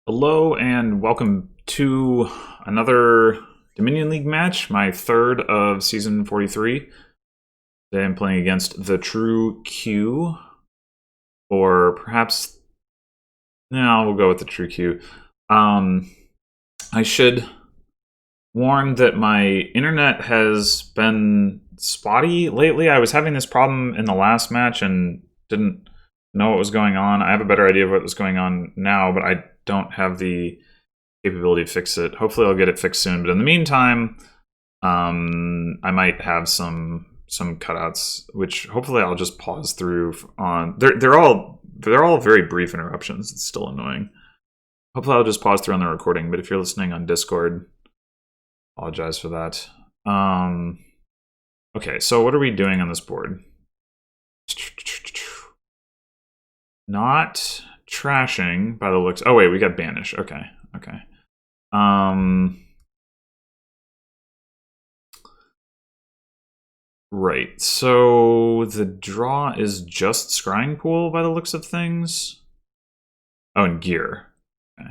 Hello and welcome to another Dominion League match, my third of season 43. Today I'm playing against the True Q, or perhaps, no, we'll go with the True Q. I should warn that my internet has been spotty lately. I was having this problem in the last match and didn't know what was going on. I have a better idea of what was going on now, but I don't have the capability to fix it. Hopefully I'll get it fixed soon, but in the meantime, I might have some cutouts, which hopefully I'll just pause through on. They're all very brief interruptions. It's still annoying. Hopefully I'll just pause through on the recording, but if you're listening on Discord, apologize for that. Okay, so what are we doing on this board? Not trashing by the looks. Oh wait, we got banish. Okay. Right, so the draw is just Scrying Pool by the looks of things. Oh, and gear. Okay.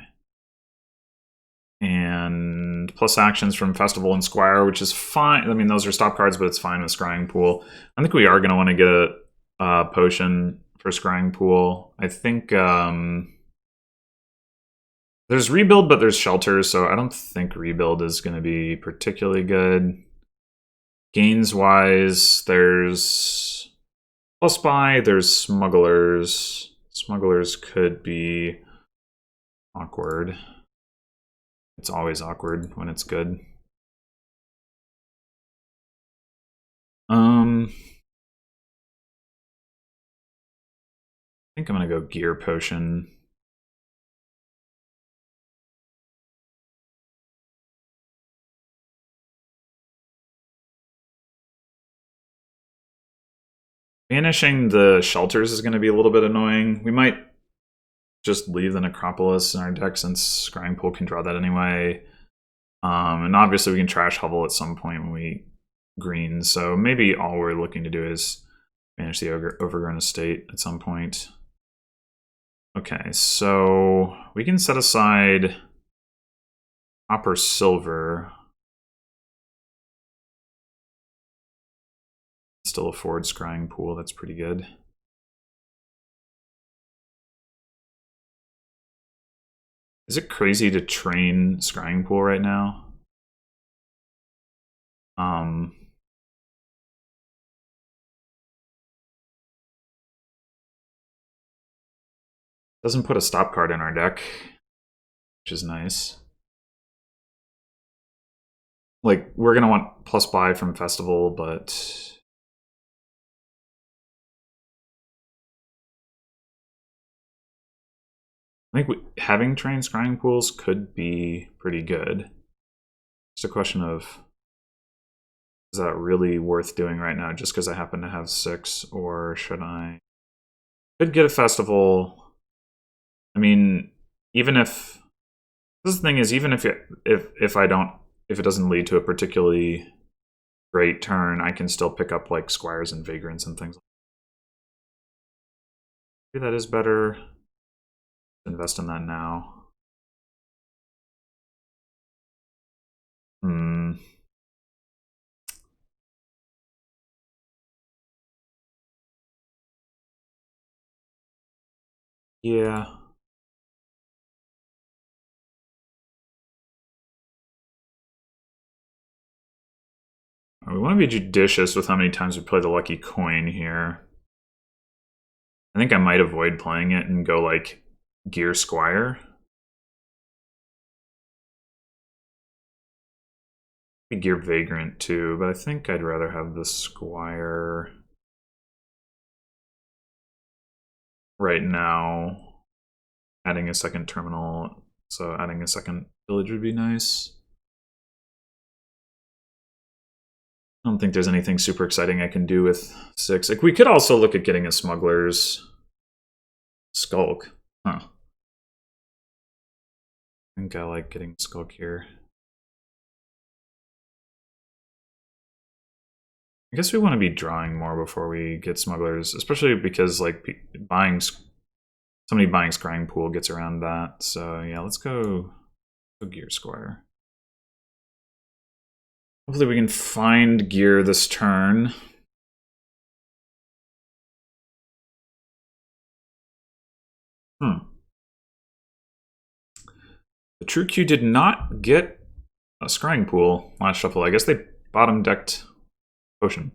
And plus actions from Festival and Squire, which is fine. I mean, those are stop cards, but it's fine with Scrying Pool. I think we are going to want to get a potion for Scrying Pool. I think there's Rebuild, but there's Shelter, so I don't think Rebuild is going to be particularly good. Gains-wise, there's Plus Buy, there's Smugglers. Smugglers could be awkward. It's always awkward when it's good. I think I'm gonna go Gear Potion. Banishing the Shelters is gonna be a little bit annoying. We might just leave the Necropolis in our deck since Scrying Pool can draw that anyway. And obviously we can trash Hovel at some point when we green, so maybe all we're looking to do is banish the Overgrown Estate at some point. Okay, so we can set aside copper silver. Still afford Scrying Pool, that's pretty good. Is it crazy to train Scrying Pool right now? Doesn't put a stop card in our deck, which is nice. Like, we're gonna want plus buy from Festival, but I think having trained Scrying Pools could be pretty good. It's a question of, is that really worth doing right now just because I happen to have 6, or should I? Could get a Festival. I mean, even if this is the thing is, even if it doesn't lead to a particularly great turn, I can still pick up like Squires and Vagrants and things. Maybe that is better. Invest in that now. Yeah. We want to be judicious with how many times we play the lucky coin here. I think I might avoid playing it and go like Gear Squire. Gear Vagrant too, but I think I'd rather have the Squire right now. Adding a second terminal, so adding a second village would be nice. I don't think there's anything super exciting I can do with 6. Like, we could also look at getting a Smuggler's Skulk. Huh. I think I like getting Skulk here. I guess we want to be drawing more before we get Smugglers, especially because like buying Somebody buying Scrying Pool gets around that. So yeah, let's go Gear Squire. Hopefully we can find gear this turn. The thetruequ did not get a Scrying Pool last shuffle. I guess they bottom decked Potion.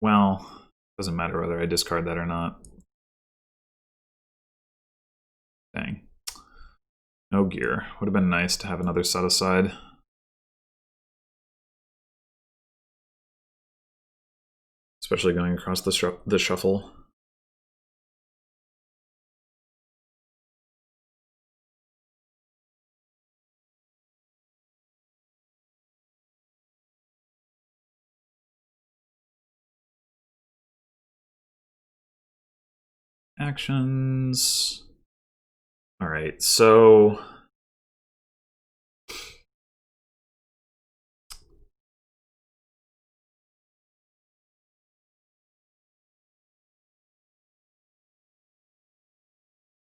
Well, doesn't matter whether I discard that or not. Dang. No gear. Would have been nice to have another set aside. Especially going across the shuffle. Actions. All right, so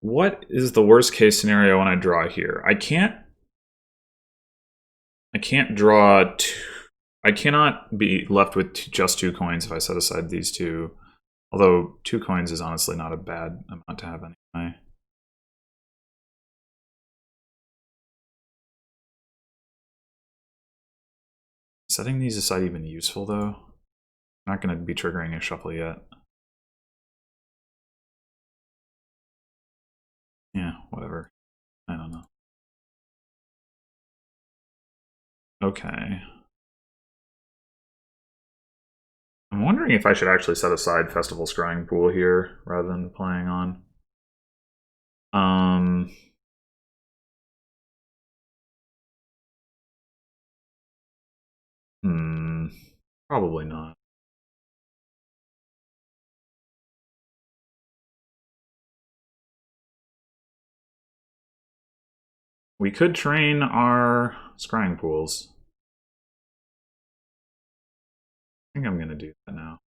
what is the worst case scenario when I draw here? I can't draw I cannot be left with just 2 coins if I set aside these two. Although 2 coins is honestly not a bad amount to have anyway. Setting these aside even useful though? I'm not going to be triggering a shuffle yet. Yeah, whatever. I don't know. Okay. I'm wondering if I should actually set aside Festival Scrying Pool here rather than playing on. Probably not. We could train our Scrying Pools. I think I'm going to do that now.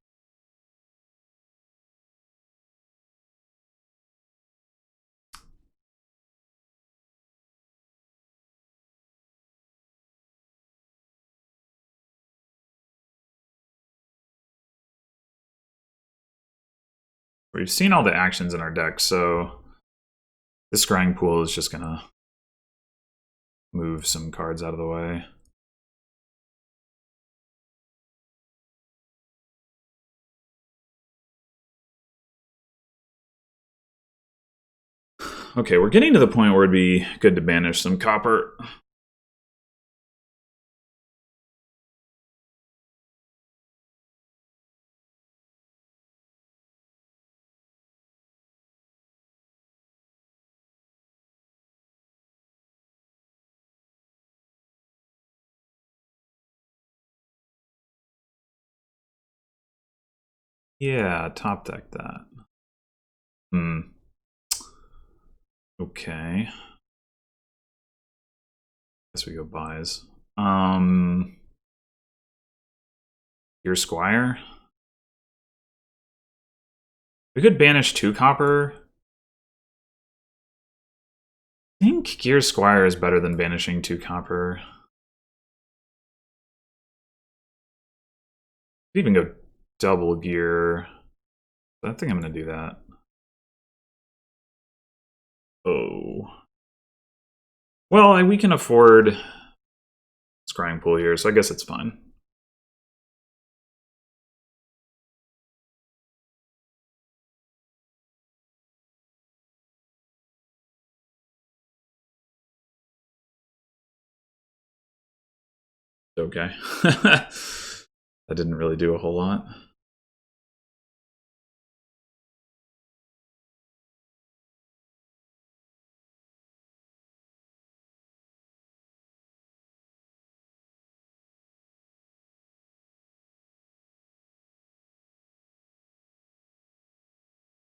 We've seen all the actions in our deck, so this Scrying Pool is just going to move some cards out of the way. Okay, we're getting to the point where it'd be good to banish some copper. Yeah, top deck that. Okay. Guess we go buys. Your Squire. We could banish 2 copper. I think Gear Squire is better than banishing 2 copper. Could even go double gear. I think I'm going to do that. Oh. Well, we can afford Scrying Pool here, so I guess it's fine. Okay. That didn't really do a whole lot.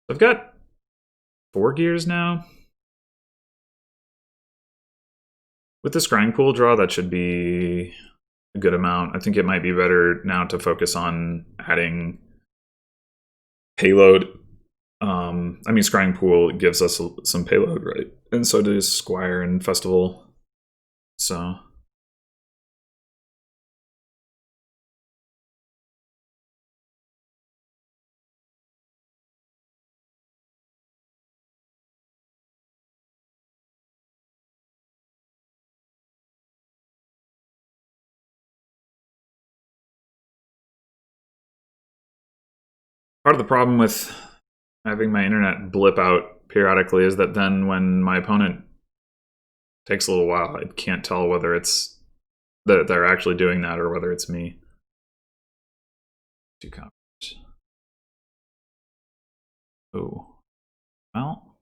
I've got 4 gears now. With the Scrying Pool draw, that should be a good amount. I think it might be better now to focus on adding payload. I mean, Scrying Pool gives us some payload, right? And so does Squire and Festival. So part of the problem with having my internet blip out periodically is that then when my opponent takes a little while, I can't tell whether it's that they're actually doing that or whether it's me. 2 copies. Oh. Well.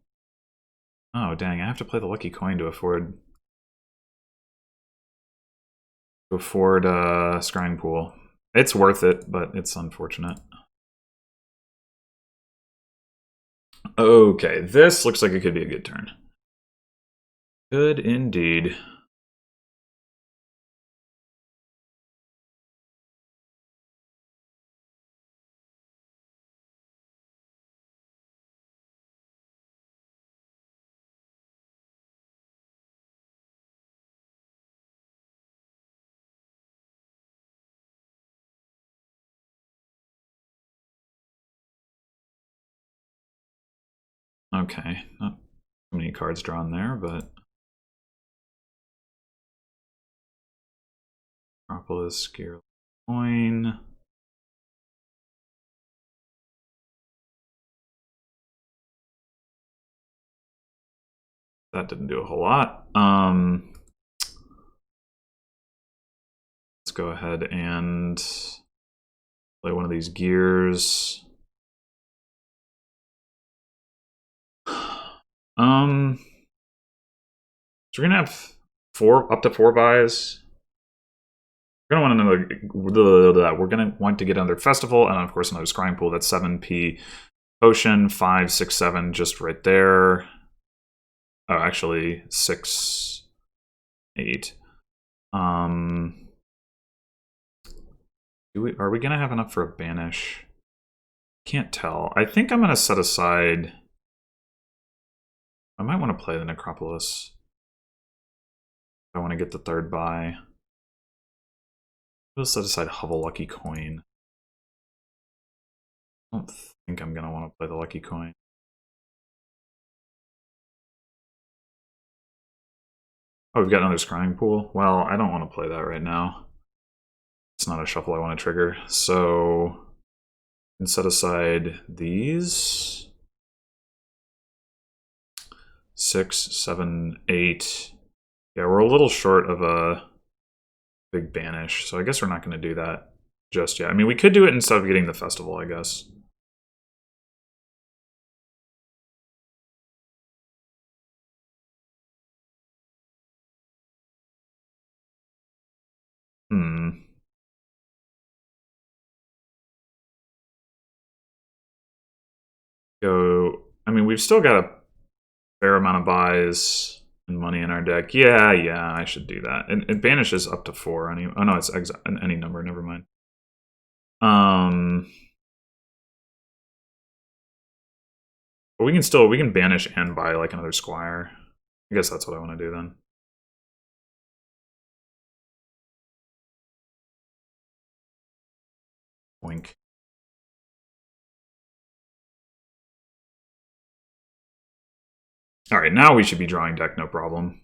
Oh, dang. I have to play the lucky coin to afford Scrying Pool. It's worth it, but it's unfortunate. Okay, this looks like it could be a good turn. Good indeed. Okay, not too many cards drawn there, but Acropolis, Scare Coin. That didn't do a whole lot. Let's go ahead and play one of these gears. So we're gonna have up to 4 buys. We're gonna want another. We're gonna want to get another festival, and of course another Scrying Pool. That's 7p potion, 5, 6, 7, just right there. Oh, actually 6, 8. Are we gonna have enough for a banish? Can't tell. I think I'm gonna set aside. I might want to play the Necropolis. I want to get the 3rd buy. We'll set aside Hovel Lucky Coin. I don't think I'm gonna want to play the Lucky Coin. Oh, we've got another Scrying Pool. Well, I don't want to play that right now. It's not a shuffle I want to trigger. So, I can set aside these. 6, 7, 8. Yeah, we're a little short of a big banish, so I guess we're not going to do that just yet. I mean, we could do it instead of getting the festival, I guess. Go. I mean, we've still got a fair amount of buys and money in our deck. Yeah, I should do that. And it banishes up to 4. Oh no, it's any number. Never mind. But we can banish and buy like another Squire. I guess that's what I want to do then. Wink. All right, now we should be drawing deck, no problem.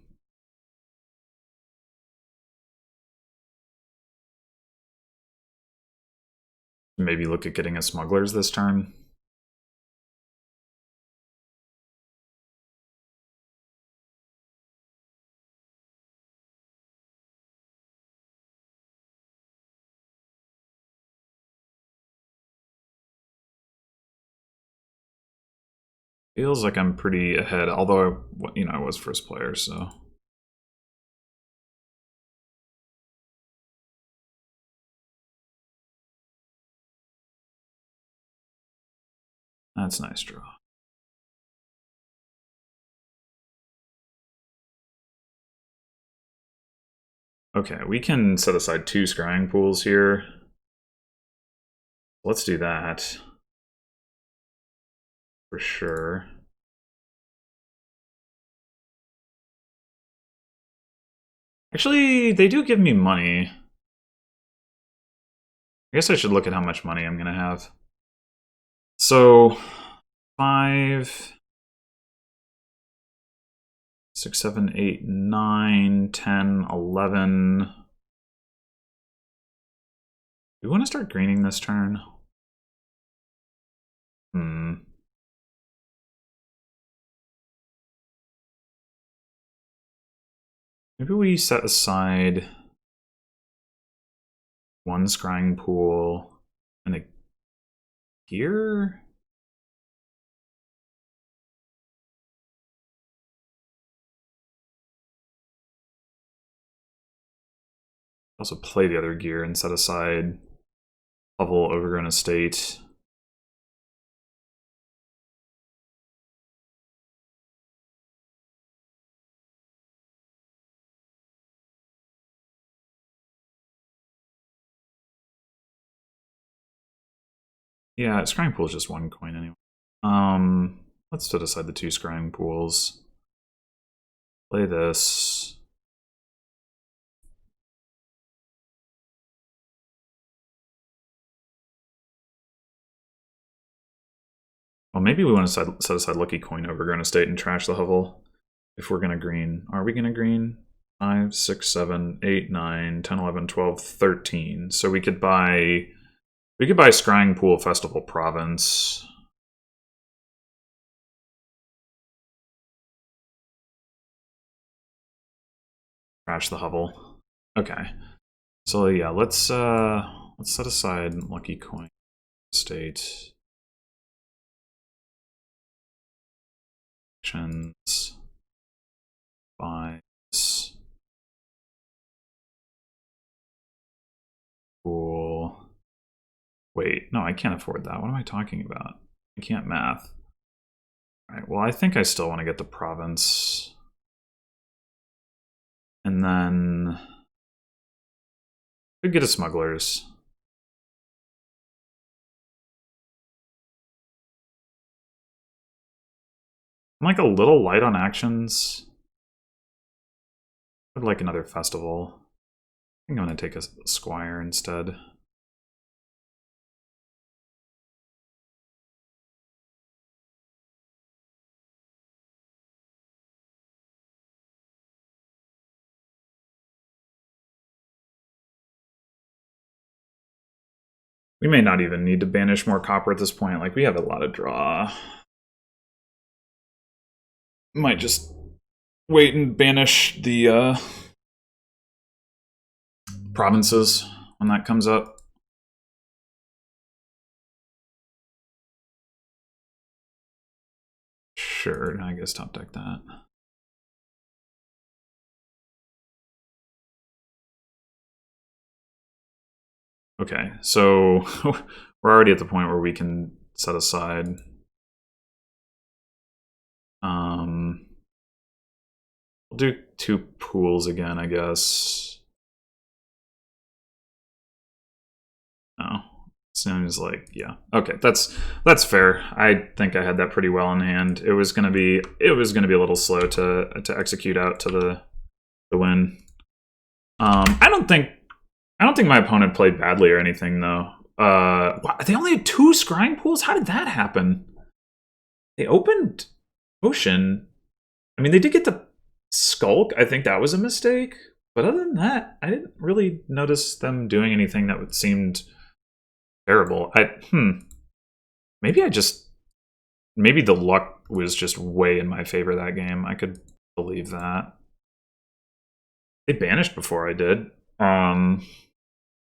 Maybe look at getting a Smugglers this turn. Feels like I'm pretty ahead, although, I was first player, so. That's a nice draw. Okay, we can set aside 2 scrying pools here. Let's do that. For sure. Actually, they do give me money. I guess I should look at how much money I'm going to have. So, 5, 6, 7, 8, 9, 10, 11. Do we want to start greening this turn? Maybe we set aside 1 scrying pool and a gear? Also play the other gear and set aside level overgrown estate. Yeah, scrying pool is just 1 coin anyway. Let's set aside the 2 scrying pools. Play this. Well, maybe we want to set aside lucky coin overgrown estate and trash the hovel if we're going to green. Are we going to green? 5, 6, 7, 8, 9, 10, 11, 12, 13. So we could buy Scrying Pool Festival Province. Trash the hovel. Okay. So yeah, let's set aside lucky coin estate. Actions. Buys. Pool. Wait, no, I can't afford that. What am I talking about? I can't math. Alright, well, I think I still want to get the province. And then we could get a smugglers. I'm like a little light on actions. I'd like another festival. I think I'm going to take a squire instead. We may not even need to banish more copper at this point. Like, we have a lot of draw. Might just wait and banish the provinces when that comes up. Sure, I guess top deck that. Okay, so we're already at the point where we can set aside. We'll do 2 pools again, I guess. Oh, seems like, yeah. Okay, that's fair. I think I had that pretty well in hand. It was gonna be a little slow to execute out to the win. I don't think my opponent played badly or anything though. They only had 2 scrying pools? How did that happen? They opened Ocean. I mean, they did get the Skulk. I think that was a mistake. But other than that, I didn't really notice them doing anything that seemed terrible. Maybe the luck was just way in my favor that game. I could believe that. They banished before I did. Yeah,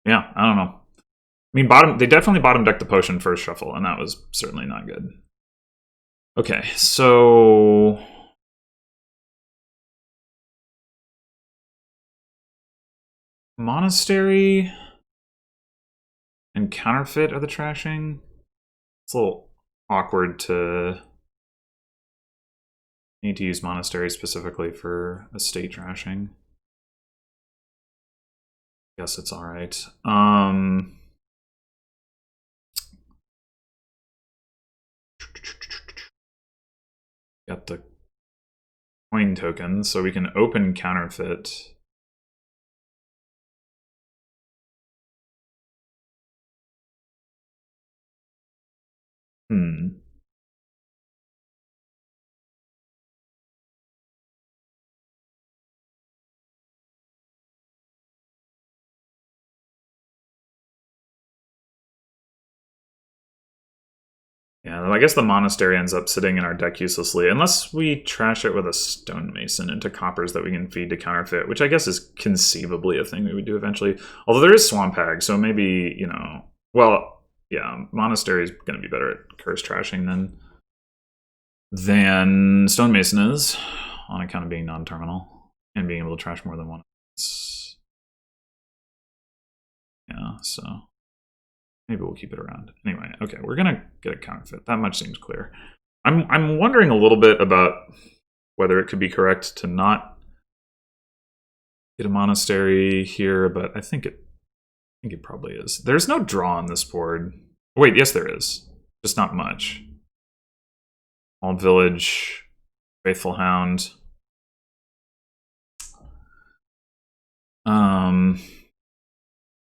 I don't know. I mean, they definitely bottom decked the potion first shuffle, and that was certainly not good. Okay, so Monastery and Counterfeit are the trashing. It's a little awkward to need to use Monastery specifically for estate trashing. Guess it's all right. Got the coin tokens, so we can open counterfeit. Yeah, I guess the monastery ends up sitting in our deck uselessly, unless we trash it with a stonemason into coppers that we can feed to counterfeit, which I guess is conceivably a thing we would do eventually. Although there is swamp hag, so maybe, you know, well, yeah, monastery is going to be better at curse trashing than stonemason is, on account of being non-terminal and being able to trash more than one. Yeah, so maybe we'll keep it around. Anyway, okay, we're gonna get a counterfeit. That much seems clear. I'm wondering a little bit about whether it could be correct to not get a monastery here, but I think it probably is. There's no draw on this board. Wait, yes there is. Just not much. Old Village, Faithful Hound.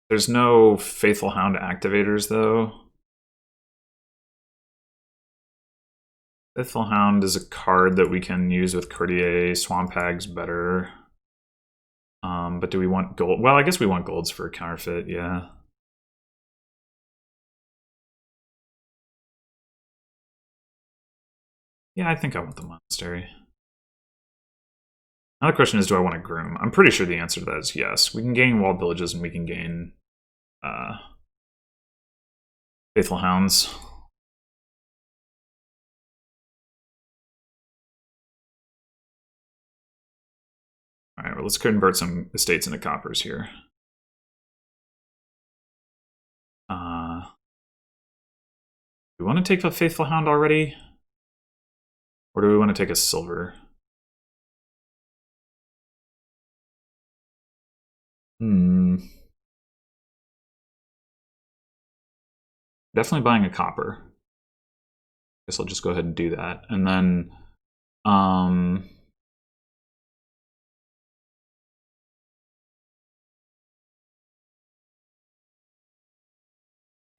There's no Faithful Hound activators though. Faithful Hound is a card that we can use with Courtier. Swamp Hag's better. But do we want gold? Well, I guess we want golds for a counterfeit, yeah. Yeah, I think I want the monastery. Now the question is, do I want a groom? I'm pretty sure the answer to that is yes. We can gain walled villages and we can gain Faithful Hounds. All right, well, let's convert some estates into coppers here. Do we want to take a Faithful Hound already? Or do we want to take a silver? Definitely buying a copper. Guess I'll just go ahead and do that. And then I'm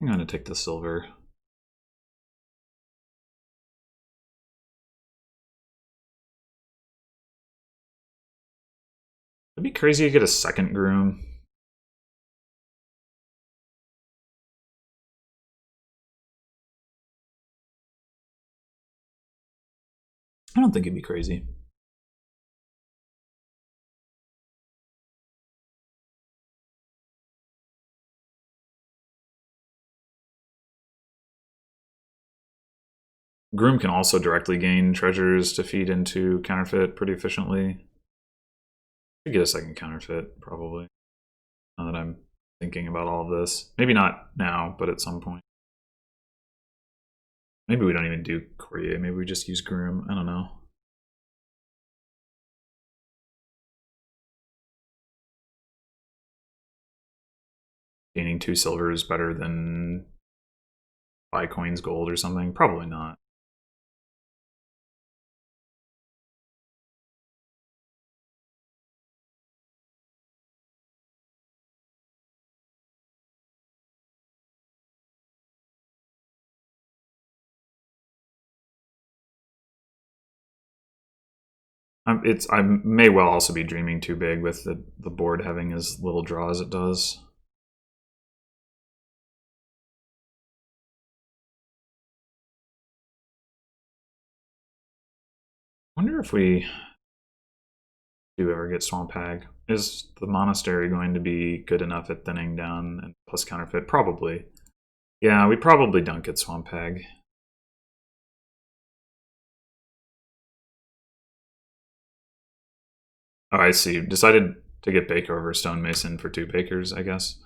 going to take the silver. It'd be crazy to get a second groom. I don't think it'd be crazy. Groom can also directly gain treasures to feed into counterfeit pretty efficiently. Could get a second counterfeit, probably. Now that I'm thinking about all of this. Maybe not now, but at some point. Maybe we don't even do Courtier. Maybe we just use Groom. I don't know. Gaining 2 silver is better than buy coins gold or something? Probably not. I may well also be dreaming too big with the board having as little draw as it does. I wonder if we do ever get Swamp Hag. Is the monastery going to be good enough at thinning down and plus counterfeit? Probably. Yeah, we probably don't get Swamp Hag. Oh, I see. Decided to get Baker over Stonemason for 2 Bakers, I guess.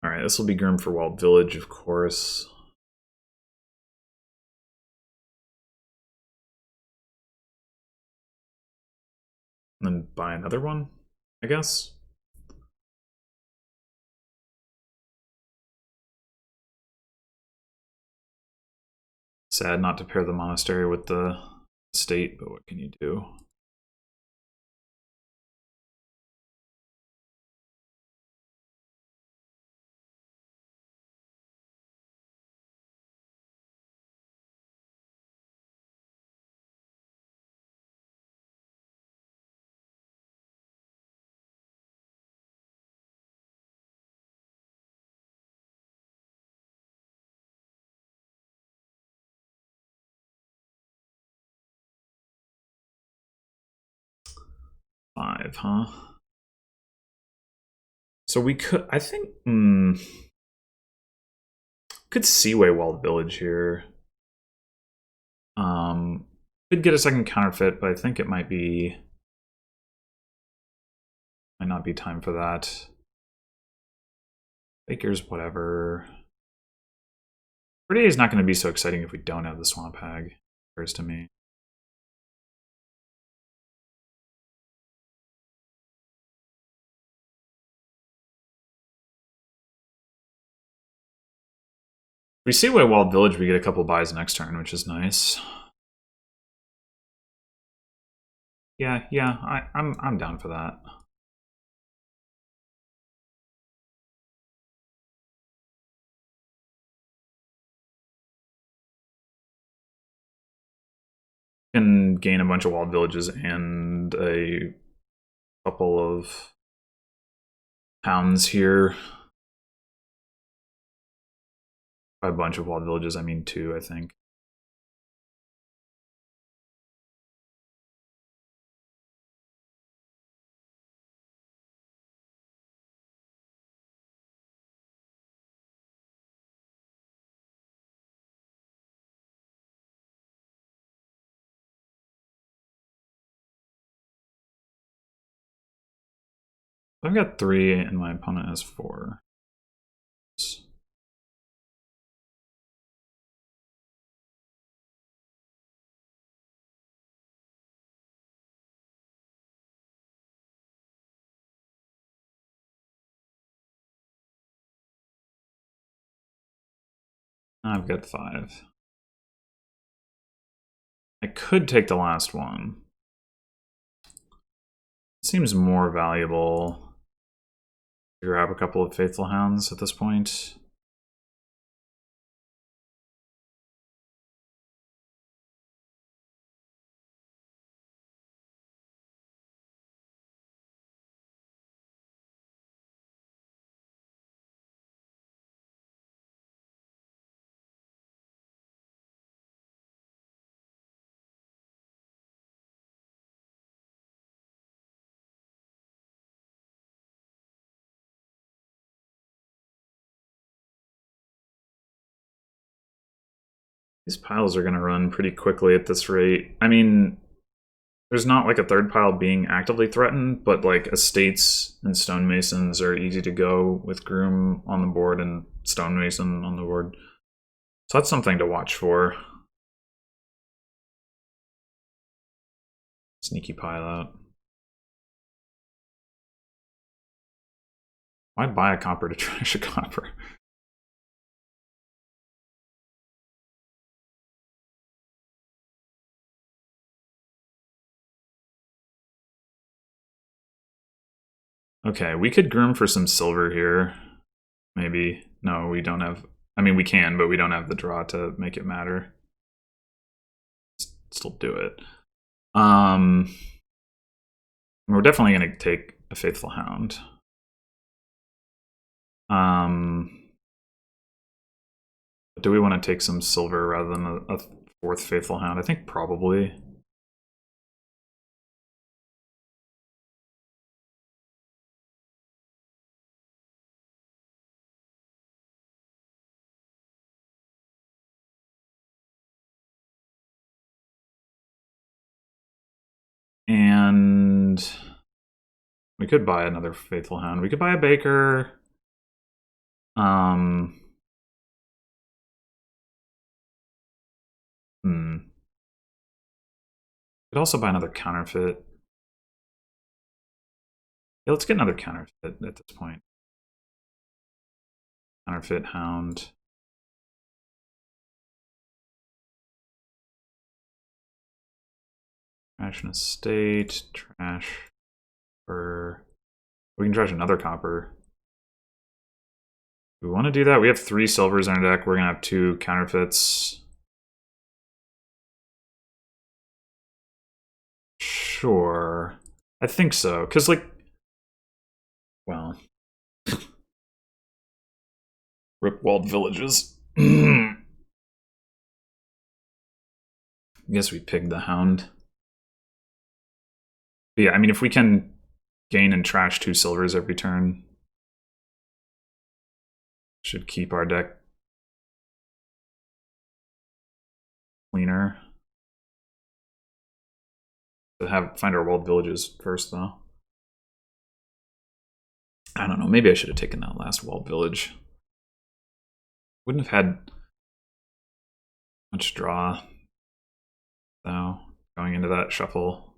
Alright, this will be Grim for Walled Village, of course. And then buy another one, I guess. Sad not to pair the monastery with the state, but what can you do? Five, huh? So we could, I think, could Seaway Walled Village here. Could get a second counterfeit, but I think it might not be time for that. Baker's whatever. 38 is not going to be so exciting if we don't have the Swamp Hag, occurs to me. If we Seaway Walled Village, we get a couple buys next turn, which is nice. Yeah, I'm down for that. Can gain a bunch of walled villages and a couple of towns here. By a bunch of walled villages, I mean 2, I think. I've got 3 and my opponent has 4. I've got 5. I could take the last one. Seems more valuable to grab a couple of Faithful Hounds at this point. These piles are going to run pretty quickly at this rate. I mean, there's not like a third pile being actively threatened, but like estates and stonemasons are easy to go with Groom on the board and stonemason on the board. So that's something to watch for. Sneaky pile out. Why buy a copper to trash a copper? Okay, we could Groom for some silver here. Maybe. No, we don't have... I mean, we can, but we don't have the draw to make it matter. Still do it. We're definitely going to take a Faithful Hound. Do we want to take some silver rather than a 4th Faithful Hound? I think probably. And we could buy another Faithful Hound. We could buy a Baker. Could also buy another counterfeit. Yeah, let's get another counterfeit at this point. Counterfeit hound. Trash an estate. Trash for. We can trash another copper. We want to do that. We have 3 silvers in our deck. We're gonna have 2 counterfeits. Sure. I think so. Because, like, well, rip walled villages. I guess we pigged the hound. But yeah, I mean, if we can gain and trash 2 silvers every turn, should keep our deck cleaner. To find our walled villages first, though. I don't know. Maybe I should have taken that last walled village. Wouldn't have had much draw, though, going into that shuffle.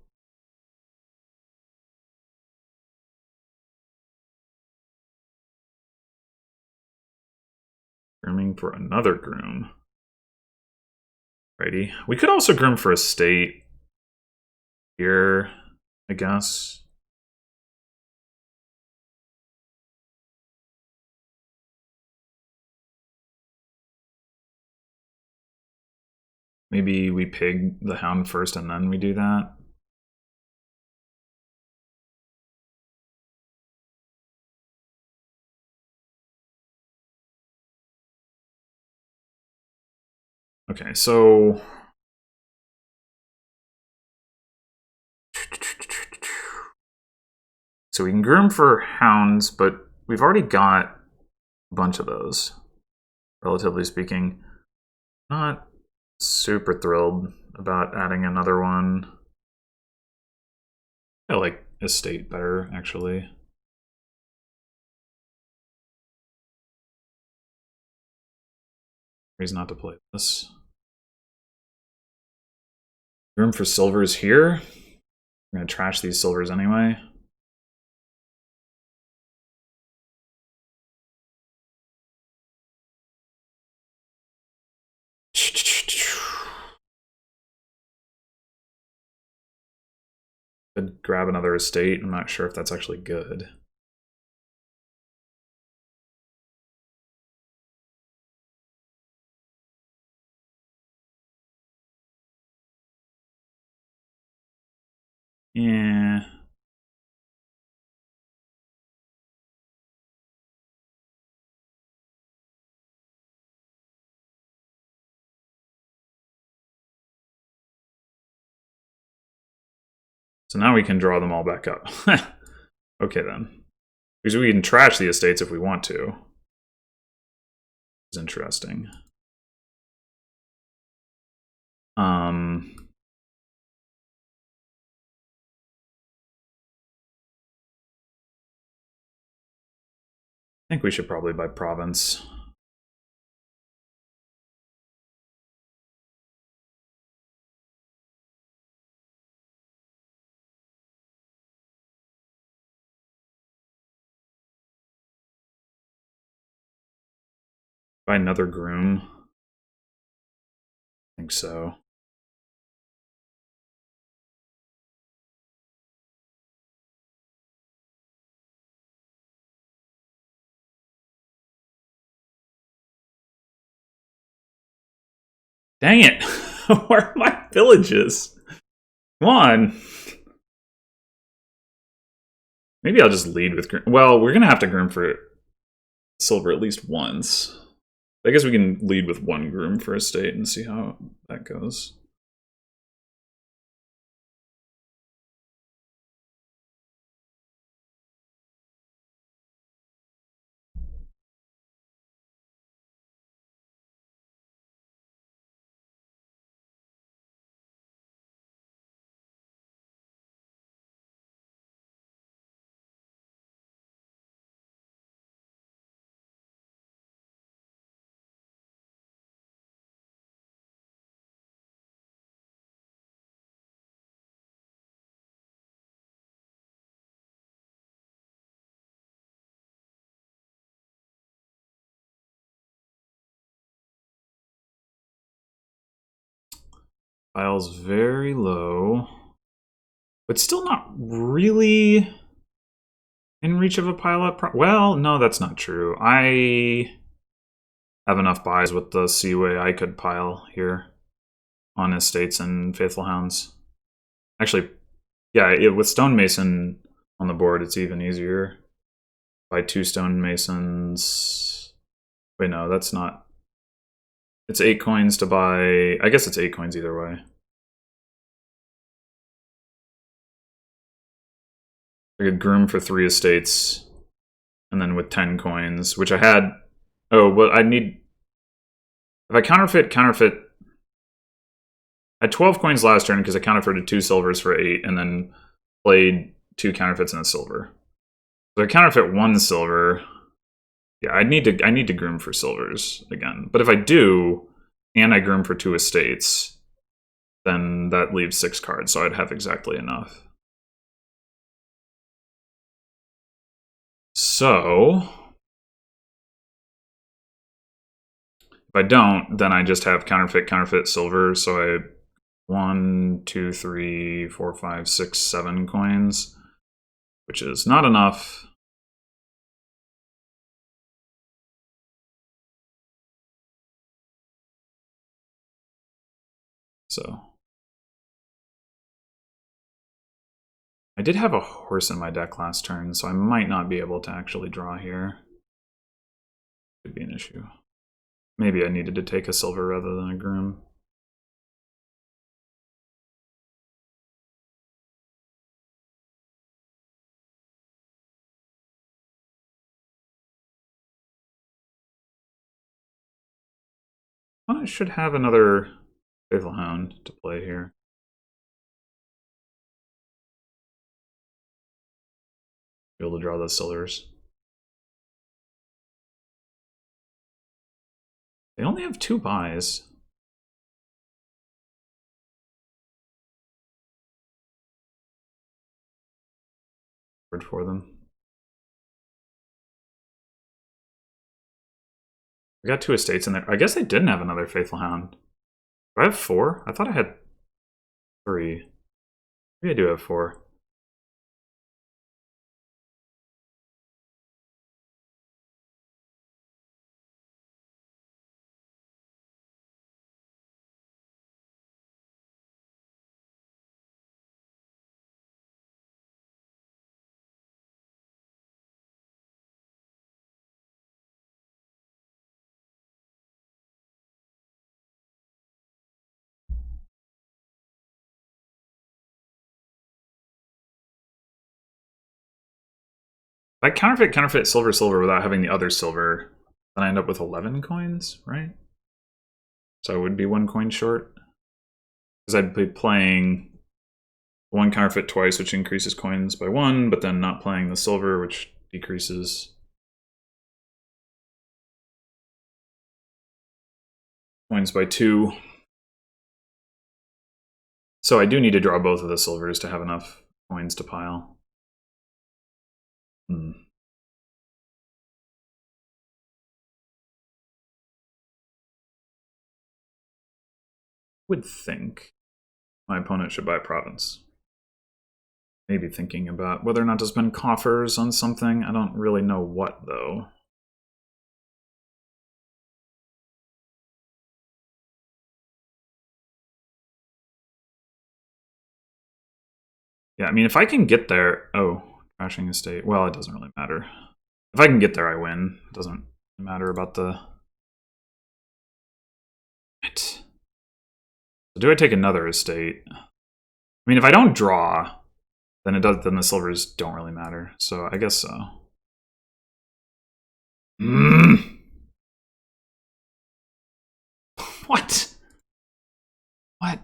Grooming for another groom. Righty. We could also groom for a state here, I guess. Maybe we pig the hound first and then we do that. Okay, so we can groom for hounds, but we've already got a bunch of those, relatively speaking. Not super thrilled about adding another one. I like estate better, actually. Reason not to play this. Room for silvers here. I'm gonna trash these silvers anyway. Could grab another estate. I'm not sure if that's actually good. Yeah. So now we can draw them all back up. Okay, then. Because we can trash the estates if we want to. It's interesting. I think we should probably buy province. Buy another groom. I think so. Dang it! Where are my villages? Come on. Maybe I'll just lead with groom. Well, we're gonna have to groom for silver at least once. I guess we can lead with 1 groom for estate and see how that goes. Pile's very low, but still not really in reach of a pile up. Well, no, that's not true. I have enough buys with the Seaway I could pile here on Estates and Faithful Hounds. Actually, yeah, with Stonemason on the board, it's even easier. Buy 2 Stonemasons. Wait, no, that's not. It's 8 coins to buy. I guess it's 8 coins either way. I could groom for 3 estates, and then with 10 coins, which I had. Oh, well, I need. If I counterfeit. I had 12 coins last turn because I counterfeited 2 silvers for 8, and then played 2 counterfeits and a silver. So I counterfeit 1 silver. Yeah, I need to groom for silvers again. But if I do, and I groom for 2 estates, then that leaves 6 cards, so I'd have exactly enough. So if I don't, then I just have counterfeit, silver. So I 1, 2, 3, 4, 5, 6, 7 coins, which is not enough. So I did have a horse in my deck last turn, so I might not be able to actually draw here. Could be an issue. Maybe I needed to take a silver rather than a groom. I should have another Faithful Hound to play here. Be able to draw those silvers. They only have 2 buys. For them. I got 2 estates in there. I guess I didn't have another Faithful Hound. Do I have 4? I thought I had 3. Maybe I do have 4. If I counterfeit, silver without having the other silver, then I end up with 11 coins, right? So I would be 1 coin short. Because I'd be playing 1 counterfeit twice, which increases coins by 1, but then not playing the silver, which decreases coins by 2. So I do need to draw both of the silvers to have enough coins to pile. Would think my opponent should buy province. Maybe thinking about whether or not to spend coffers on something. I don't really know what, though. Yeah, I mean, if I can get there... Oh, crashing estate. Well, it doesn't really matter. If I can get there, I win. It doesn't matter about the... So do I take another estate? I mean, if I don't draw, then then the silvers don't really matter. So I guess so. What? What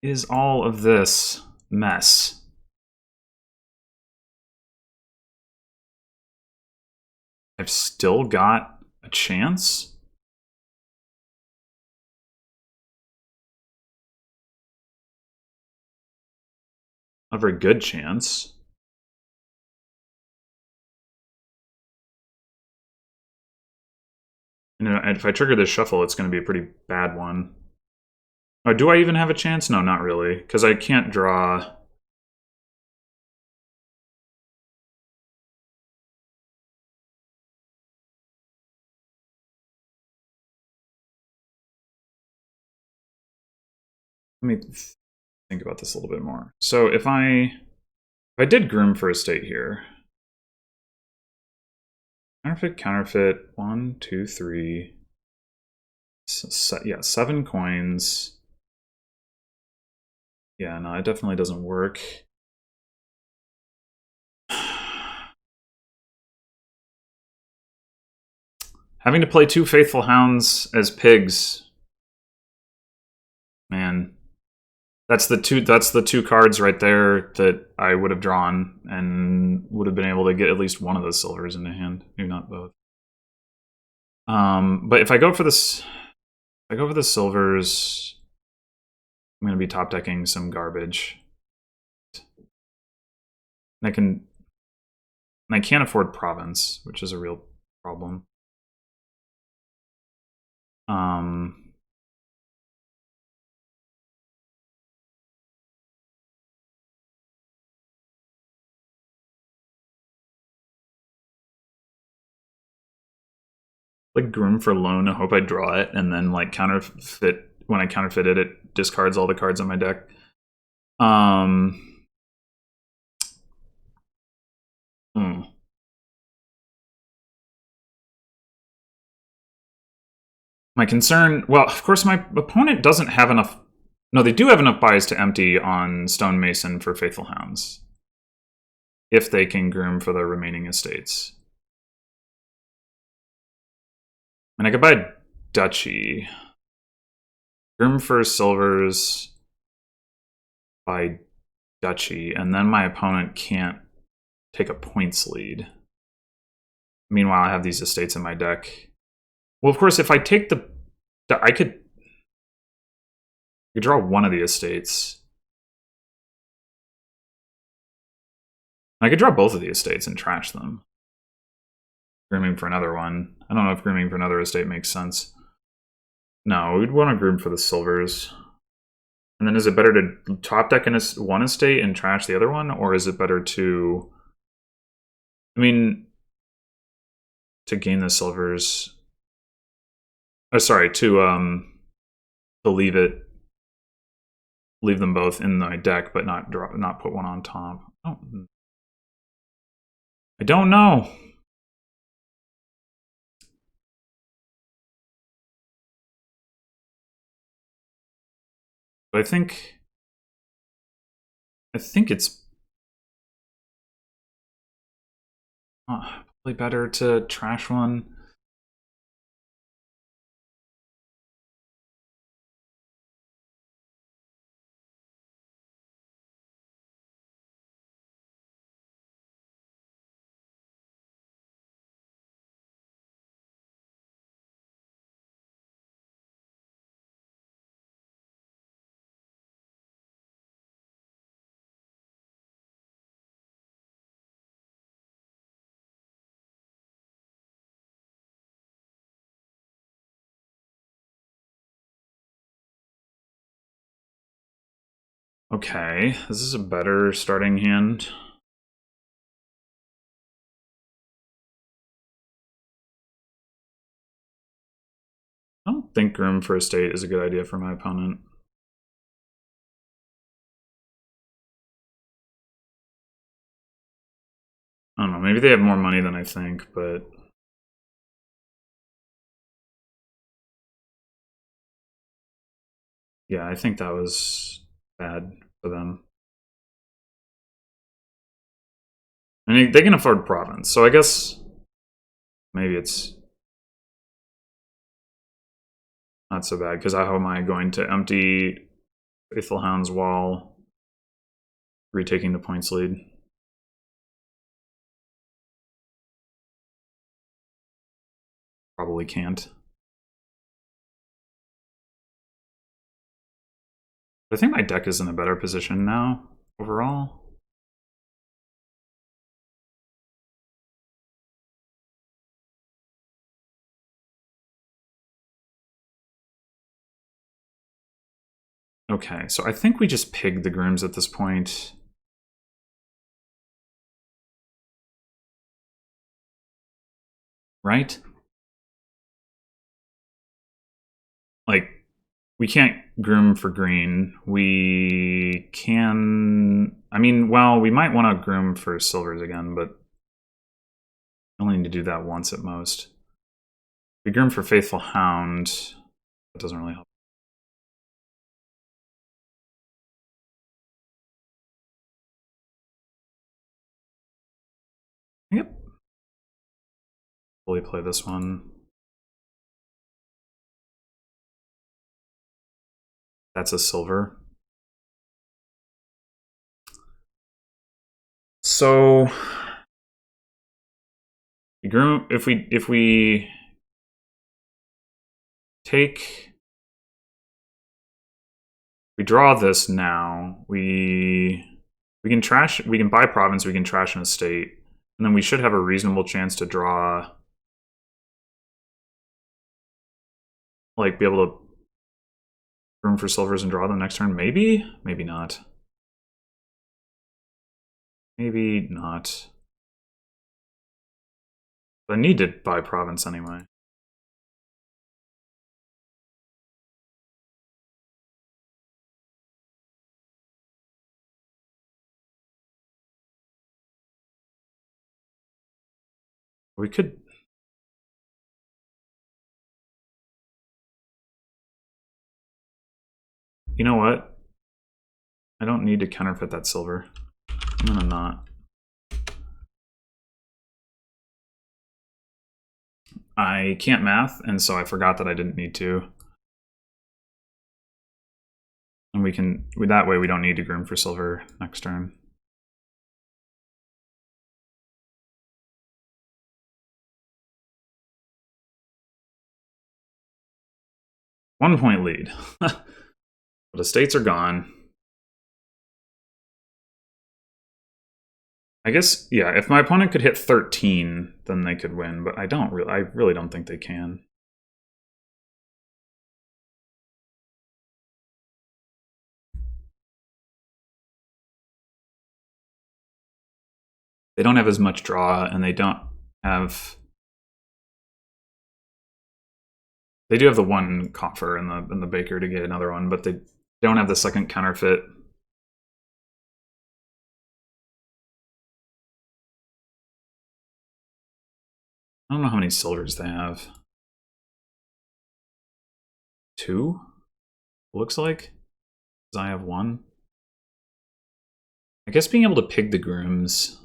is all of this mess? I've still got a chance? A very good chance. You know, and if I trigger this shuffle, it's going to be a pretty bad one. Oh, do I even have a chance? No, not really, because I can't draw. Let me think about this a little bit more. So if I did groom for a state here, counterfeit, 1, 2, 3, yeah, 7 coins. Yeah, no, it definitely doesn't work. Having to play 2 Faithful Hounds as pigs, man. That's the two cards right there that I would have drawn and would have been able to get at least one of those silvers into hand, maybe not both. But if I go for this, silvers, I'm going to be top decking some garbage. And I can't afford province, which is a real problem. Like groom for loan, I hope I draw it, and then like counterfeit. When I counterfeit it, it discards all the cards on my deck. My concern, well, of course, my opponent doesn't have enough. No, they do have enough buys to empty on Stonemason for Faithful Hounds, if they can groom for the remaining estates. And I could buy Duchy. Groom for silvers, buy Duchy, and then my opponent can't take a points lead. Meanwhile, I have these estates in my deck. Well, of course, if I take the... I could draw one of the estates. I could draw both of the estates and trash them. Grooming for another one. I don't know if grooming for another estate makes sense. No, we'd want to groom for the silvers. And then is it better to top deck in one estate and trash the other one? Or is it better to... I mean, to gain the silvers... Oh, sorry, to leave them both in my deck, but not put one on top. Oh. I don't know. But I think it's probably better to trash one. Okay, this is a better starting hand. I don't think groom for estate is a good idea for my opponent. I don't know, maybe they have more money than I think, but... Yeah, I think that was bad for them. And they can afford province, so I guess maybe it's not so bad, because how am I going to empty Faithful Hound's wall, retaking the points lead? Probably can't. I think my deck is in a better position now, overall. Okay, so I think we just pig the Grims at this point. Right? Like, we can't Grim for green. We can... I mean, well, we might want to Grim for silvers again, but I only need to do that once at most. We Grim for Faithful Hound. That doesn't really help. Yep. Fully play this one. That's a silver. So if we take, we draw this now, we can trash, we can buy province, we can trash an estate, and then we should have a reasonable chance to draw, like be able to room for silvers and draw them next turn. Maybe, maybe not. Maybe not. But I need to buy province anyway. We could... You know what? I don't need to counterfeit that silver. I'm gonna not. I can't math, and so I forgot that I didn't need to. And we can, that way we don't need to groom for silver next turn. One point lead. But estates are gone. I guess, yeah, if my opponent could hit 13, then they could win, but I really don't think they can. They don't have as much draw, and they don't have... They do have the one coffer and the baker to get another one, but they don't have the second counterfeit. I don't know how many silvers they have. 2? Looks like. Because I have 1. I guess being able to pig the grooms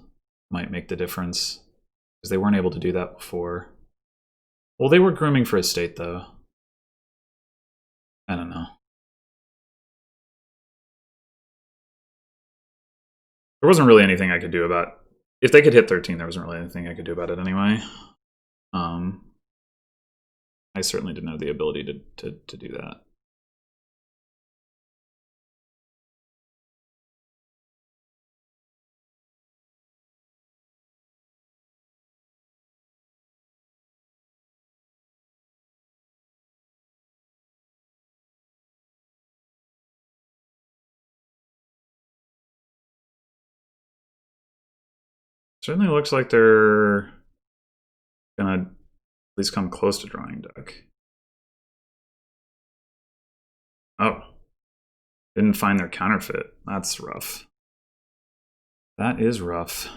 might make the difference. Because they weren't able to do that before. Well, they were grooming for estate, though. I don't know. There wasn't really anything I could do about... If they could hit 13, there wasn't really anything I could do about it anyway. I certainly didn't have the ability to do that. Certainly looks like they're gonna at least come close to drawing deck. Oh. Didn't find their counterfeit. That's rough. That is rough.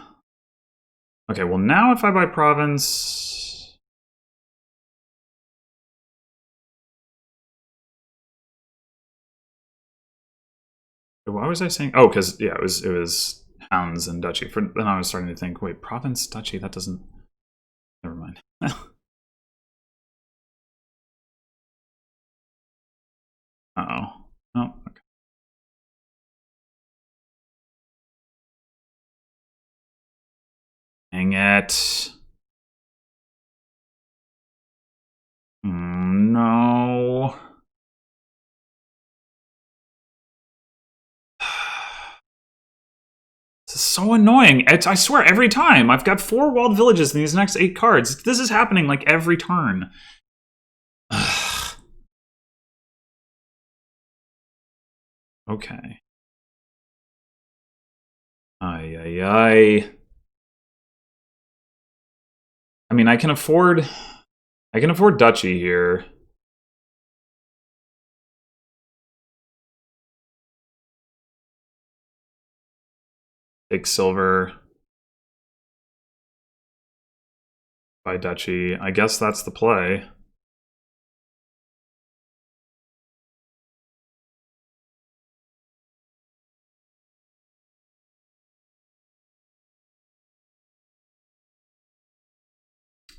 Okay, well now if I buy province... Why was I saying... Oh, because, yeah, it was hounds and duchy. Then I was starting to think, wait, province, duchy, that doesn't... Never mind. Uh-oh. Oh, okay. Dang it. No. This is so annoying. I swear, every time. I've got 4 walled villages in these next 8 cards. This is happening like every turn. Okay. Ay, ay, ay. I mean, I can afford duchy here. Take silver. Buy duchy. I guess that's the play.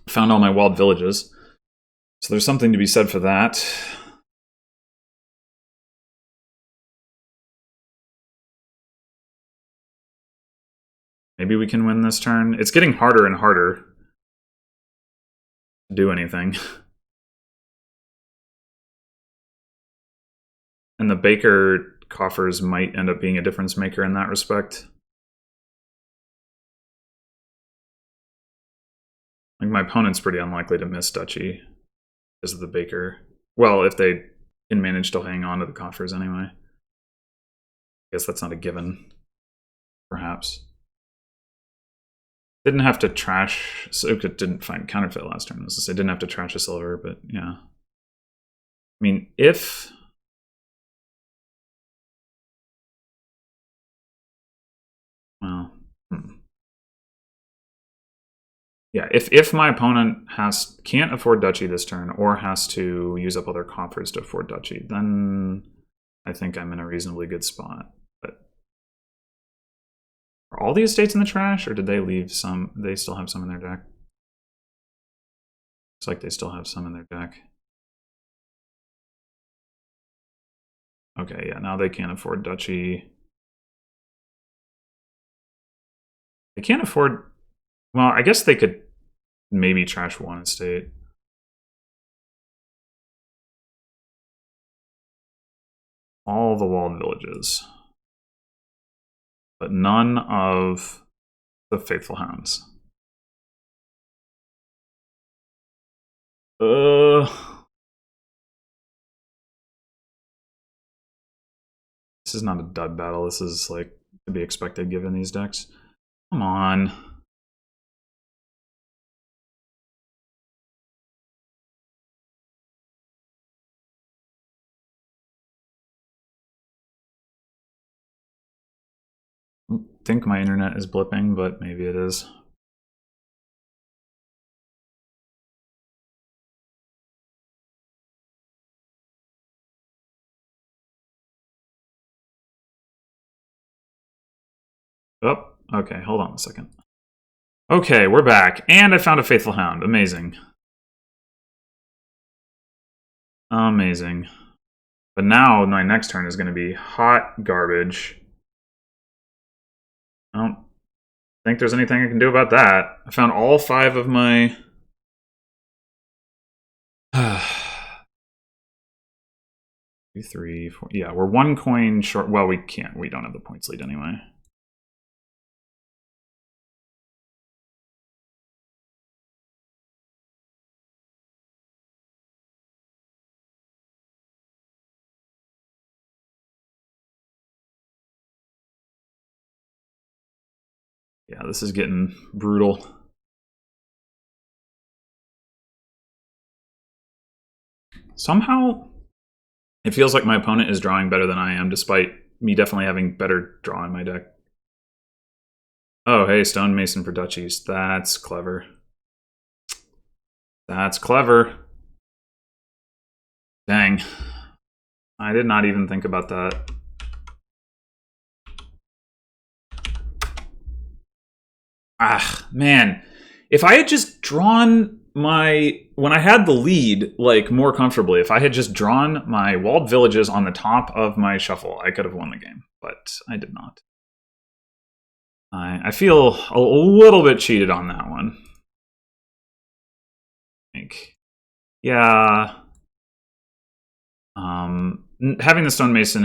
Found all my wild villages. So there's something to be said for that. Maybe we can win this turn. It's getting harder and harder to do anything. And the Baker coffers might end up being a difference maker in that respect. Like, my opponent's pretty unlikely to miss duchy because of the Baker. Well, if they can manage to hang on to the coffers anyway. I guess that's not a given, perhaps. Didn't have to trash. Soka didn't find counterfeit last turn. As I say, didn't have to trash a silver, but yeah. I mean, if well, yeah, if my opponent can't afford duchy this turn or has to use up other coffers to afford duchy, then I think I'm in a reasonably good spot. But are all the estates in the trash, or did they leave some? They still have some in their deck. Looks like they still have some in their deck. Okay, yeah, now they can't afford duchy. They can't afford. Well, I guess they could maybe trash one estate. All the walled villages. But none of the faithful hounds. This is not a dud battle. This is like to be expected given these decks. Come on. I think my internet is blipping, but maybe it is. Oh, okay, hold on a second. Okay, we're back, and I found a faithful hound. Amazing. Amazing. But now my next turn is going to be hot garbage. I don't think there's anything I can do about that. I found all 5 of my... 2, 3, 4... Yeah, we're 1 coin short. Well, we can't. We don't have the points lead anyway. Yeah, this is getting brutal. Somehow, it feels like my opponent is drawing better than I am, despite me definitely having better draw in my deck. Oh, hey, Stonemason for duchies. That's clever. That's clever. Dang. I did not even think about that. Ah, man. If I had just drawn my... When I had the lead, like, more comfortably, if I had just drawn my walled villages on the top of my shuffle, I could have won the game. But I did not. I feel a little bit cheated on that one. I think. Yeah. Having the Stonemason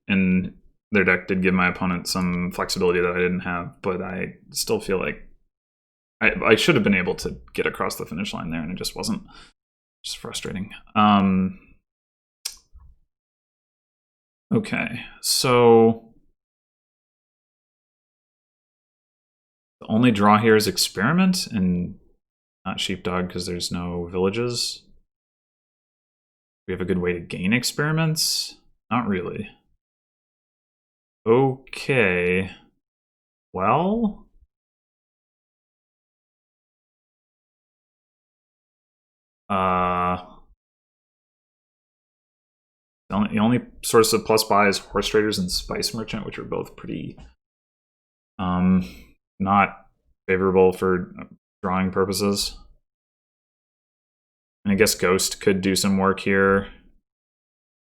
in their deck did give my opponent some flexibility that I didn't have, but I still feel like I should have been able to get across the finish line there, and it just wasn't. Just frustrating. Okay, so the only draw here is experiment and not sheepdog because there's no villages. We have a good way to gain experiments? Not really. Okay. Well, the only source of plus buy is horse traders and spice merchant, which are both pretty not favorable for drawing purposes. And I guess Ghost could do some work here,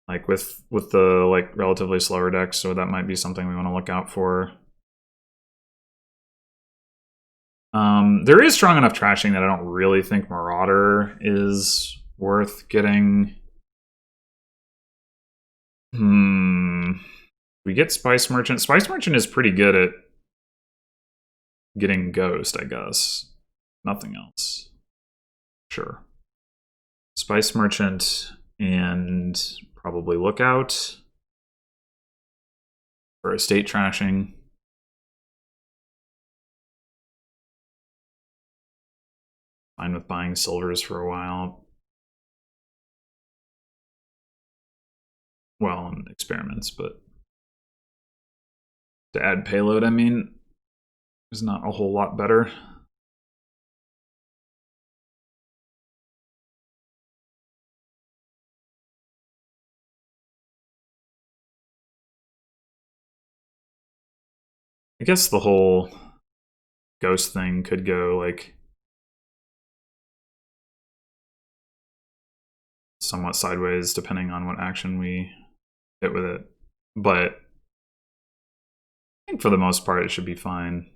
like with the like relatively slower decks, so that might be something we want to look out for. There is strong enough trashing that I don't really think Marauder is worth getting. We get Spice Merchant. Spice Merchant is pretty good at getting Ghost, I guess. Nothing else. Sure. Spice Merchant and probably Lookout for estate trashing. Fine with buying silvers for a while. Well, experiments, but to add payload, I mean, is not a whole lot better. I guess the whole Ghost thing could go like somewhat sideways depending on what action we hit with it. But I think for the most part it should be fine.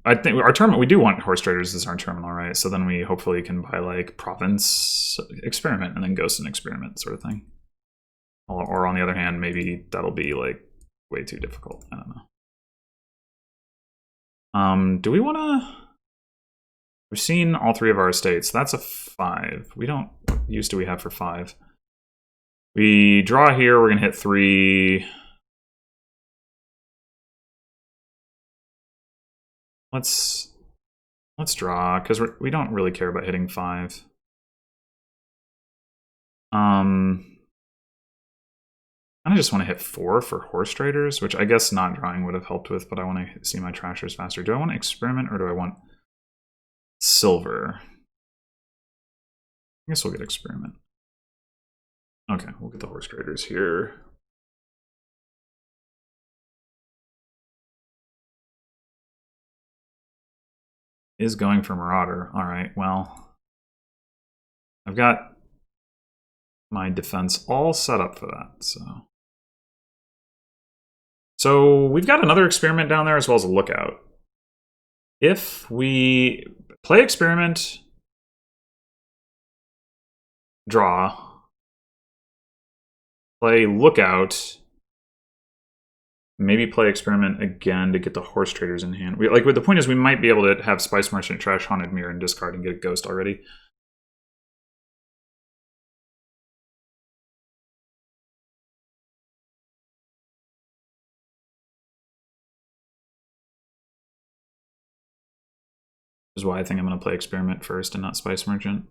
I think our tournament, we do want horse traders as our terminal, right? So then we hopefully can buy like province experiment and then ghost and experiment sort of thing. Or on the other hand, maybe that'll be like way too difficult. I don't know. Do we want to? We've seen all three of our estates. That's a 5. We don't. What use do we have for 5? We draw here. We're gonna hit 3. Let's draw because we don't really care about hitting 5. I just want to hit 4 for horse traders, which I guess not drawing would have helped with, but I want to see my trashers faster. Do I want to experiment or do I want silver? I guess we'll get experiment. Okay, we'll get the horse traders here. Is going for Marauder. All right, well, I've got my defense all set up for that, So we've got another experiment down there as well as a lookout. If we play experiment, draw, play lookout, maybe play experiment again to get the horse traders in hand. The point is we might be able to have Spice Merchant, Trash Haunted Mirror, and discard and get a ghost already. Which is why I think I'm going to play experiment first and not Spice Merchant.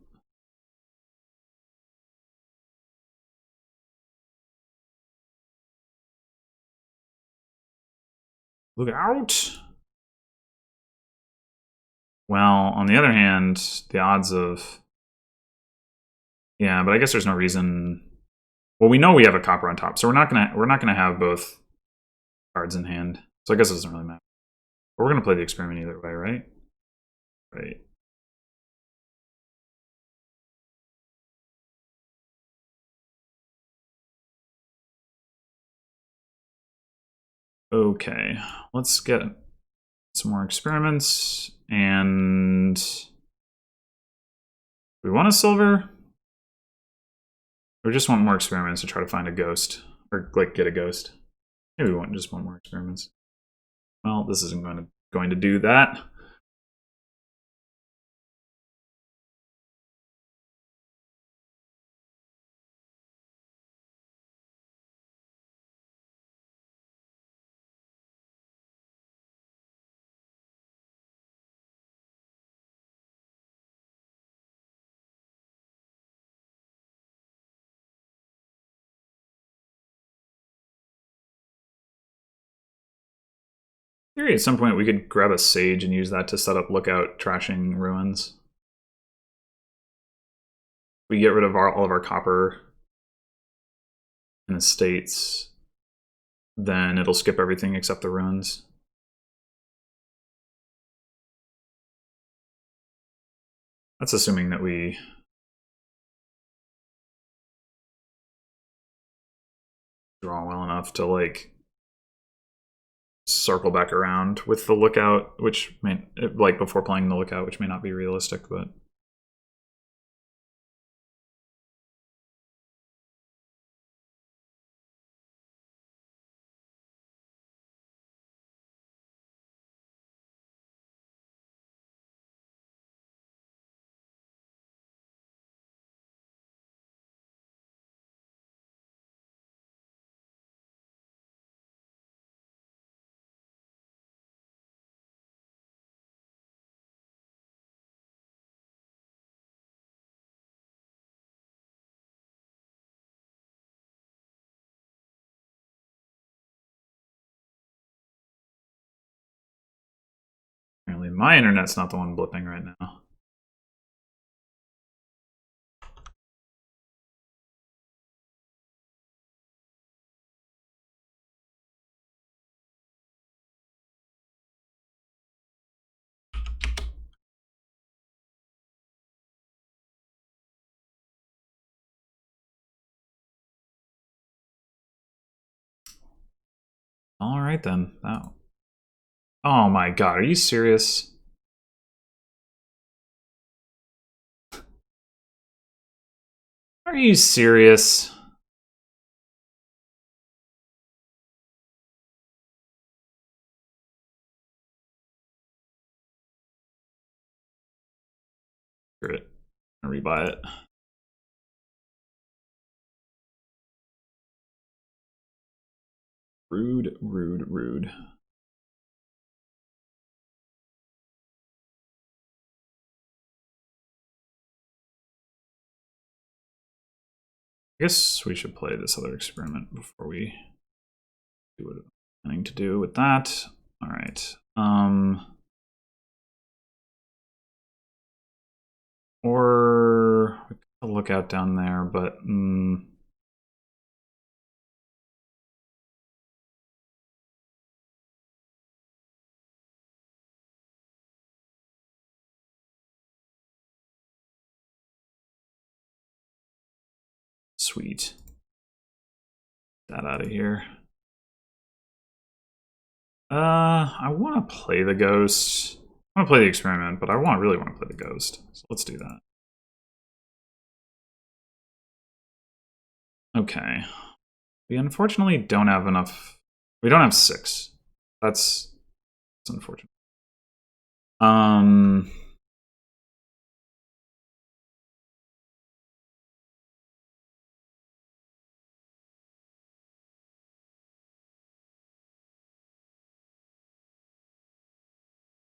Look out! Well, on the other hand, the odds of... Yeah, but I guess there's no reason... Well, we know we have a copper on top, so we're not gonna have both cards in hand. So I guess it doesn't really matter. But we're gonna play the experiment either way, right? Right. Okay, let's get some more experiments, and we want a silver, or just want more experiments to try to find a ghost, or like get a ghost. Maybe we want just one more experiments. Well, this isn't going to do that. Maybe at some point we could grab a sage and use that to set up lookout trashing ruins. We get rid of all of our copper and estates, then it'll skip everything except the ruins. That's assuming that we draw well enough to like circle back around with the lookout, which may, like before playing the lookout, which may not be realistic, but apparently my internet's not the one blipping right now. All right then. Oh my god, are you serious? Are you serious? Screw it. I'm gonna rebuy it. Rude, rude, rude. I guess we should play this other experiment before we do what I'm planning to do with that. All right. Or we could look out down there, but sweet. Get that out of here. I want to play the ghost. I want to play the experiment, but I really want to play the ghost. So let's do that. Okay. We unfortunately don't have enough. We don't have 6. That's unfortunate.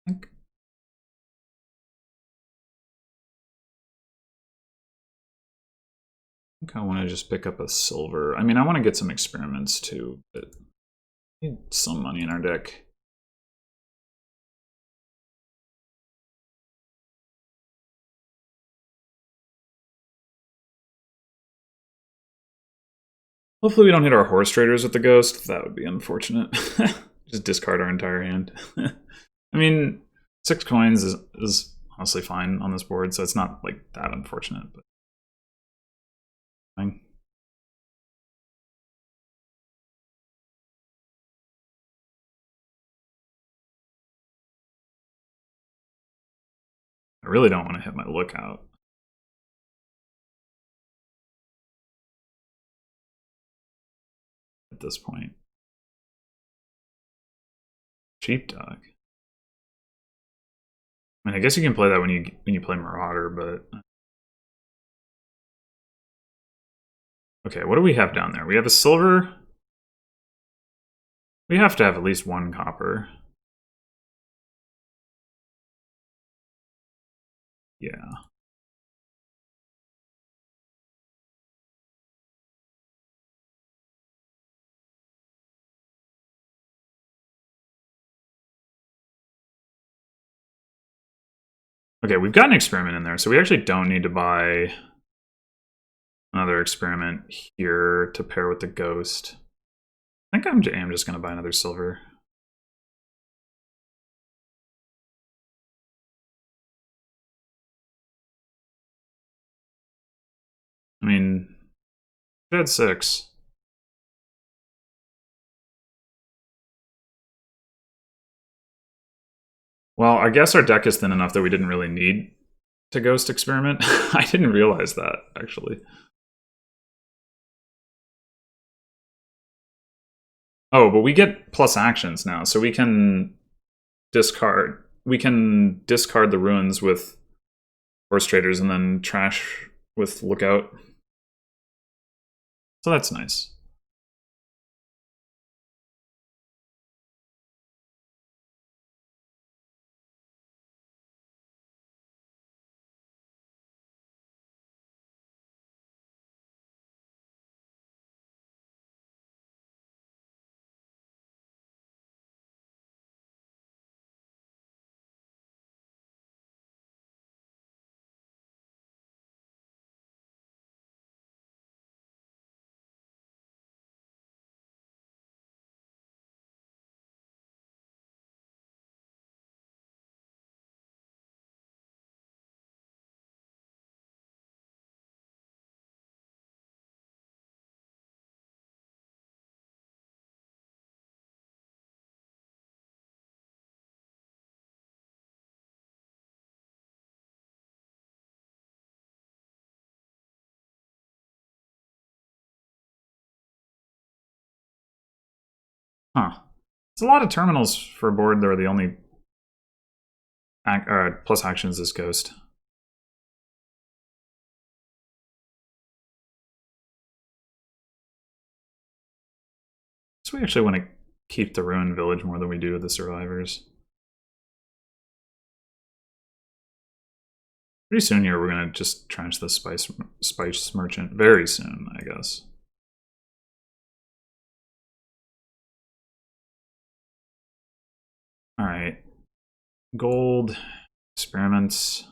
I think I want to just pick up a silver. I mean, I want to get some experiments too, but we need some money in our deck. Hopefully we don't hit our horse traders with the ghost. That would be unfortunate. Just discard our entire hand. I mean, 6 coins is honestly fine on this board, so it's not like that unfortunate, but fine. I really don't want to hit my lookout. At this point. Sheepdog. I mean, I guess you can play that when you play Marauder, but okay, what do we have down there? We have a silver. We have to have at least 1 copper. Yeah. Okay, we've got an experiment in there, so we actually don't need to buy another experiment here to pair with the ghost. I think I am just going to buy another silver. I mean, we had 6. Well, I guess our deck is thin enough that we didn't really need to ghost experiment. I didn't realize that, actually. Oh, but we get plus actions now, so we can discard. We can discard the ruins with horse traders and then trash with lookout. So that's nice. Huh. It's a lot of terminals for a board that are the only plus actions is ghost. So we actually want to keep the ruined village more than we do the survivors. Pretty soon here, we're going to just trash the spice merchant. Very soon, I guess. All right. Gold, experiments.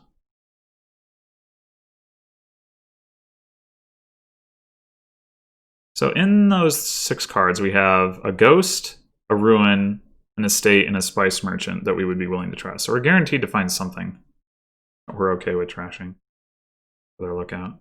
So in those 6 cards, we have a ghost, a ruin, an estate, and a spice merchant that we would be willing to trust. So we're guaranteed to find something that we're okay with trashing with our lookout.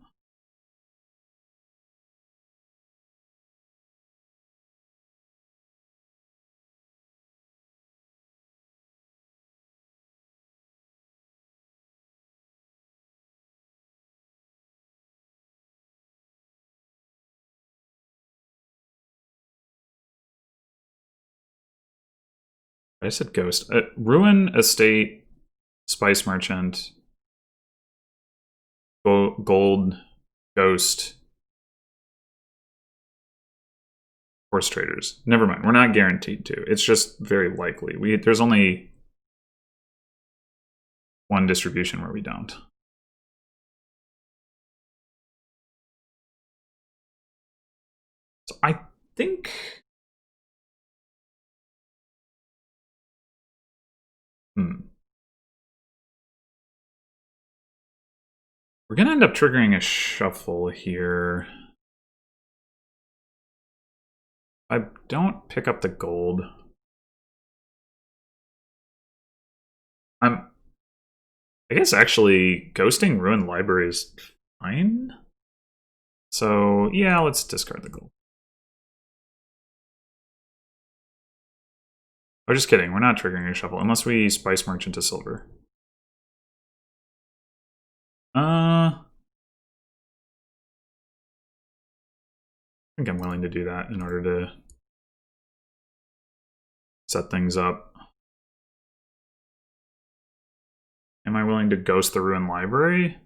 I said ghost. Ruin, estate, spice merchant, gold, ghost, horse traders. Never mind. We're not guaranteed to. It's just very likely. There's only one distribution where we don't. So I think we're going to end up triggering a shuffle here. I don't pick up the gold. I guess actually ghosting ruined library is fine. So yeah, let's discard the gold. Oh, just kidding. We're not triggering a shuffle unless we spice merchant to silver. I think I'm willing to do that in order to set things up. Am I willing to ghost the ruined library?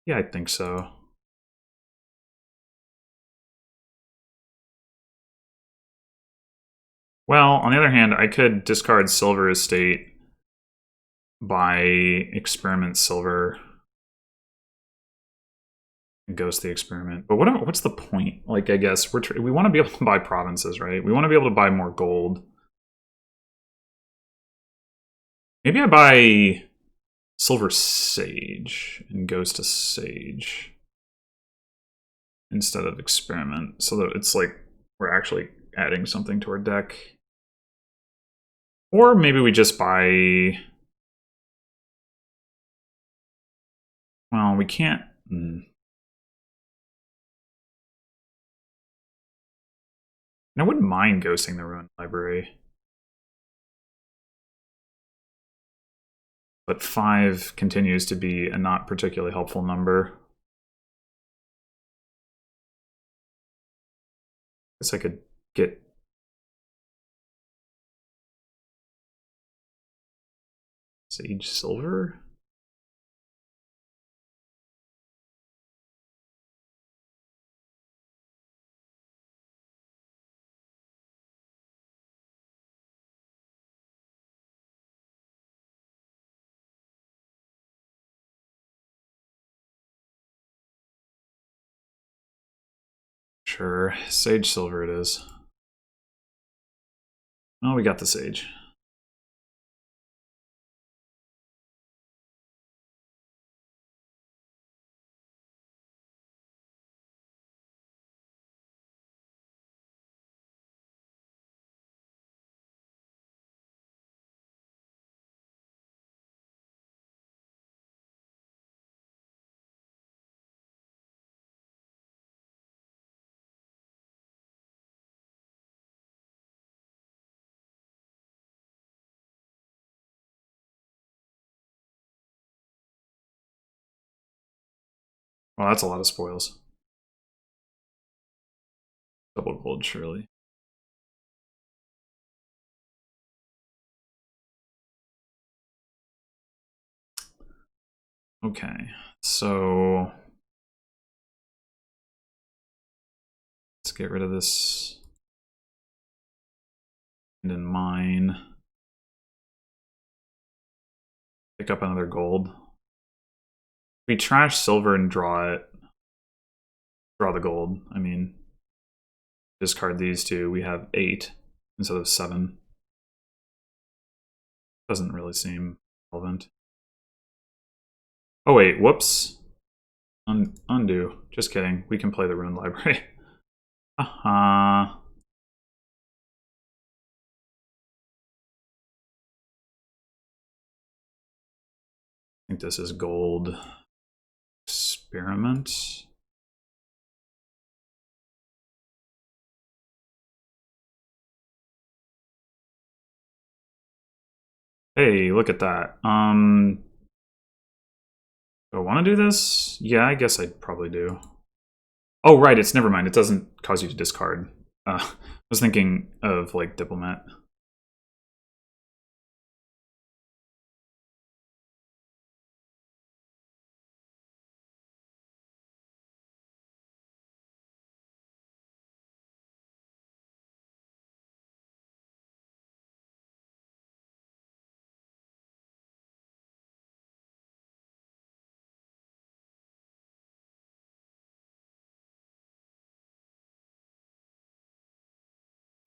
Yeah, I think so. Well, on the other hand, I could discard silver estate by experiment silver and ghost the experiment. But what's the point? Like, I guess we want to be able to buy provinces, right? We want to be able to buy more gold. Maybe I buy Silver Sage and goes to Sage instead of Experiment, so that it's like we're actually adding something to our deck. Or maybe we just buy... Well, we can't... I wouldn't mind ghosting the Ruined Library. But 5 continues to be a not particularly helpful number. I guess I could get... Sage Silver? Sure, Sage Silver it is. Oh, we got the Sage. Well, that's a lot of spoils. Double gold, surely. Okay, so let's get rid of this and in mine. Pick up another gold. We trash silver and draw it. Draw the gold, I mean. Discard these two, we have 8 instead of 7. Doesn't really seem relevant. Oh wait, whoops. Undo. Just kidding. We can play the Ruined Library. I think this is gold. Experiment. Hey, look at that. Do I want to do this? Yeah, I guess I probably do. Oh, right, it's never mind. It doesn't cause you to discard. I was thinking of, like, Diplomat.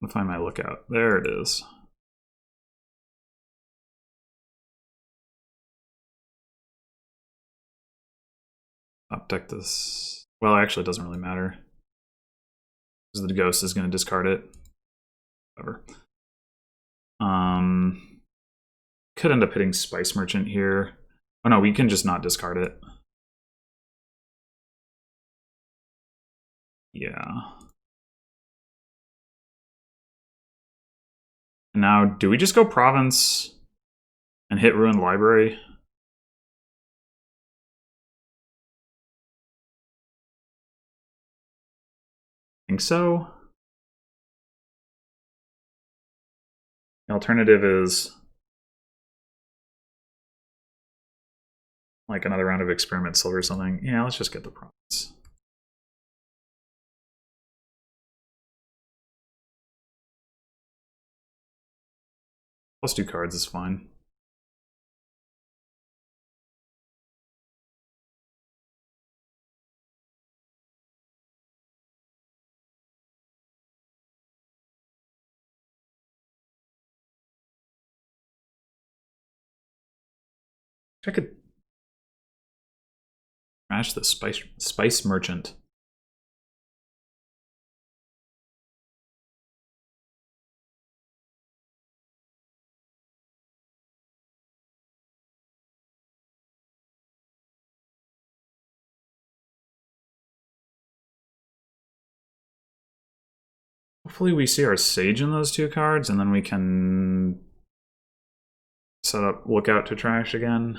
I'll find my lookout. There it is. Top deck this. Well, actually, it doesn't really matter. Because the ghost is going to discard it. Whatever. Could end up hitting Spice Merchant here. Oh no, we can just not discard it. Yeah. Now, do we just go Province and hit Ruined Library? I think so. The alternative is like another round of Experiment Silver or something. Yeah, let's just get the Province. Plus 2 cards is fine. I could trash the spice merchant. Hopefully we see our Sage in those two cards, and then we can set up Lookout to trash again.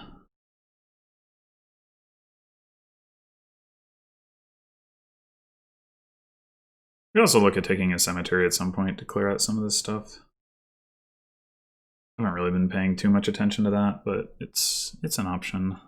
We could also look at taking a Cemetery at some point to clear out some of this stuff. I haven't really been paying too much attention to that, but it's an option.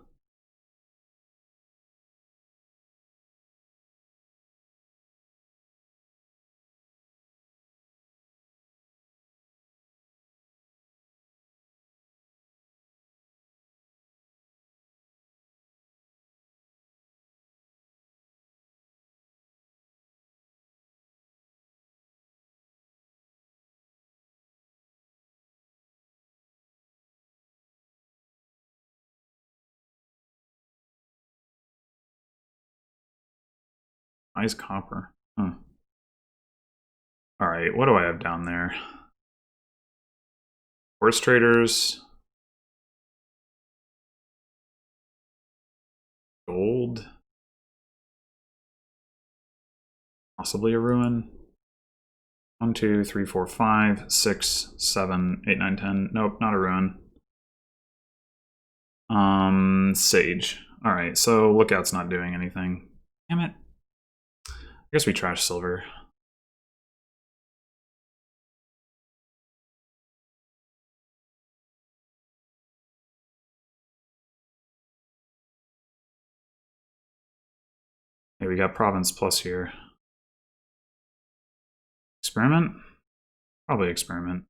Nice copper. Huh. Alright, what do I have down there? Horse traders. Gold. Possibly a ruin. 1, 2, 3, 4, 5, 6, 7, 8, 9, 10. Nope, not a ruin. Sage. Alright, so Lookout's not doing anything. Damn it. I guess we trash silver. Hey, we got Province Plus here. Experiment? Probably Experiment.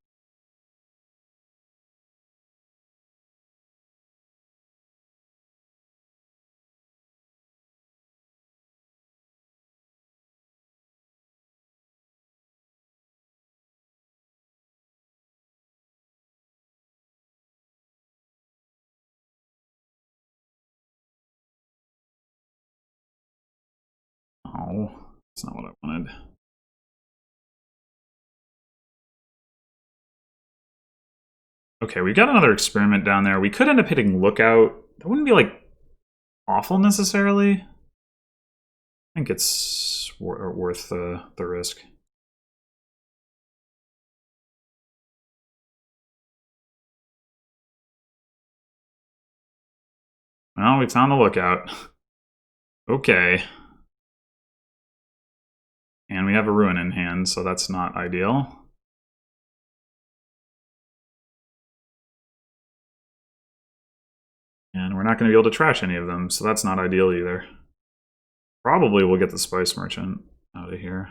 Oh, that's not what I wanted. Okay, we got another Experiment down there. We could end up hitting Lookout. That wouldn't be, like, awful necessarily. I think it's worth the risk. Well, we found the Lookout. Okay. And we have a Ruin in hand, so that's not ideal. And we're not going to be able to trash any of them, so that's not ideal either. Probably we'll get the Spice Merchant out of here.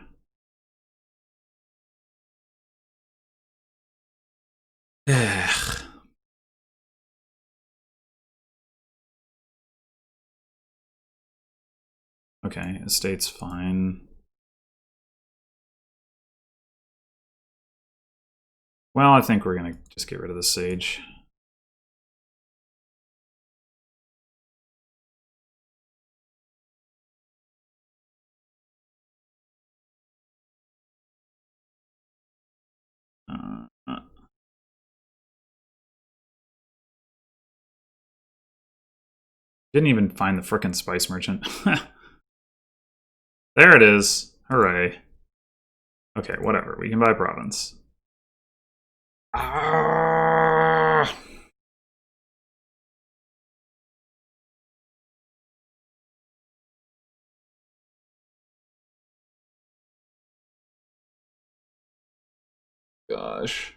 Okay, Estate's fine. Well, I think we're going to just get rid of the Sage. Didn't even find the frickin' Spice Merchant. There it is. Hooray. Okay, whatever. We can buy Province. Ah! Gosh.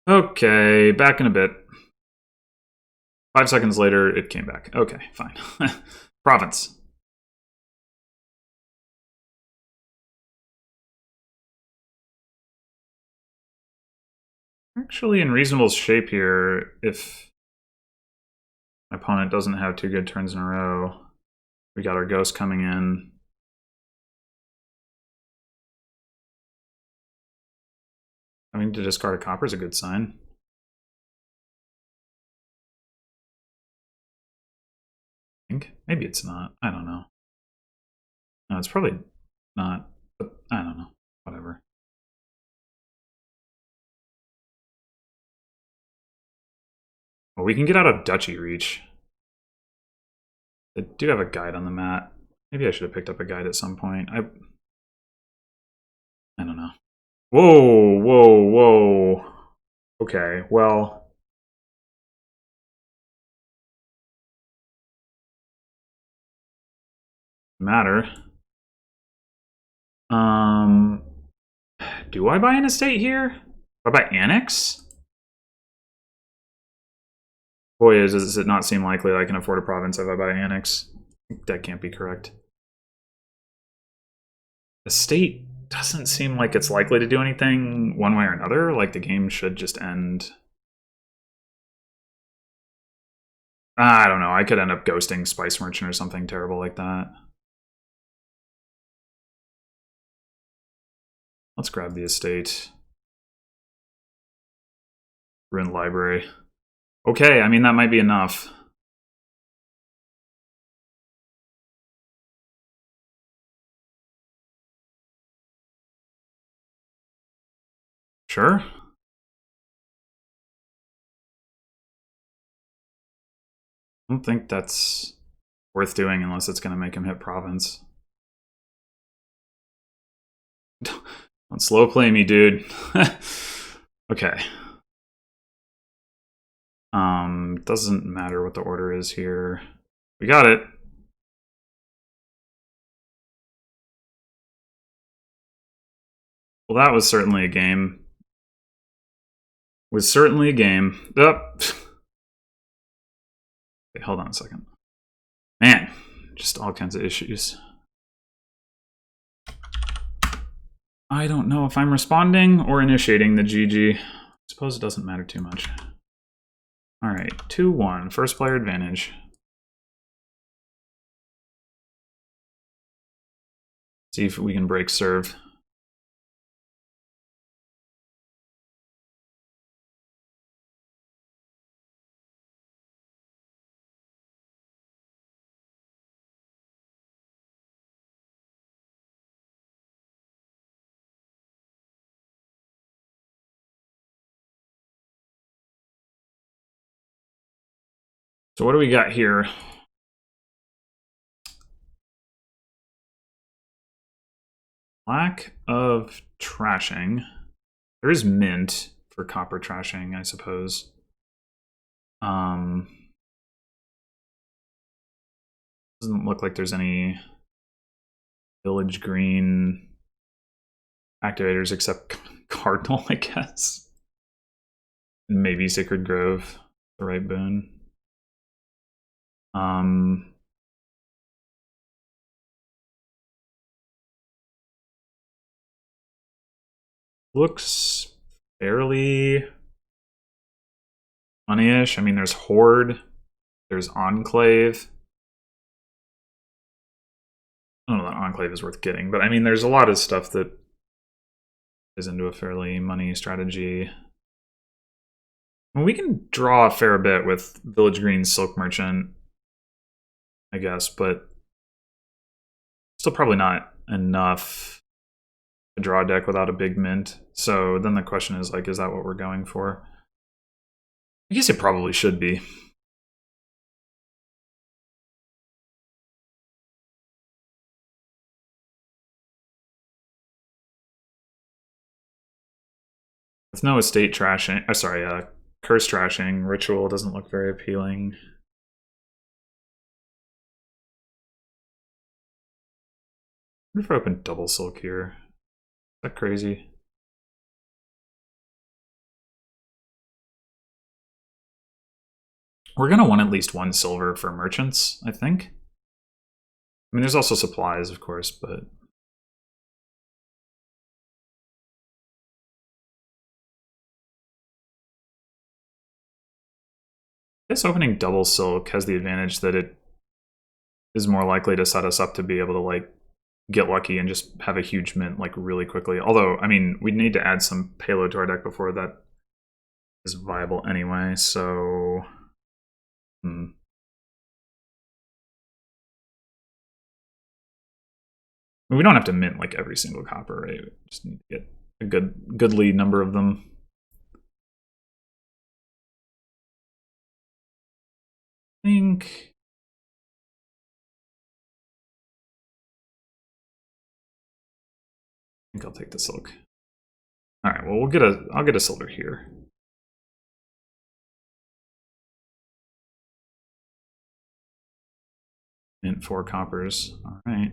Okay, back in a bit. 5 seconds later, it came back. Okay, fine. Province. Actually in reasonable shape here if my opponent doesn't have 2 good turns in a row. We got our ghost coming in. Having to discard a copper is a good sign. I think. Maybe it's not. I don't know. No, it's probably not. But I don't know. Whatever. Well, we can get out of duchy reach. They do have a guide on the mat. Maybe I should have picked up a guide at some point. I don't know. Whoa, whoa, whoa. Okay, well. Matter. Do I buy an estate here? Do I buy annex? Boy, does it not seem likely that I can afford a province if I buy annex. That can't be correct. Estate doesn't seem like it's likely to do anything one way or another. Like the game should just end. I don't know. I could end up ghosting Spice Merchant or something terrible like that. Let's grab the estate. Ruined library. Okay, I mean, that might be enough. Sure. I don't think that's worth doing unless it's going to make him hit province. Don't slow play me, dude. Okay. Doesn't matter what the order is here. We got it. Well, that was certainly a game. Was certainly a game. Oh. Okay, hold on a second. Man, just all kinds of issues. I don't know if I'm responding or initiating the GG. I suppose it doesn't matter too much. All right, 2-1, first player advantage. See if we can break serve. So what do we got here? Lack of trashing. There is mint for copper trashing, I suppose. Doesn't look like there's any village green activators except Cardinal, I guess. Maybe Sacred Grove, the right boon. Looks fairly money-ish. I mean, there's Horde, there's Enclave. I don't know that Enclave is worth getting, but I mean, there's a lot of stuff that is into a fairly money strategy. Well, we can draw a fair bit with Village Green Silk Merchant, I guess, but still probably not enough to draw a deck without a big mint. So then the question is, like, is that what we're going for? I guess it probably should be. With no estate trashing, curse trashing, ritual doesn't look very appealing. What if I open double silk here? Is that crazy? We're gonna want at least 1 silver for merchants, I think. I mean, there's also supplies, of course, but guess opening double silk has the advantage that it is more likely to set us up to be able to like get lucky and just have a huge mint like really quickly. Although, I mean, we'd need to add some payload to our deck before that is viable anyway, so... We don't have to mint like every single copper, right? We just need to get a goodly number of them. I think I'll take the silk. All right, well, I'll get a silver here. Mint 4 coppers. All right.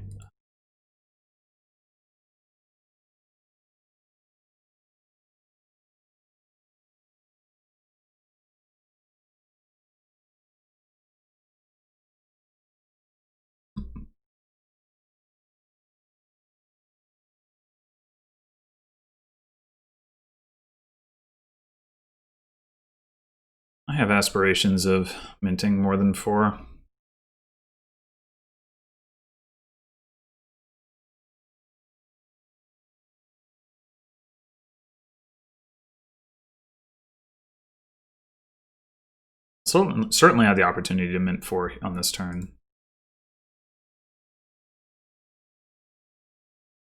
I have aspirations of minting more than 4. So certainly had the opportunity to mint 4 on this turn.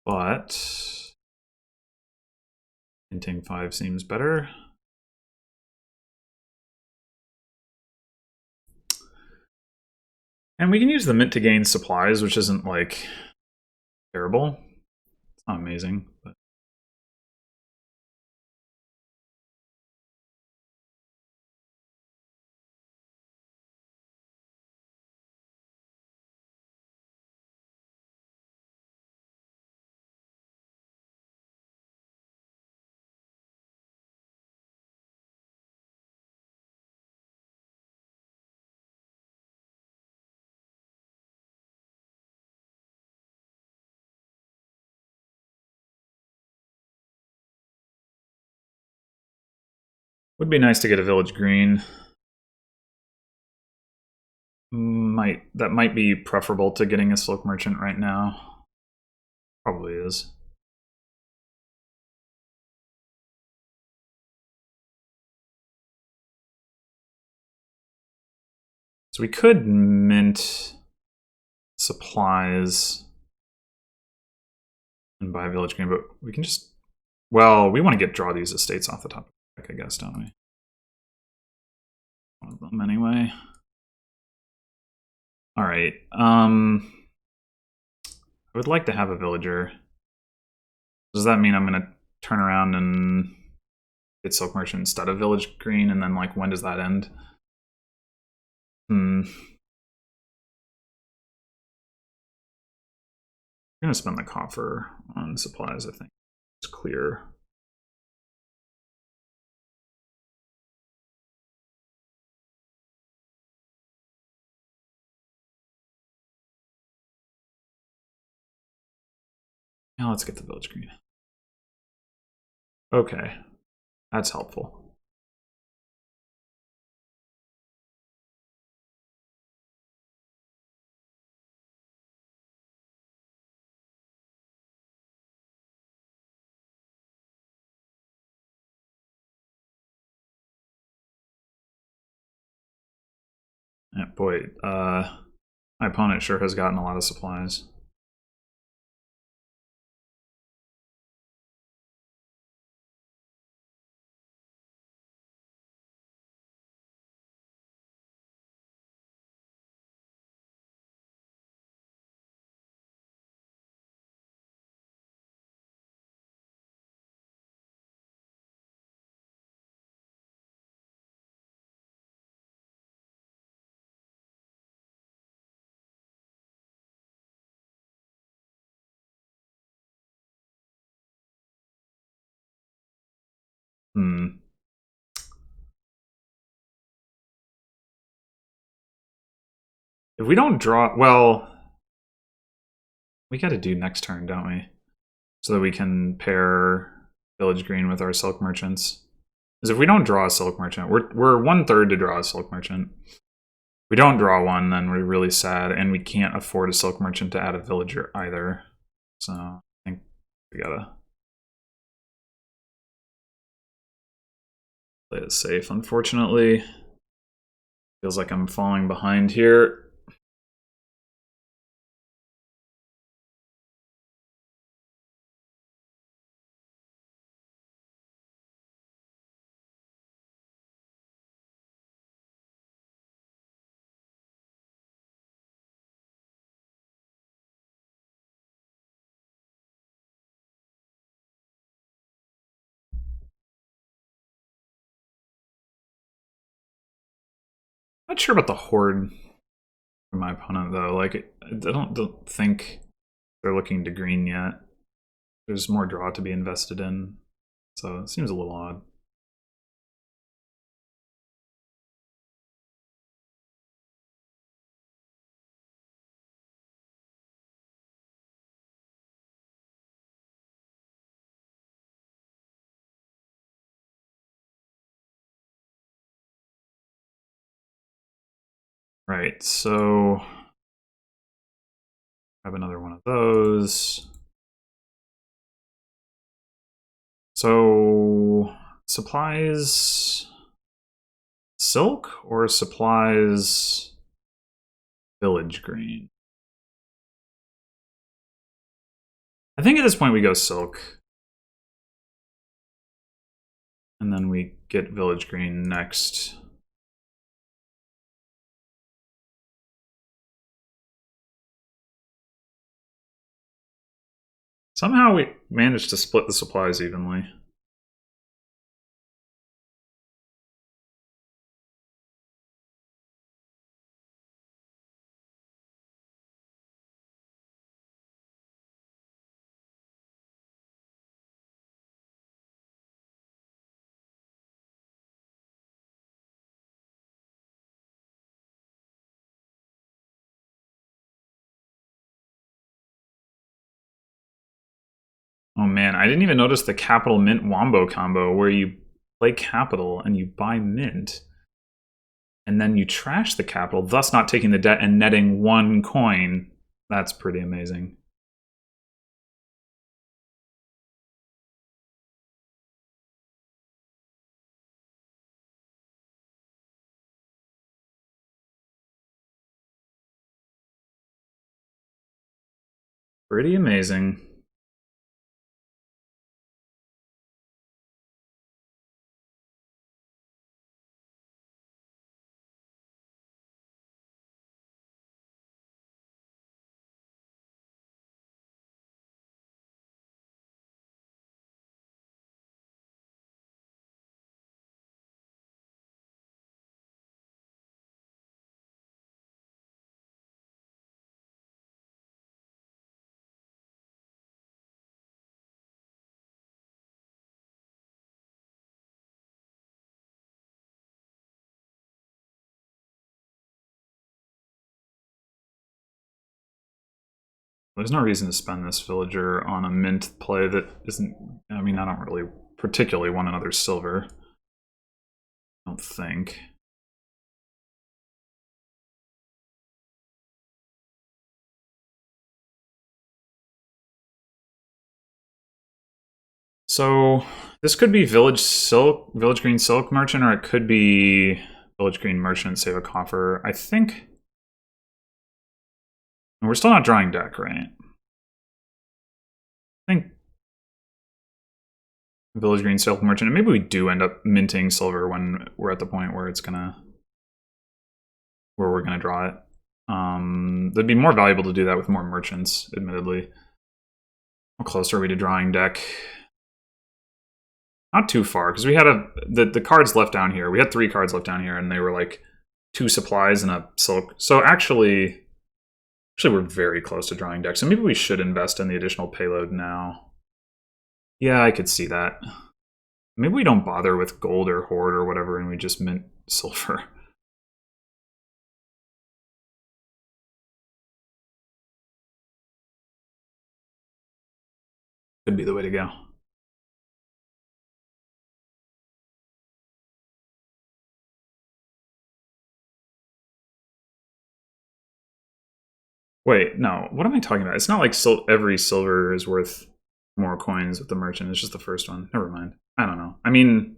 But minting 5 seems better. And we can use the mint to gain supplies, which isn't like terrible. It's not amazing, but would be nice to get a village green. That might be preferable to getting a silk merchant right now. Probably is. So we could mint supplies and buy a village green, but we can just... Well, we want to draw these estates off the top of the deck, I guess, don't we? One of them anyway. All right. I would like to have a villager. Does that mean I'm going to turn around and get silk merchant instead of village green? And then, like, when does that end? I'm going to spend the coffer on supplies, I think. It's clear. Now let's get the village green. Okay, that's helpful. Yeah, boy, my opponent sure has gotten a lot of supplies. If we don't draw, well, we got to do next turn, don't we? So that we can pair village green with our silk merchants. is if we don't draw a Silk Merchant, we're 1/3 to draw a Silk Merchant. If we don't draw one, then we're really sad, and we can't afford a Silk Merchant to add a villager either. So I think we gotta play it safe, unfortunately. Feels like I'm falling behind here. Not sure about the Horde for my opponent, though. Like, I don't think they're looking to green yet. There's more draw to be invested in, so it seems a little odd. Right, so have another one of those. So supplies Silk or supplies Village Green? I think at this point we go Silk. And then we get Village Green next. Somehow we managed to split the supplies evenly. Oh man, I didn't even notice the Capital Mint Wombo combo where you play Capital and you buy Mint. And then you trash the Capital, thus not taking the debt and netting 1 coin. That's pretty amazing. Pretty amazing. There's no reason to spend this villager on a mint play that isn't... I mean, I don't really particularly want another silver. I don't think. So this could be Village Green Silk Merchant, or it could be Village Green Merchant, save a coffer. I think... We're still not drawing deck, right? I think Village Green Silk Merchant, and maybe we do end up minting silver when we're at the point where we're gonna draw it. That'd be more valuable to do that with more merchants, admittedly. How close are we to drawing deck? Not too far, because we had the cards left down here. We had 3 cards left down here, and they were like 2 supplies and a silk. So actually we're very close to drawing deck. So maybe we should invest in the additional payload now. Yeah, I could see that. Maybe we don't bother with gold or horde or whatever, and we just mint silver. Could be the way to go. Wait, no. What am I talking about? It's not like every silver is worth more coins with the merchant. It's just the first one. Never mind. I don't know. I mean,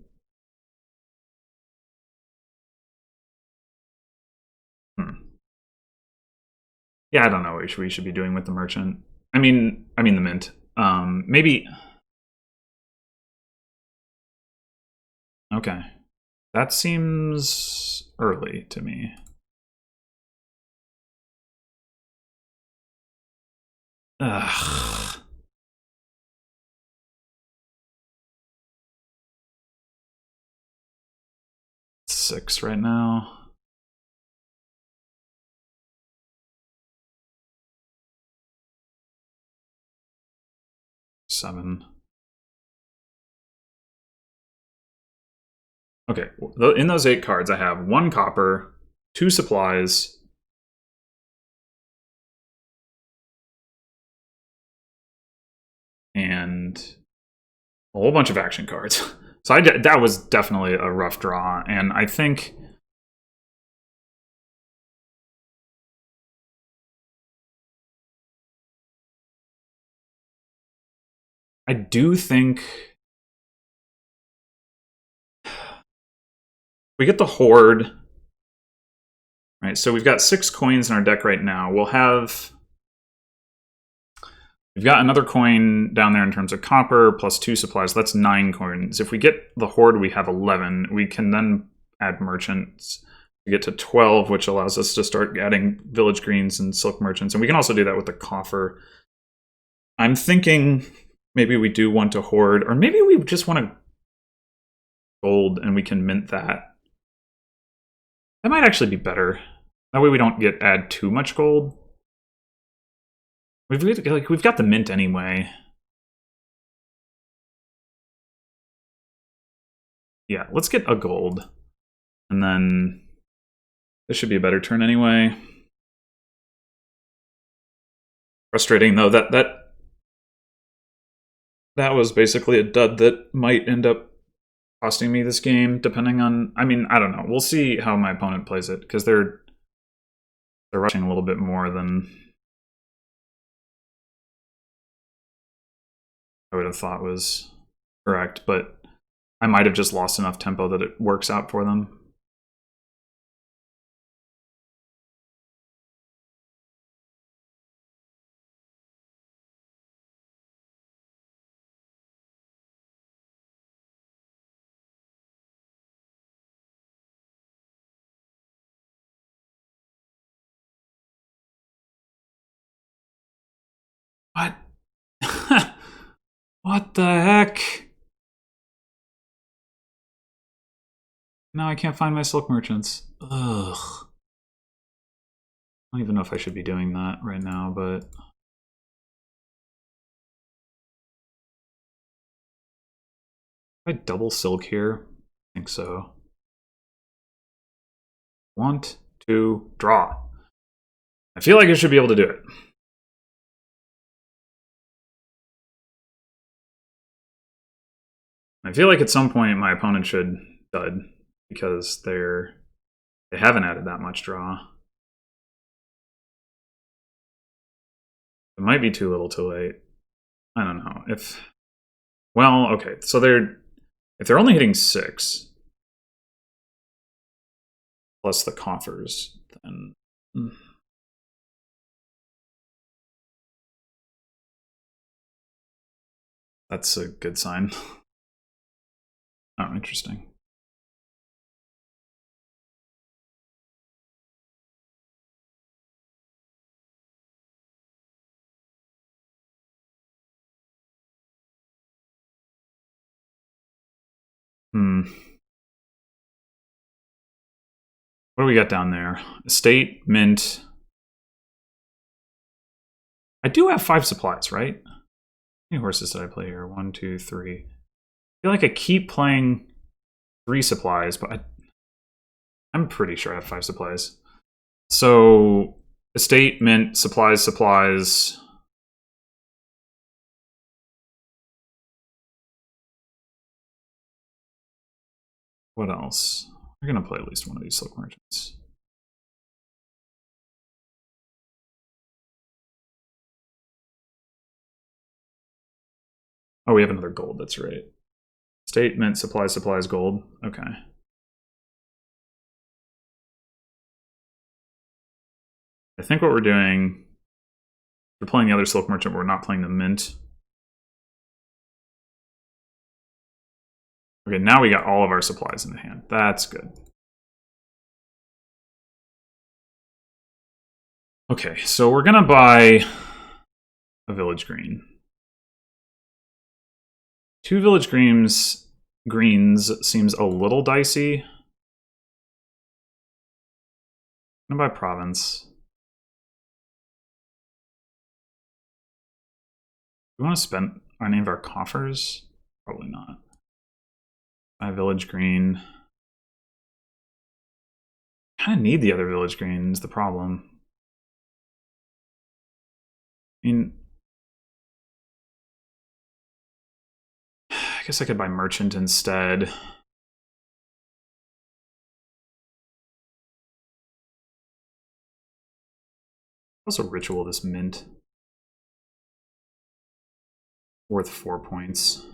yeah, I don't know what we should be doing with the merchant. I mean the mint. Maybe. Okay, that seems early to me. Ugh. Six right now. Seven. Okay, in those 8 cards, I have 1 copper, 2 supplies, and a whole bunch of action cards. So that was definitely a rough draw, and I think I do think we get the Horde, right? So we've got 6 coins in our deck right now. We've got another coin down there in terms of copper, plus 2 supplies. That's 9 coins. If we get the Horde, we have 11. We can then add merchants to get to 12, which allows us to start adding village greens and silk merchants. And we can also do that with the coffer. I'm thinking maybe we do want to Horde, or maybe we just want to gold and we can mint that. That might actually be better. That way we don't add too much gold. We've got the mint anyway. Yeah, let's get a gold. And then this should be a better turn anyway. Frustrating though, that was basically a dud that might end up costing me this game, depending on, I mean, I don't know. We'll see how my opponent plays it, because they're rushing a little bit more than I would have thought was correct, but I might have just lost enough tempo that it works out for them. What? What the heck? Now I can't find my silk merchants. Ugh. I don't even know if I should be doing that right now, but I double silk here? I think so. 1, 2, draw. I feel like I should be able to do it. I feel like at some point my opponent should dud, because they haven't added that much draw. It might be too little too late. I don't know. Well, okay, so if they're only hitting 6 plus the coffers, then that's a good sign. Oh, interesting. What do we got down there? Estate, mint. I do have 5 supplies, right? How many horses did I play here? 1, 2, 3. I feel like I keep playing 3 supplies, but I'm pretty sure I have 5 supplies. So, estate, mint, supplies, supplies. What else? We're going to play at least one of these silk merchants. Oh, we have another gold, that's right. Statement, supplies, supplies, gold. Okay. I think what we're doing, we're playing the other Silk Merchant, but we're not playing the Mint. Okay, now we got all of our supplies in the hand. That's good. Okay, so we're gonna buy a Village Green. 2 Village Greens seems a little dicey. I'm gonna buy Province. Do we want to spend any of our coffers? Probably not. Buy Village Green. Kind of need the other Village Green is the problem. I mean, I guess I could buy Merchant instead. Also Ritual this Mint. Worth 4 points.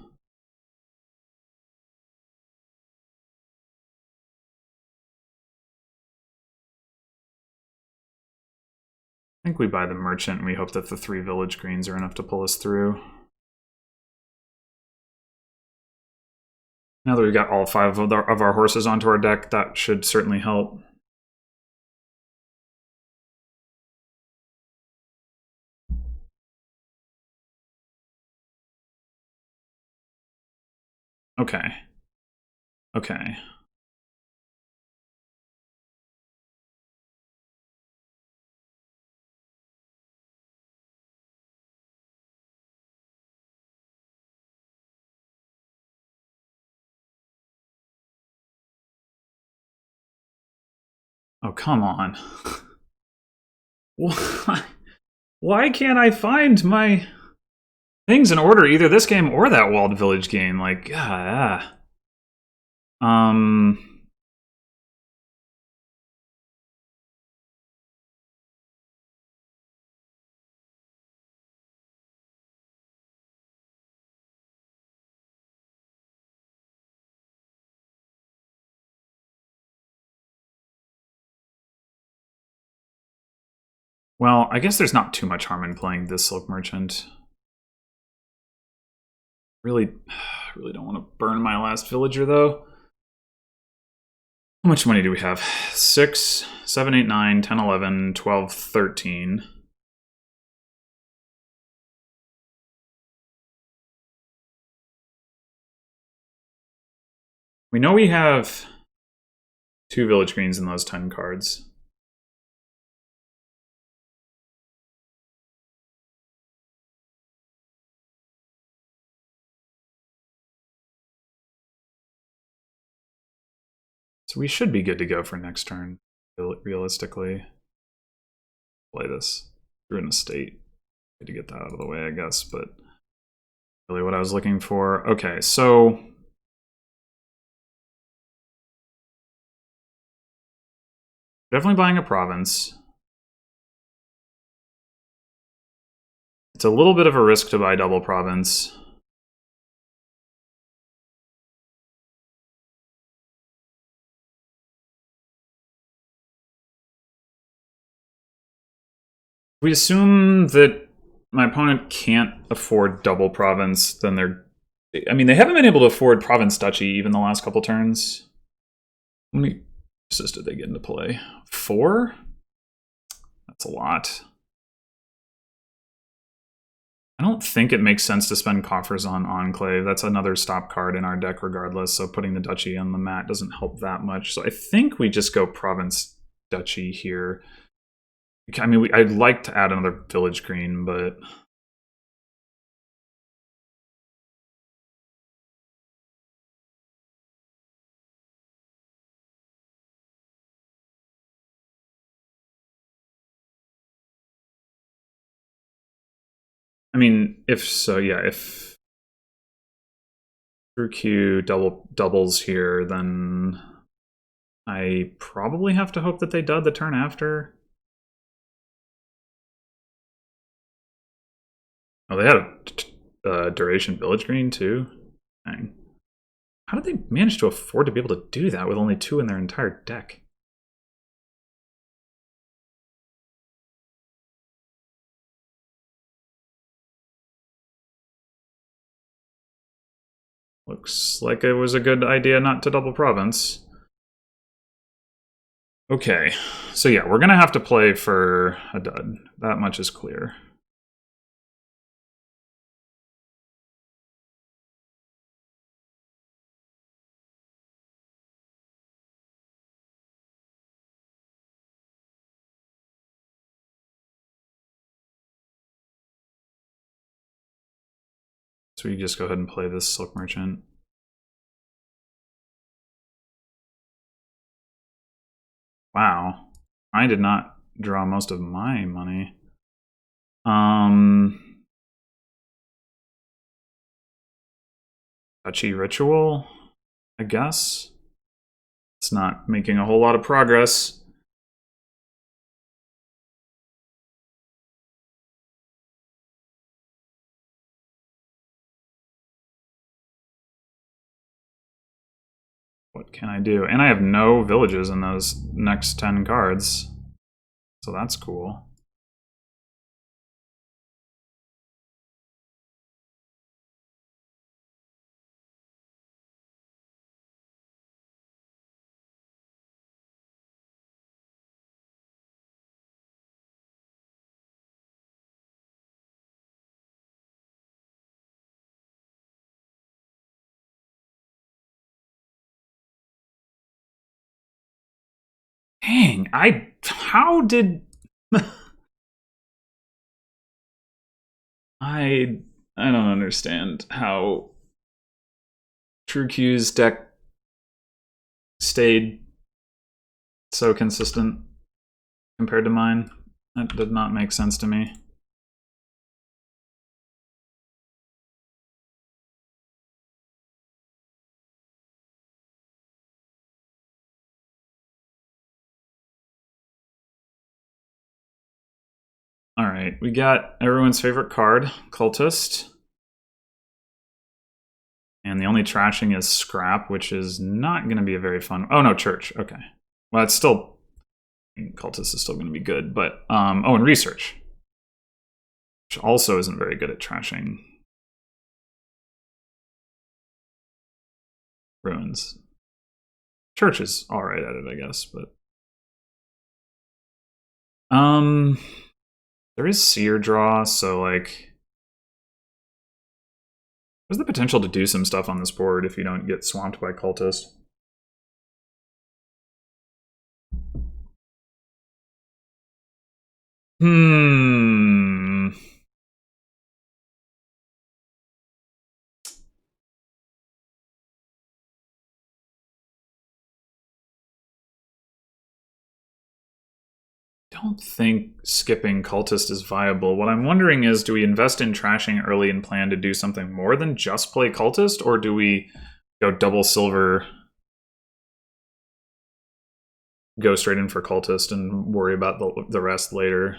I think we buy the Merchant and we hope that the 3 Village Greens are enough to pull us through. Now that we've got all 5 of our horses onto our deck, that should certainly help. Okay. Okay. Oh, come on. Why can't I find my things in order, either this game or that Walled Village game? Like, well, I guess there's not too much harm in playing this Silk Merchant. Really don't want to burn my last villager, though. How much money do we have? 6, 7, 8, 9, 10, 11, 12, 13. We know we have 2 Village Greens in those 10 cards. So we should be good to go for next turn, realistically. Play this. We're in a state. Good to get that out of the way, I guess, but really what I was looking for. Okay, so definitely buying a province. It's a little bit of a risk to buy double province. We assume that my opponent can't afford double province, then they're... I mean, they haven't been able to afford province duchy even the last couple turns. How many horses did they get into play? 4? That's a lot. I don't think it makes sense to spend coffers on Enclave. That's another stop card in our deck regardless, so putting the duchy on the mat doesn't help that much. So I think we just go province duchy here. I mean, I'd like to add another village green, but... I mean, if so, yeah, if thetruequ doubles here, then I probably have to hope that they dud the turn after. Oh, they had duration village green too. Dang. How did they manage to afford to be able to do that with only 2 in their entire deck? Looks like it was a good idea not to double province. Okay, so yeah, we're gonna have to play for a dud. That much is clear. So we just go ahead and play this Silk Merchant. Wow, I did not draw most of my money. Touchy Ritual, I guess. It's not making a whole lot of progress. What can I do? And I have no villages in those next 10 cards. So that's cool. Dang, how did I don't understand how thetruequ's deck stayed so consistent compared to mine. That did not make sense to me. All right, we got everyone's favorite card, Cultist. And the only trashing is Scrap, which is not going to be a very fun... Oh, no, Church. Okay. Well, it's still... Cultist is still going to be good, but... oh, and Research. Which also isn't very good at trashing Ruins. Church is alright at it, I guess, but... There is Seer draw, so, like... There's the potential to do some stuff on this board if you don't get swamped by Cultist. I don't think skipping Cultist is viable. What I'm wondering is, do we invest in trashing early and plan to do something more than just play Cultist, or do we go double silver, go straight in for Cultist, and worry about the rest later?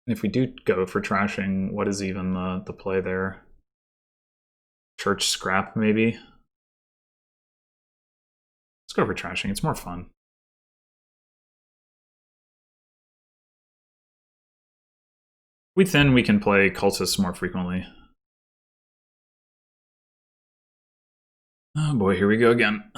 If we do go for trashing, what is even the play there? Church Scrap, maybe? Let's go for trashing, it's more fun. We thin, we can play Cultists more frequently. Oh boy, here we go again.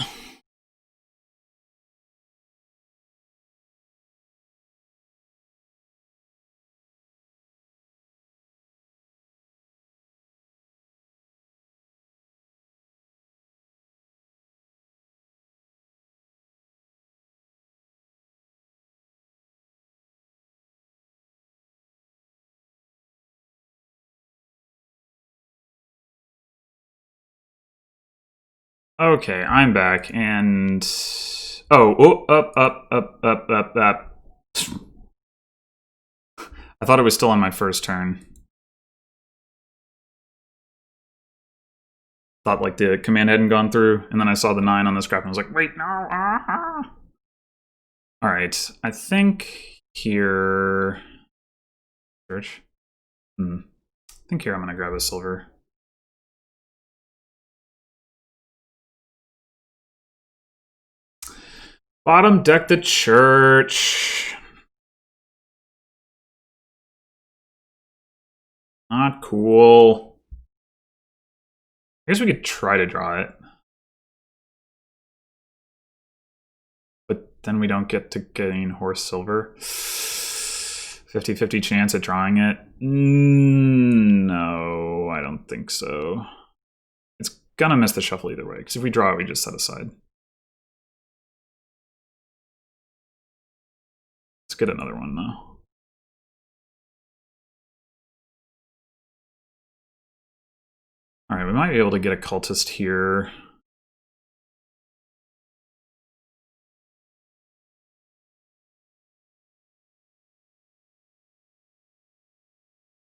Okay, I'm back, and... Oh, up. I thought it was still on my first turn. thought like the command hadn't gone through, and then I saw the 9 on the scrap and I was like, wait, no. All right, I think here, church. I think here I'm gonna grab a silver. Bottom deck the church. Not cool. I guess we could try to draw it. But then we don't get to gain horse silver. 50-50 chance at drawing it? No, I don't think so. It's gonna miss the shuffle either way, because if we draw it, we just set aside. Let's get another one, though. All right, we might be able to get a cultist here.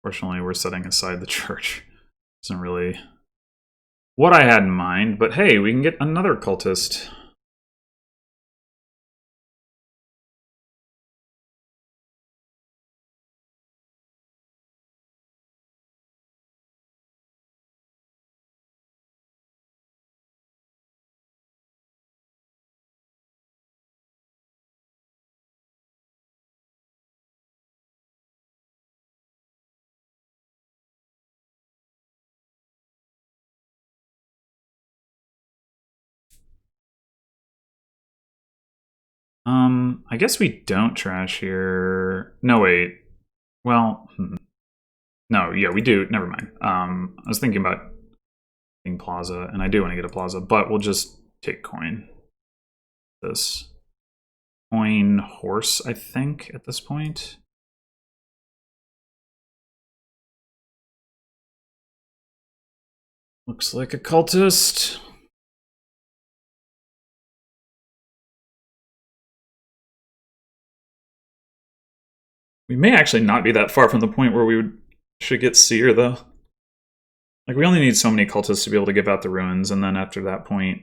Fortunately, we're setting aside the church. Isn't really what I had in mind, but hey, we can get another cultist. I guess we don't trash here. No, wait. Well, no, yeah, we do. Never mind. I was thinking about getting Plaza, and I do want to get a Plaza, but we'll just take coin. This coin horse, I think, at this point. Looks like a cultist. We may actually not be that far from the point where we should get Seer, though. Like, we only need so many cultists to be able to give out the ruins, and then after that point,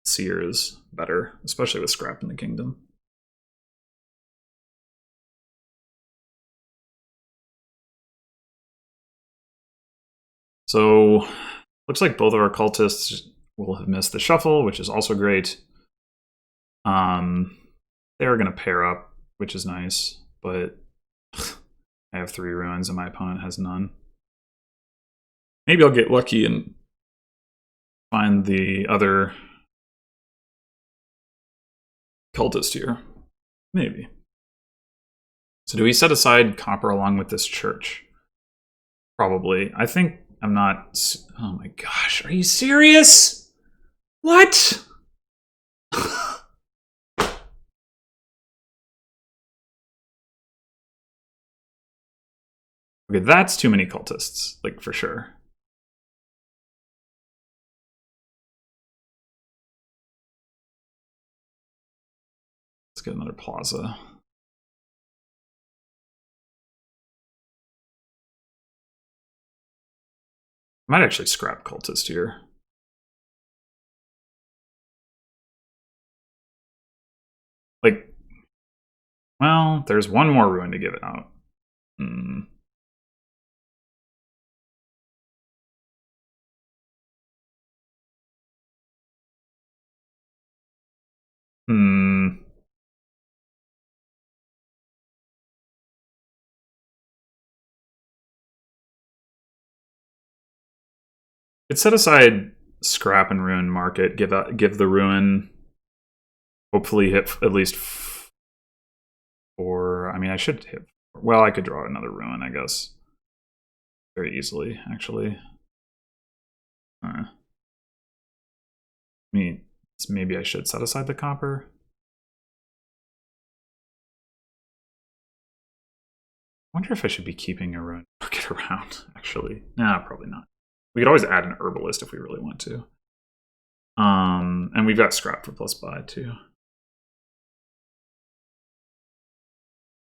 Seer is better, especially with Scrap in the Kingdom. So, looks like both of our cultists will have missed the shuffle, which is also great. They're going to pair up, which is nice, but I have 3 ruins and my opponent has none. Maybe I'll get lucky and find the other cultist here. Maybe. So do we set aside copper along with this church? Probably. I think I'm not... Oh my gosh, are you serious? What? Okay, that's too many cultists, like, for sure. Let's get another Plaza. I might actually scrap cultist here. Like, well, there's one more ruin to give it out. It set aside scrap and ruin market. Give the ruin. Hopefully hit at least 4. I mean, I should hit. Well, I could draw another ruin, I guess, very easily. Actually, I mean, maybe I should set aside the copper. I wonder if I should be keeping a ruin market around. Actually, nah, probably not. We could always add an herbalist if we really want to. And we've got scrap for plus buy too.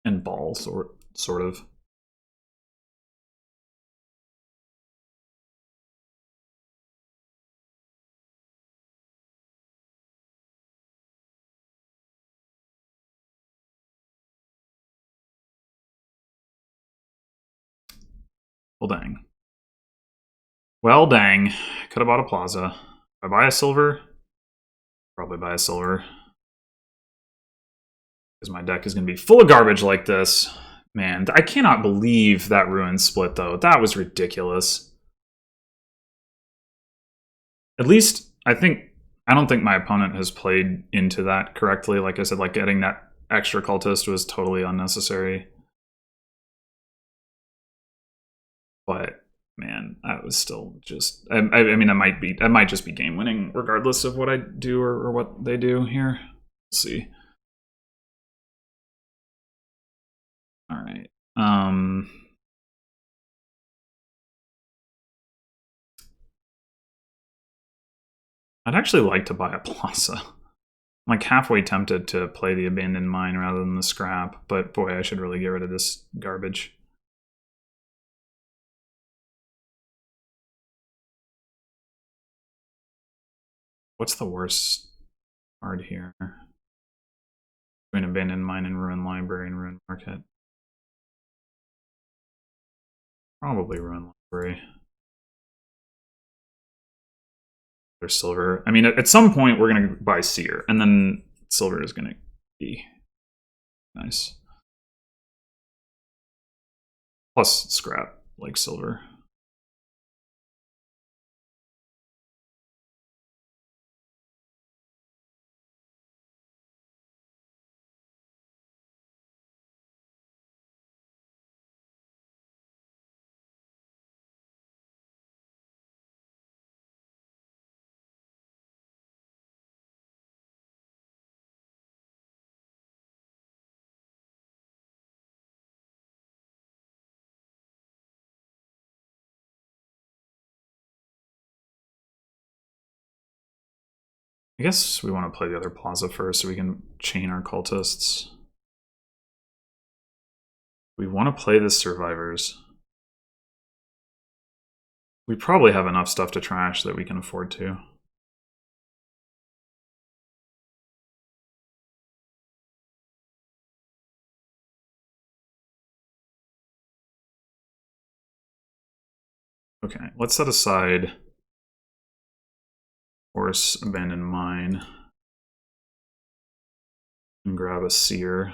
And ball, sort of. Well, dang. Well, dang. Could have bought a plaza. If I buy a silver, probably buy a silver. Because my deck is going to be full of garbage like this. Man, I cannot believe that ruin split, though. That was ridiculous. At least, I don't think my opponent has played into that correctly. Like I said, like getting that extra cultist was totally unnecessary. But man, that was still just. I mean, that might just be game winning, regardless of what I do or what they do here. Let's see. All right. I'd actually like to buy a plaza. I'm like halfway tempted to play the abandoned mine rather than the scrap, but boy, I should really get rid of this garbage. What's the worst card here? Between abandoned mine and ruin library and ruin market. Probably ruin library. There's silver. I mean, at some point we're gonna buy seer, and then silver is gonna be nice. Plus scrap, like silver. I guess we want to play the other plaza first so we can chain our cultists. We want to play the survivors. We probably have enough stuff to trash that we can afford to. Okay, let's set aside Horse, Abandoned Mine, and grab a Seer.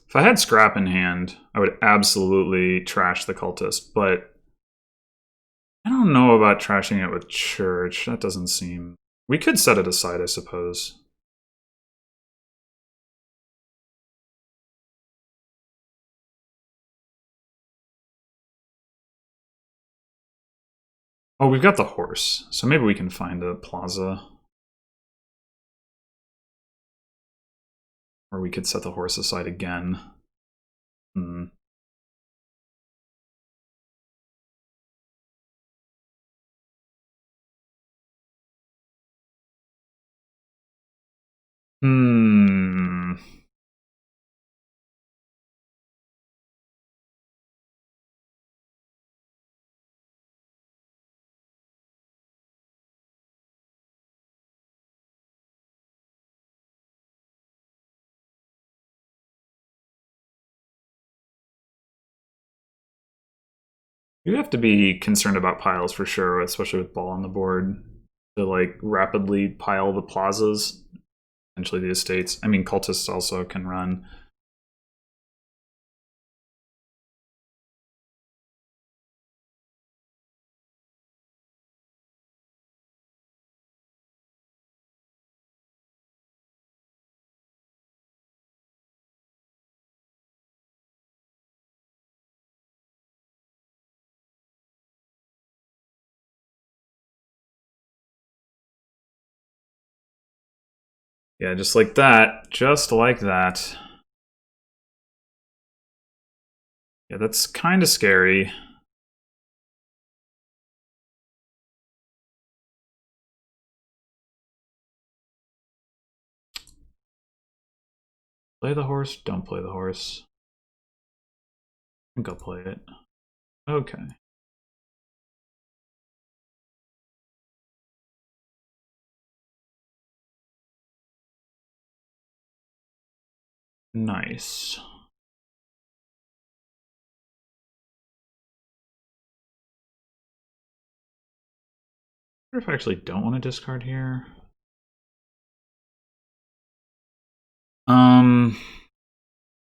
If I had scrap in hand, I would absolutely trash the cultist, but I don't know about trashing it with Church. That doesn't seem... We could set it aside, I suppose. Oh, we've got the horse, so maybe we can find a plaza. Or we could set the horse aside again. Hmm. Hmm. You have to be concerned about piles for sure, especially with ball on the board. To like rapidly pile the plazas, essentially the estates. I mean, cultists also can run. Yeah, just like that. Just like that. Yeah, that's kind of scary. Play the horse, don't play the horse. I think I'll play it. Okay. Nice. I wonder if I actually don't want to discard here.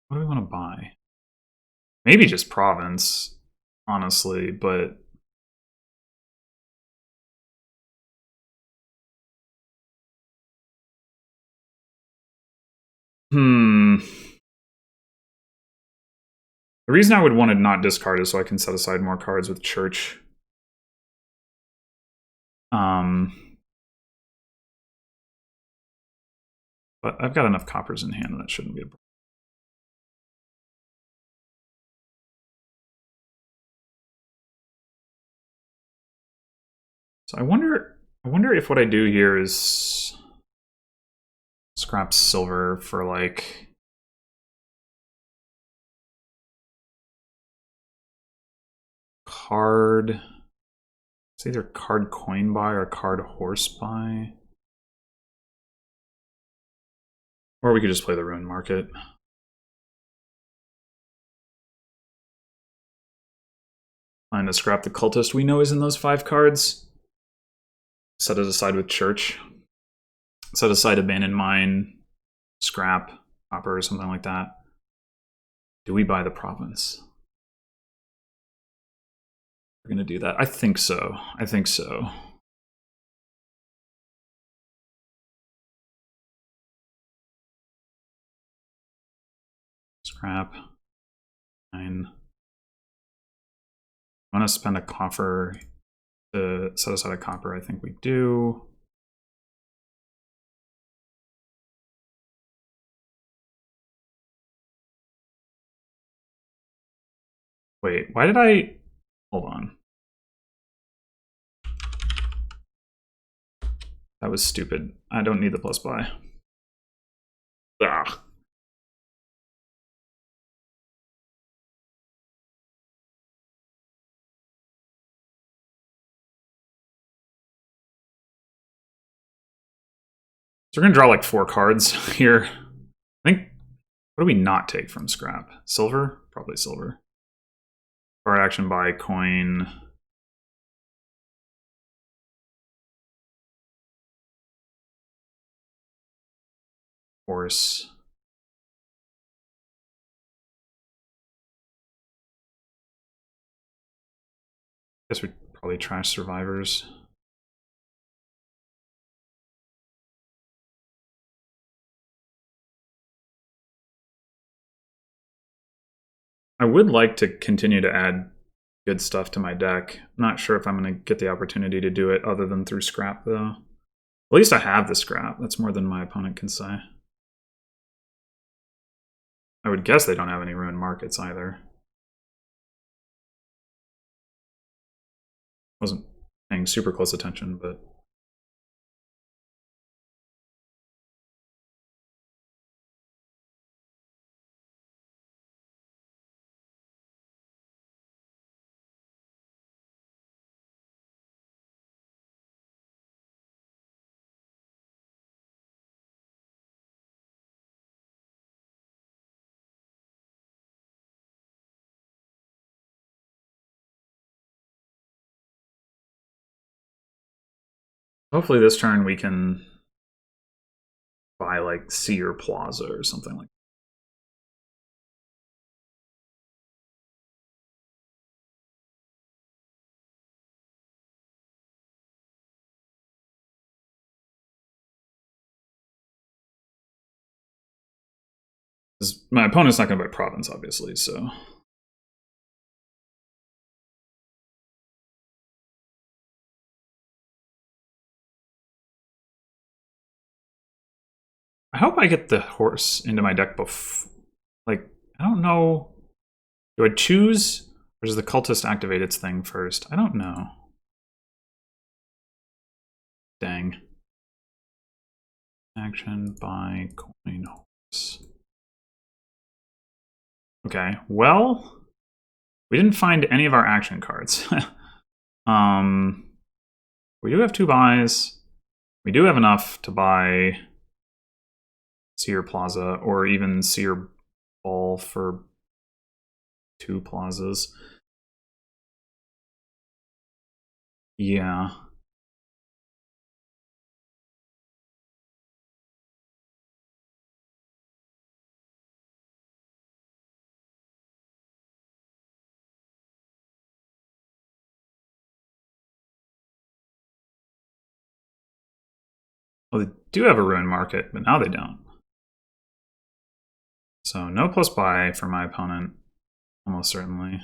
What do we want to buy? Maybe just province, honestly, but the reason I would want to not discard is so I can set aside more cards with Church. But I've got enough coppers in hand that shouldn't be a problem. So I wonder if what I do here is scrap silver for like card. It's either card coin buy or card horse buy. Or we could just play the ruin market. Trying to scrap the cultist we know is in those 5 cards. Set it aside with Church. Set aside Abandoned Mine, scrap, copper, or something like that. Do we buy the province? We're gonna do that. I think so. I think so. Scrap. 9. I want to spend a coffer to set aside a copper. I think we do. Wait, why did I... Hold on. That was stupid. I don't need the plus buy. Ah. So we're going to draw like 4 cards here. I think, what do we not take from scrap? Silver? Probably silver. Card action buy, coin. Horse. Guess we'd probably trash survivors. I would like to continue to add good stuff to my deck. I'm not sure if I'm going to get the opportunity to do it other than through scrap, though. At least I have the scrap. That's more than my opponent can say. I would guess they don't have any ruined markets either. Wasn't paying super close attention, but... Hopefully this turn we can buy like Seer Plaza or something like that. My opponent's not going to buy Province, obviously, so... I hope I get the horse into my deck before... Like, I don't know... Do I choose? Or does the cultist activate its thing first? I don't know. Dang. Action, buy, coin, horse. Okay, well... We didn't find any of our action cards. We do have 2 buys. We do have enough to buy Seer Plaza, or even Seer all for 2 plazas. Yeah. Well, they do have a ruin market, but now they don't. So no plus buy for my opponent, almost certainly.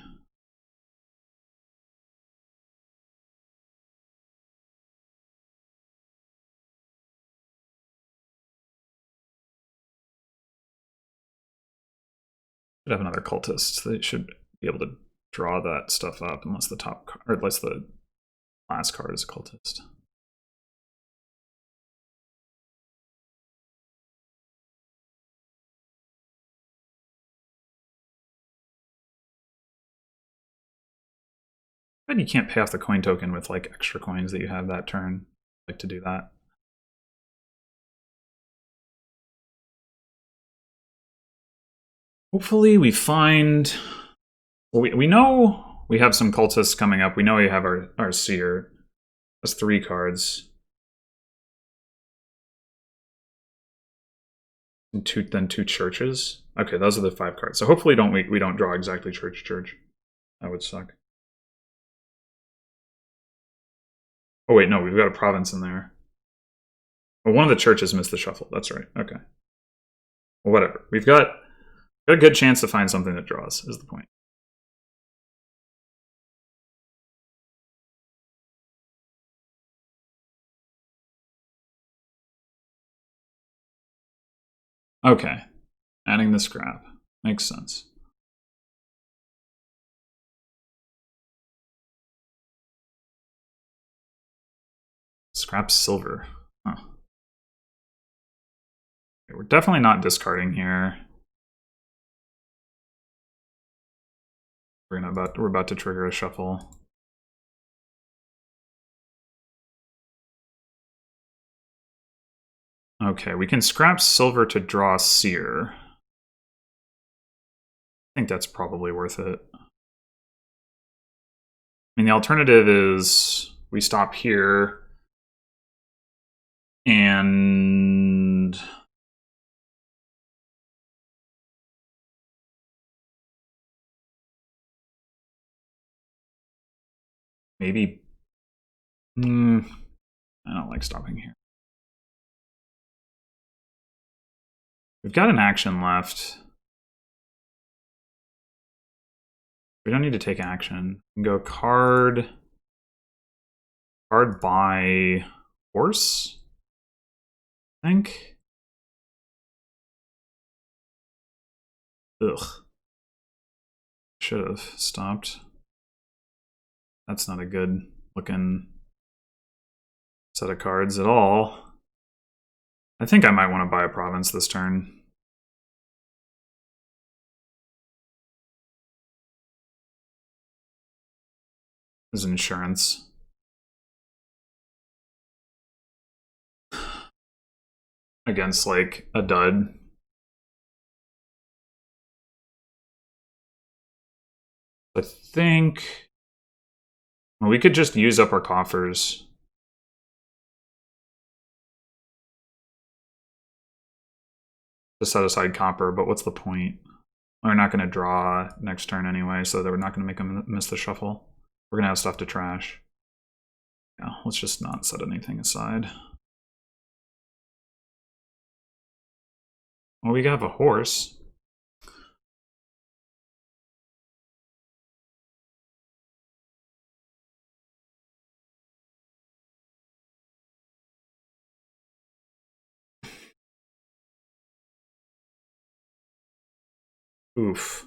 Should have another cultist. They should be able to draw that stuff up unless the top card, or unless the last card is a cultist. But you can't pay off the coin token with like extra coins that you have that turn. I'd like to do that. Hopefully we find. Well, we know we have some cultists coming up. We know we have our seer. That's 3 cards. And then 2 churches. Okay, those are the 5 cards. So hopefully we don't draw exactly church. That would suck. Oh wait, no, we've got a province in there. Well, one of the churches missed the shuffle. That's right. Okay. Well, whatever. We've got a good chance to find something that draws, is the point. Okay. Adding the scrap. Makes sense. Scrap silver. Huh. Okay, we're definitely not discarding here. We're about to trigger a shuffle. Okay, we can scrap silver to draw seer. I think that's probably worth it. I mean, the alternative is we stop here and maybe I don't like stopping here. We've got an action left. We don't need to take action. We can go card by horse, I think. Ugh. Should have stopped. That's not a good looking set of cards at all. I think I might want to buy a province this turn. As insurance. Against like a dud. I think well, we could just use up our coffers. To set aside copper, but what's the point? We're not going to draw next turn anyway, so that we're not going to make them miss the shuffle. We're going to have stuff to trash. Yeah, let's just not set anything aside. Well, we have a horse. Oof.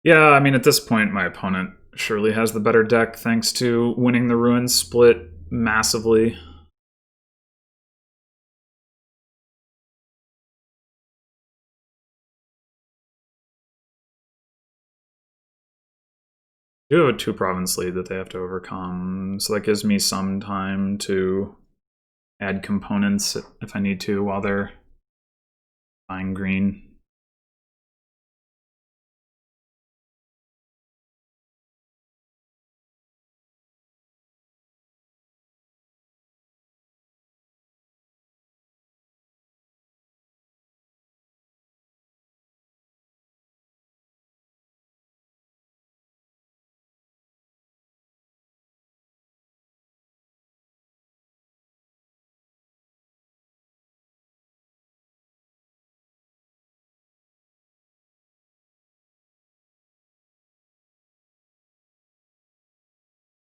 Yeah, I mean, at this point, my opponent surely has the better deck thanks to winning the Ruin split massively. I do have a 2-province lead that they have to overcome, so that gives me some time to add components if I need to while they're buying green.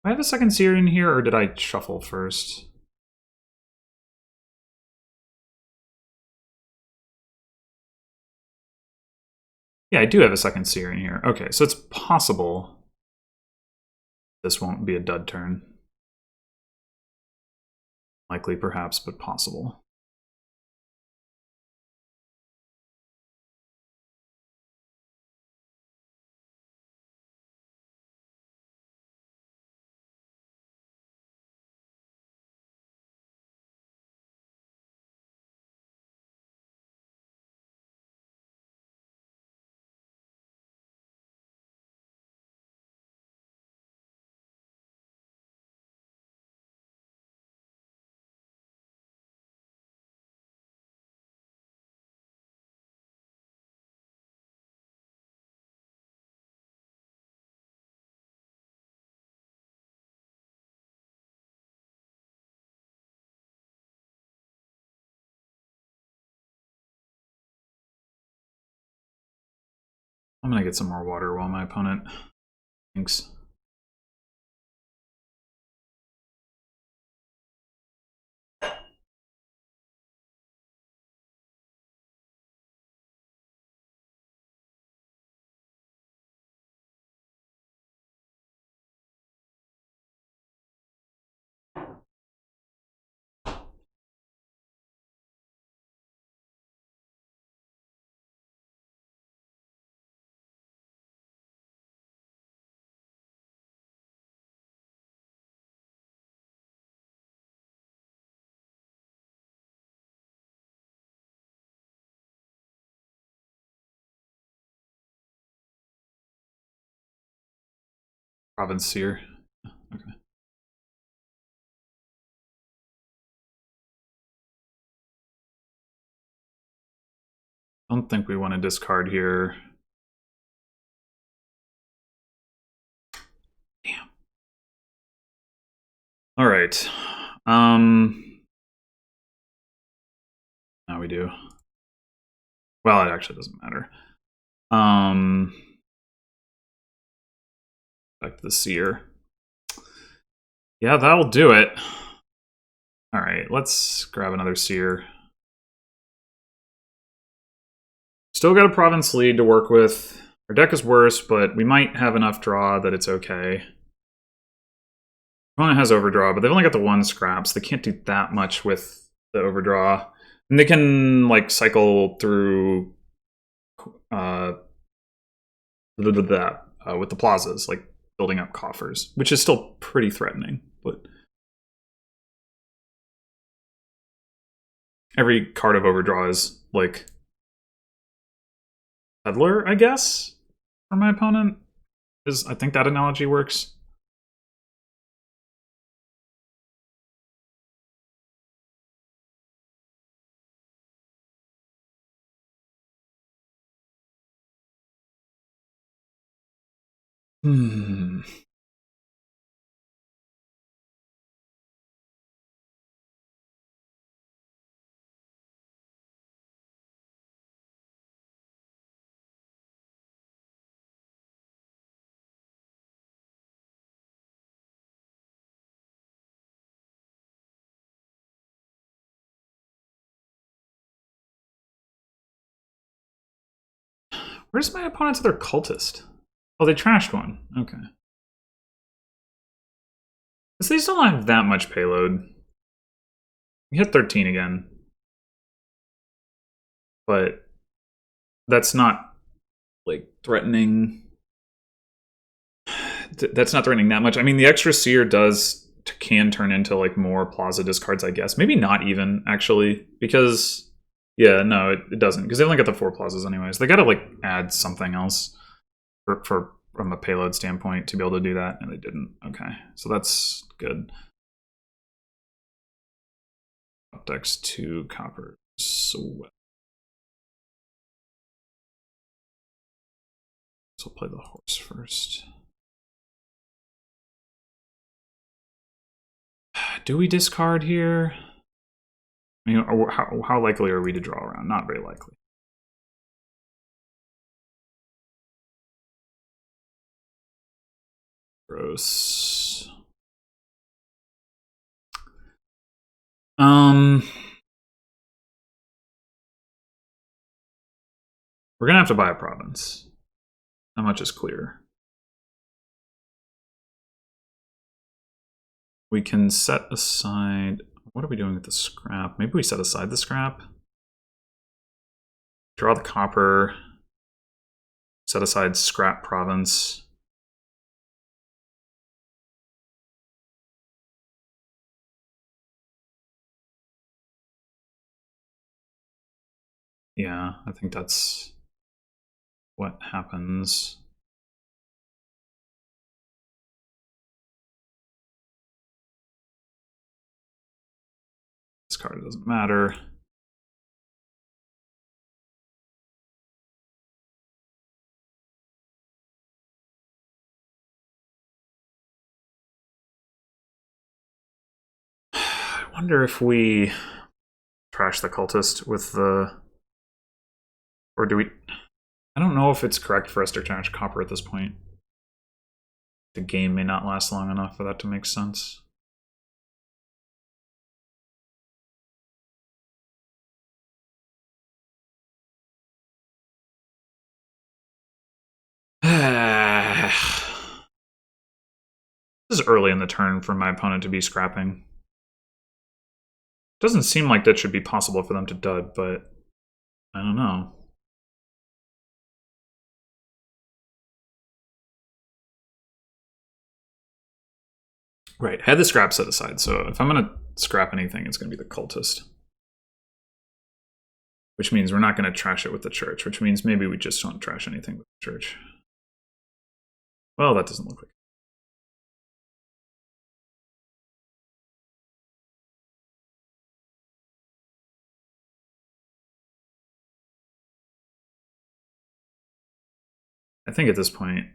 Do I have a second seer in here, or did I shuffle first? Yeah, I do have a second seer in here. Okay, so it's possible this won't be a dud turn. Likely, perhaps, but possible. I'm gonna get some more water while my opponent thinks. Province seer. Okay. I don't think we want to discard here. Damn. All right. Now we do. Well, it actually doesn't matter. Back to the seer. Yeah, that'll do it. All right, let's grab another seer. Still got a province lead to work with. Our deck is worse, but we might have enough draw that it's okay. Opponent has overdraw, but they've only got the 1 scrap, so they can't do that much with the overdraw. And they can like cycle through that with the plazas, like building up coffers, which is still pretty threatening. But every card of overdraw is like peddler, I guess, for my opponent. I think that analogy works. Hmm. Where's my opponent's other cultist? Oh, they trashed one. Okay. Because they still don't have that much payload. We hit 13 again. But that's not, like, threatening. That's not threatening that much. I mean, the extra seer can turn into, like, more Plaza discards, I guess. Maybe not even, actually. Because, yeah, no, it doesn't. Because they only got the 4 Plazas anyways. They gotta, like, add something else from a payload standpoint to be able to do that, and they didn't. Okay, so that's good. Up decks 2 copper. So we'll play the horse first. Do we discard here? I mean, how likely are we to draw around? Not very likely. Gross. We're gonna have to buy a province. How much is clear? We can set aside. What are we doing with the scrap? Maybe we set aside the scrap. Draw the copper. Set aside scrap province. Yeah, I think that's what happens. This card doesn't matter. I wonder if we trash the cultist with the... Or do we... I don't know if it's correct for us to trash copper at this point. The game may not last long enough for that to make sense. This is early in the turn for my opponent to be scrapping. Doesn't seem like that should be possible for them to dud, but I don't know. Right, had the scrap set aside, so if I'm going to scrap anything, it's going to be the cultist. Which means we're not going to trash it with the church, which means maybe we just don't trash anything with the church. Well, that doesn't look like it. I think at this point...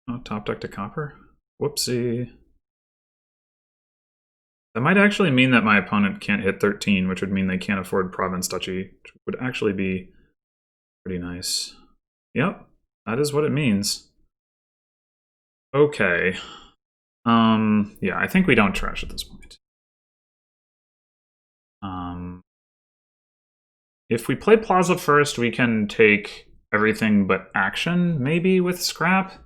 Oh, top deck to copper? Whoopsie. That might actually mean that my opponent can't hit 13, which would mean they can't afford Province Duchy, which would actually be pretty nice. Yep, that is what it means. Okay. Yeah, I think we don't trash at this point. If we play Plaza first, we can take everything but action, maybe, with scrap.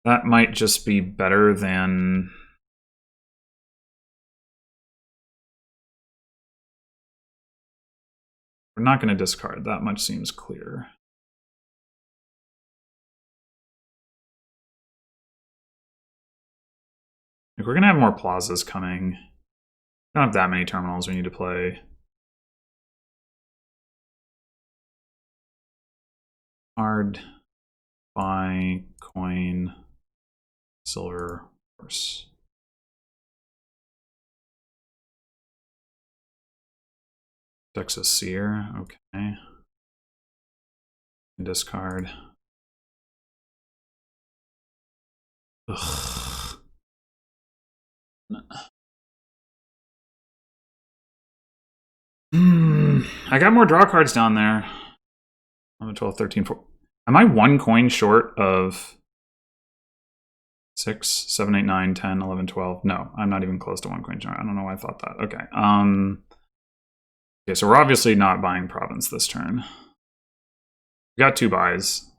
That might just be better than... We're not going to discard. That much seems clear. Like, we're going to have more plazas coming. We don't have that many terminals we need to play. Hard, buy, coin, silver, horse. Dexa Seer, okay. Discard. Ugh. I got more draw cards down there. 11, 12, 13, 14. Am I one coin short of 6, 7, 8, 9, 10, 11, 12? No, I'm not even close to one coin short. I don't know why I thought that. Okay. Okay, so we're obviously not buying province this turn. We got 2 buys.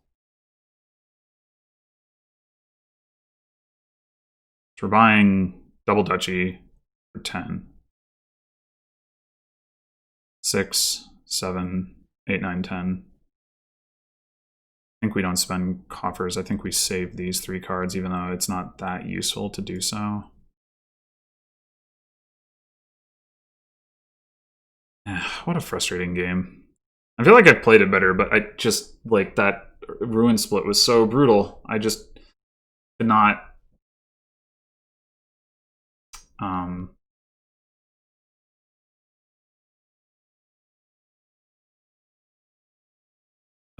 So we're buying double duchy for 10. 6, 7, 8, 9, 10. I think we don't spend coffers. I think we save these 3 cards, even though it's not that useful to do so. What a frustrating game. I feel like I played it better, but I just, like, that ruin split was so brutal. I just could not...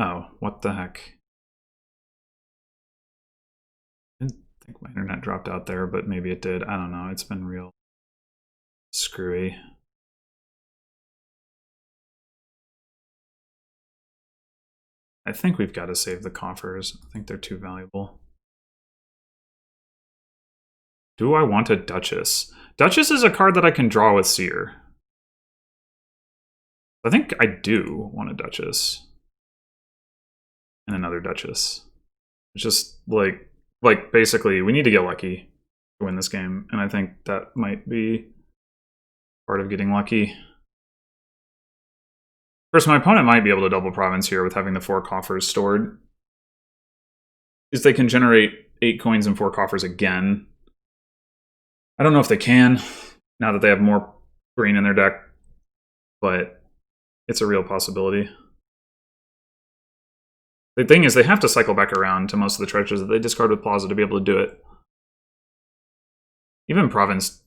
Oh, what the heck? I didn't think my internet dropped out there, but maybe it did. I don't know. It's been real screwy. I think we've got to save the coffers. I think they're too valuable. Do I want a Duchess? Duchess is a card that I can draw with Seer. I think I do want a Duchess. And another Duchess. It's just like basically we need to get lucky to win this game, and I think that might be part of getting lucky. First, my opponent might be able to double province here with having the 4 coffers stored. Is they can generate 8 coins and 4 coffers again. I don't know if they can, now that they have more green in their deck, but it's a real possibility. The thing is, they have to cycle back around to most of the treasures that they discard with Plaza to be able to do it. Even Province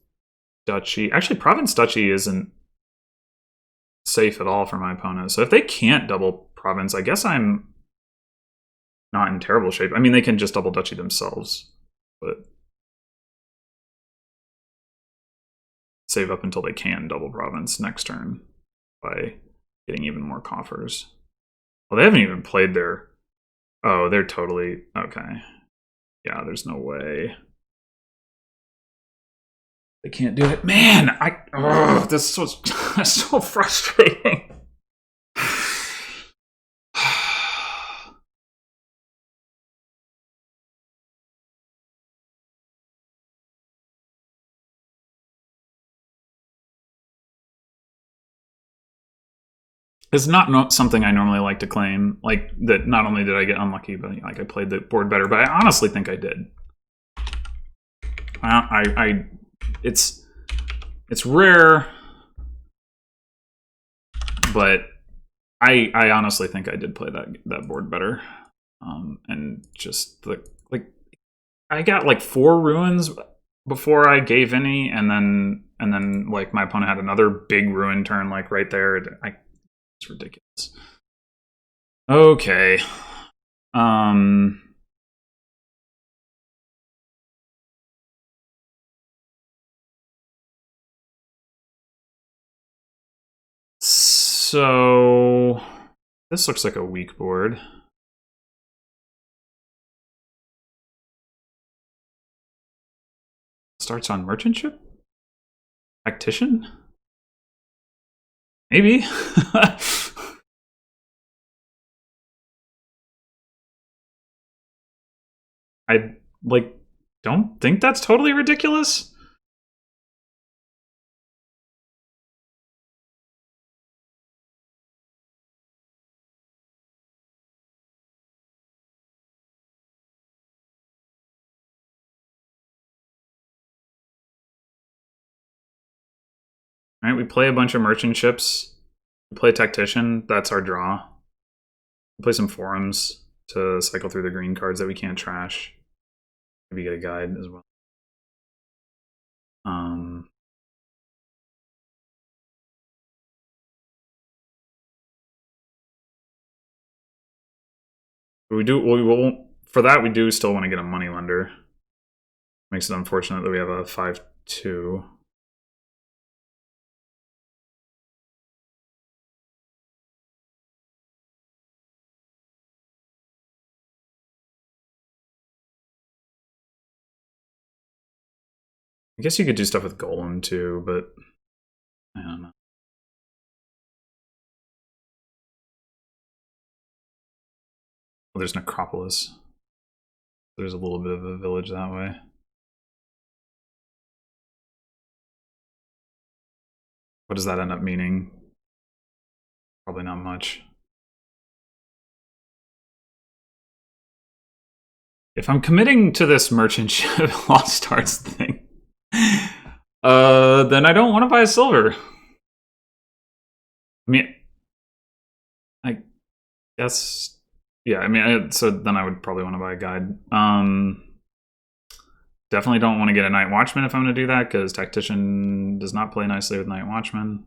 Duchy... Actually, Province Duchy isn't safe at all for my opponent. So if they can't double Province, I guess I'm not in terrible shape. I mean, they can just double Duchy themselves, but save up until they can double Province next turn by getting even more coffers. Well, they haven't even played their... Oh, they're totally... Okay. Yeah, there's no way. They can't do it. Man, this is so frustrating. It's not something I normally like to claim. Like, that not only did I get unlucky, but like I played the board better, but I honestly think I did. It's rare, but I honestly think I did play that board better. And just like I got like 4 ruins before I gave any, and then like my opponent had another big ruin turn like right there. It's ridiculous. Okay. So this looks like a weak board. Starts on merchantship? Tactician? Maybe. I like don't think that's totally ridiculous. All right, we play a bunch of merchant ships. We play tactician. That's our draw. We play some forums to cycle through the green cards that we can't trash. Maybe get a guide as well. We won't, for that we do still want to get a money lender. Makes it unfortunate that we have a 5-2. I guess you could do stuff with Golem too, but I don't know. Well, there's Necropolis. There's a little bit of a village that way. What does that end up meaning? Probably not much. If I'm committing to this merchant ship Lost Arts thing, then I don't want to buy a silver. I mean, I guess, yeah, I mean, so then I would probably want to buy a guide. Definitely don't want to get a Night Watchman if I'm going to do that, because Tactician does not play nicely with Night Watchman.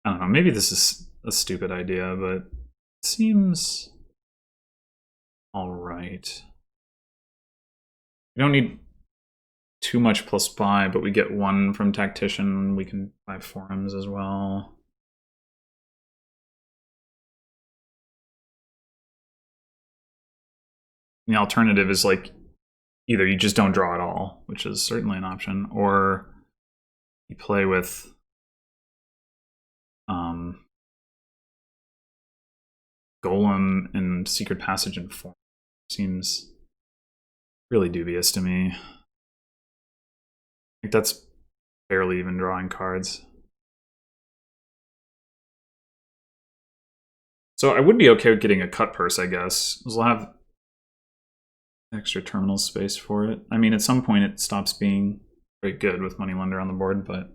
I don't know, maybe this is a stupid idea, but it seems alright. We don't need too much plus buy, but we get 1 from Tactician. We can buy Forums as well. The alternative is like either you just don't draw at all, which is certainly an option, or you play with Golem and Secret Passage and Form. Seems really dubious to me. I think that's barely even drawing cards. So I would be okay with getting a cut purse, I guess. We'll have extra terminal space for it. I mean, at some point it stops being very good with Moneylender on the board, but...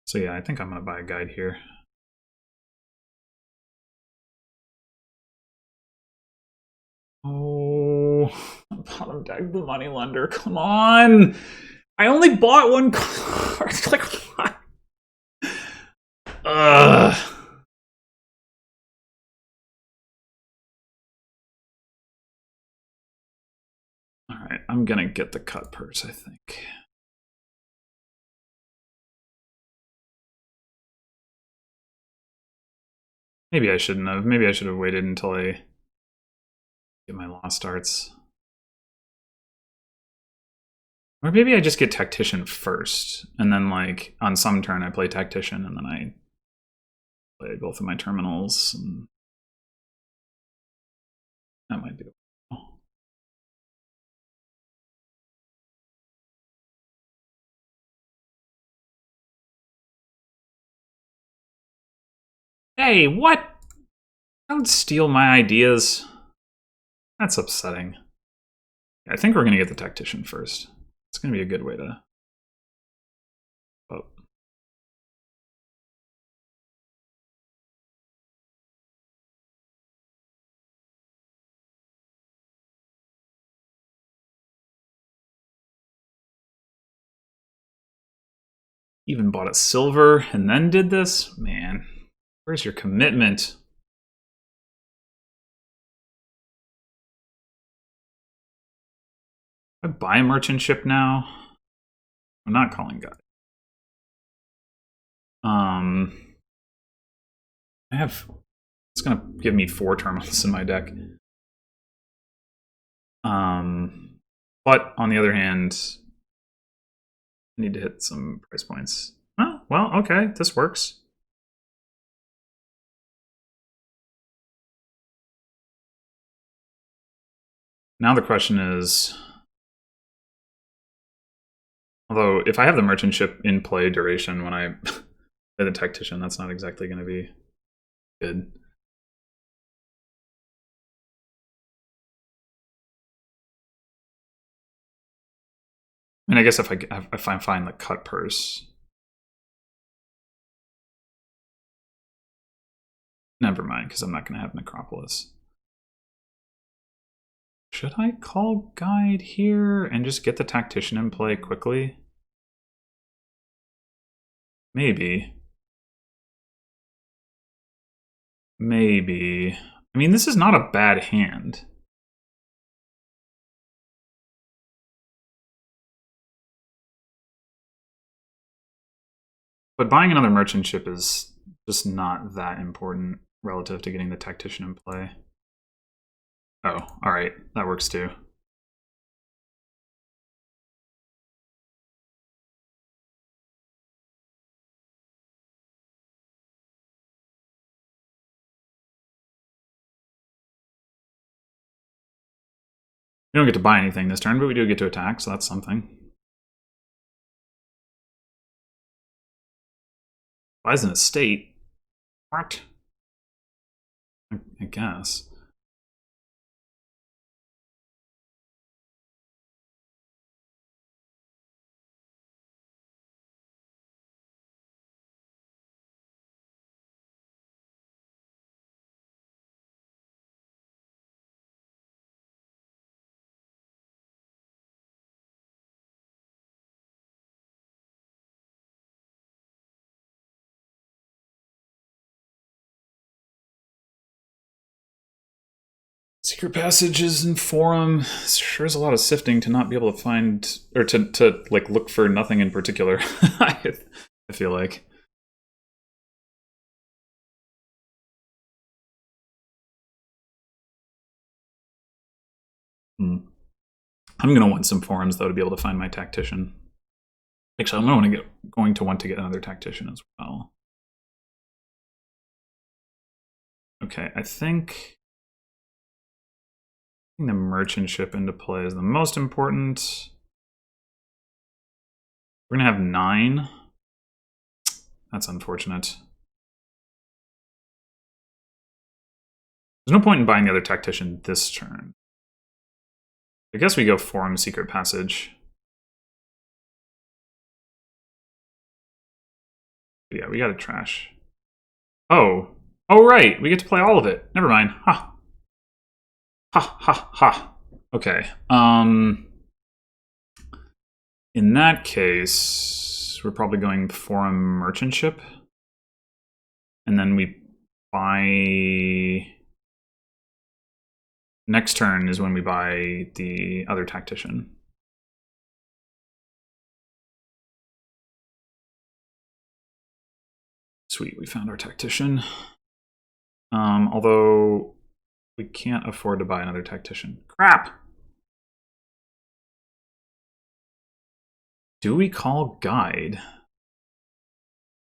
So yeah, I think I'm going to buy a guide here. Oh, bottom deck the Moneylender, come on! I only bought 1 card, like what? Ugh. Alright, I'm gonna get the cut purse, I think. Maybe I shouldn't have. Maybe I should have waited until I get my Lost Arts. Or maybe I just get Tactician first, and then like on some turn I play Tactician, and then I play both of my terminals, and that might do it. Hey, what? Don't steal my ideas. That's upsetting. I think we're gonna get the Tactician first. It's gonna be a good way to... Oh. Even bought a silver and then did this? Man, where's your commitment? I buy a merchant ship now? I'm not calling God. I have... It's gonna give me 4 terminals in my deck. But on the other hand, I need to hit some price points. Oh, well, okay, this works. Now the question is... Although, if I have the merchant ship in play duration when I play the Tactician, that's not exactly going to be good. I mean, I guess if I find the cut purse... Never mind, because I'm not going to have Necropolis. Should I call Guide here and just get the Tactician in play quickly? Maybe. Maybe. I mean, this is not a bad hand. But buying another merchant ship is just not that important relative to getting the Tactician in play. Oh, alright. That works too. We don't get to buy anything this turn, but we do get to attack, so that's something. Buys an estate? What? I guess. Secret passages and forum. Sure is a lot of sifting to not be able to find, or to like look for nothing in particular. I feel like. I'm gonna want some forums though to be able to find my tactician. Actually, I'm going to want to get another tactician as well. Okay, I think the merchant ship into play is the most important. We're gonna have 9. That's unfortunate. There's no point in buying the other tactician this turn. I guess we go forum secret passage. Yeah, we gotta trash. Oh. Oh, right. We get to play all of it. Never mind. Ha. Ha, ha, ha. Okay. In that case, we're probably going forum merchant ship. And then we buy... Next turn is when we buy the other tactician. Sweet, we found our tactician. Although we can't afford to buy another tactician. Crap! Do we call guide?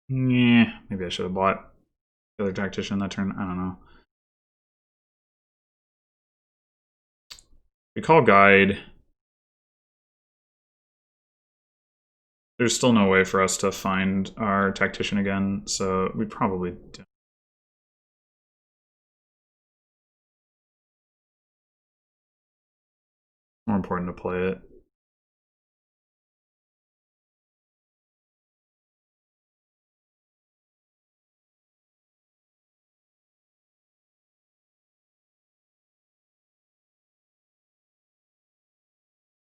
Yeah, maybe I should have bought the other tactician that turn. I don't know. We call guide. There's still no way for us to find our tactician again, so we probably don't. More important to play it.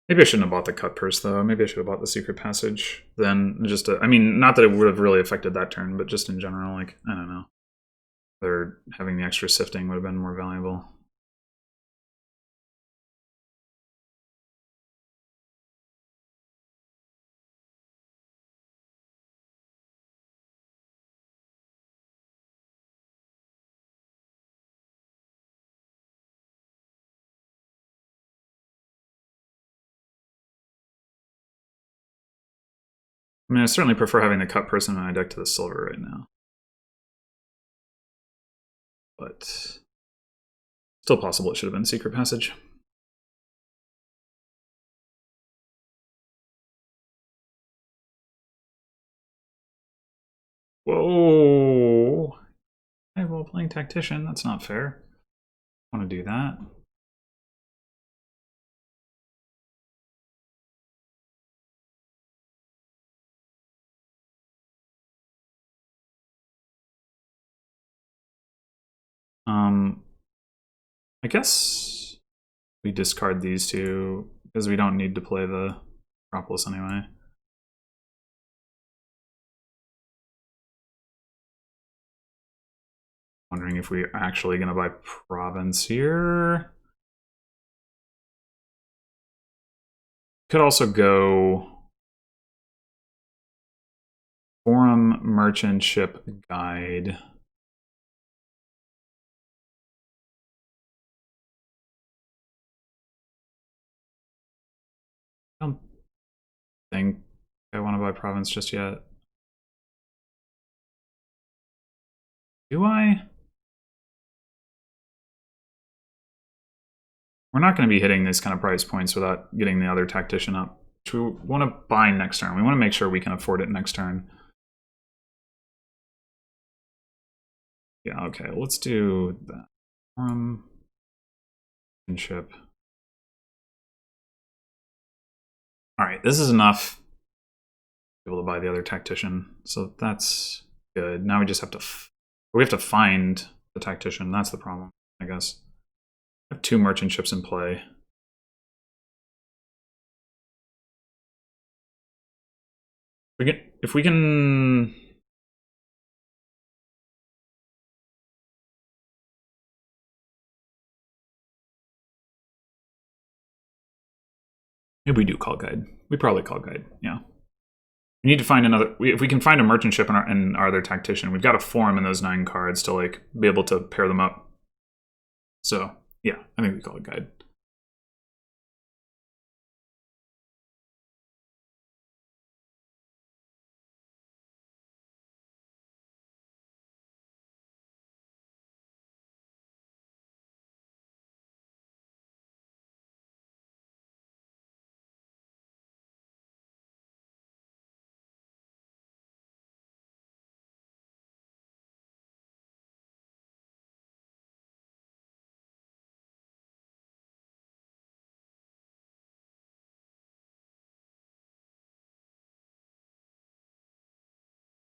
Maybe I shouldn't have bought the cut purse, though. Maybe I should have bought the secret passage. Then just I mean, not that it would have really affected that turn, but just in general, like, I don't know. They're having the extra sifting would have been more valuable. I mean, I certainly prefer having the cut person in my deck to the silver right now. But still possible it should have been secret passage. Whoa! Hey, well, playing tactician, that's not fair. I want to do that. I guess we discard these two because we don't need to play the Acropolis anyway. Wondering if we're actually going to buy Province here. Could also go Forum Merchant Ship Guide. I don't think I want to buy Province just yet. Do I? We're not going to be hitting these kind of price points without getting the other tactician up, which we want to buy next turn. We want to make sure we can afford it next turn. Yeah, okay, let's do that. Ship. All right, this is enough to be able to buy the other tactician, so that's good. Now we just have to find the tactician. That's the problem, I guess. I have 2 merchant ships in play. If we can. Maybe we do call guide. We probably call guide, yeah. We need to find another. If we can find a merchant ship and our other tactician, we've got to form in those 9 cards to like be able to pair them up. So yeah, I think we call it guide.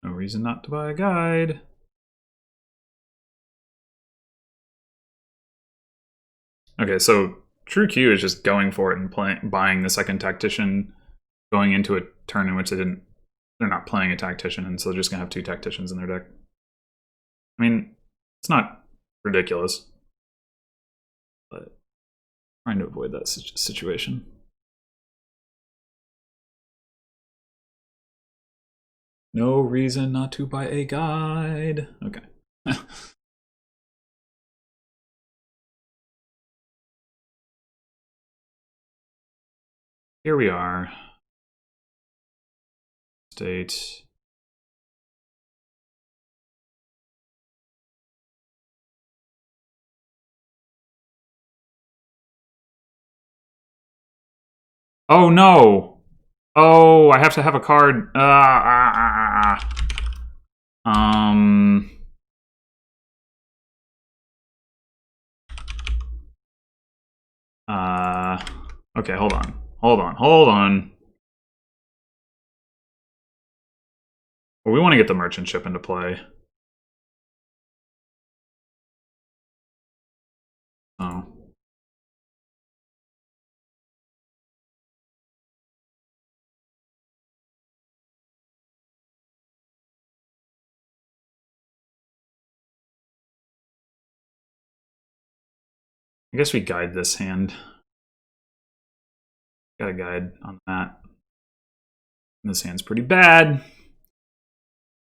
No reason not to buy a guide. Okay, so thetruequ is just going for it and buying the second tactician, going into a turn in which they're not playing a tactician, and so they're just gonna have 2 tacticians in their deck. I mean, it's not ridiculous, but trying to avoid that situation. No reason not to buy a guide. Okay. Here we are. State. Oh no! Oh, I have to have a card. Okay, hold on. Well, we want to get the merchant ship into play. Oh. I guess we guide this hand. Got a guide on that. This hand's pretty bad.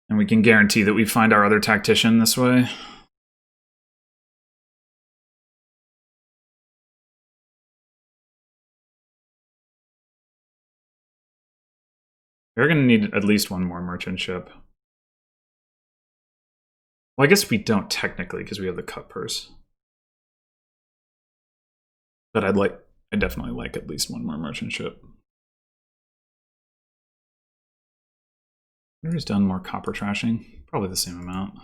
And we can guarantee that we find our other tactician this way. We're going to need at least 1 more merchant ship. Well, I guess we don't technically because we have the cut purse. But I'd definitely like at least 1 more merchant ship. Who's done more copper trashing? Probably the same amount.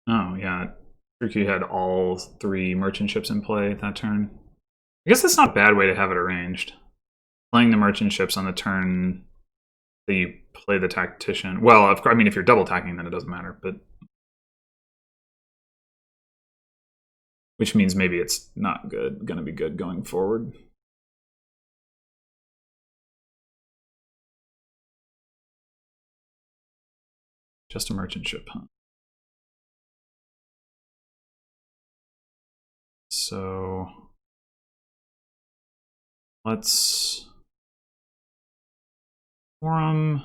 Oh, yeah. thetruequ had all 3 merchant ships in play that turn. I guess that's not a bad way to have it arranged. Playing the merchant ships on the turn that you play the tactician. Well, of course, I mean, if you're double tacking, then it doesn't matter, but. Which means maybe it's not good, gonna be good going forward. Just a merchant ship, huh? So let's forum,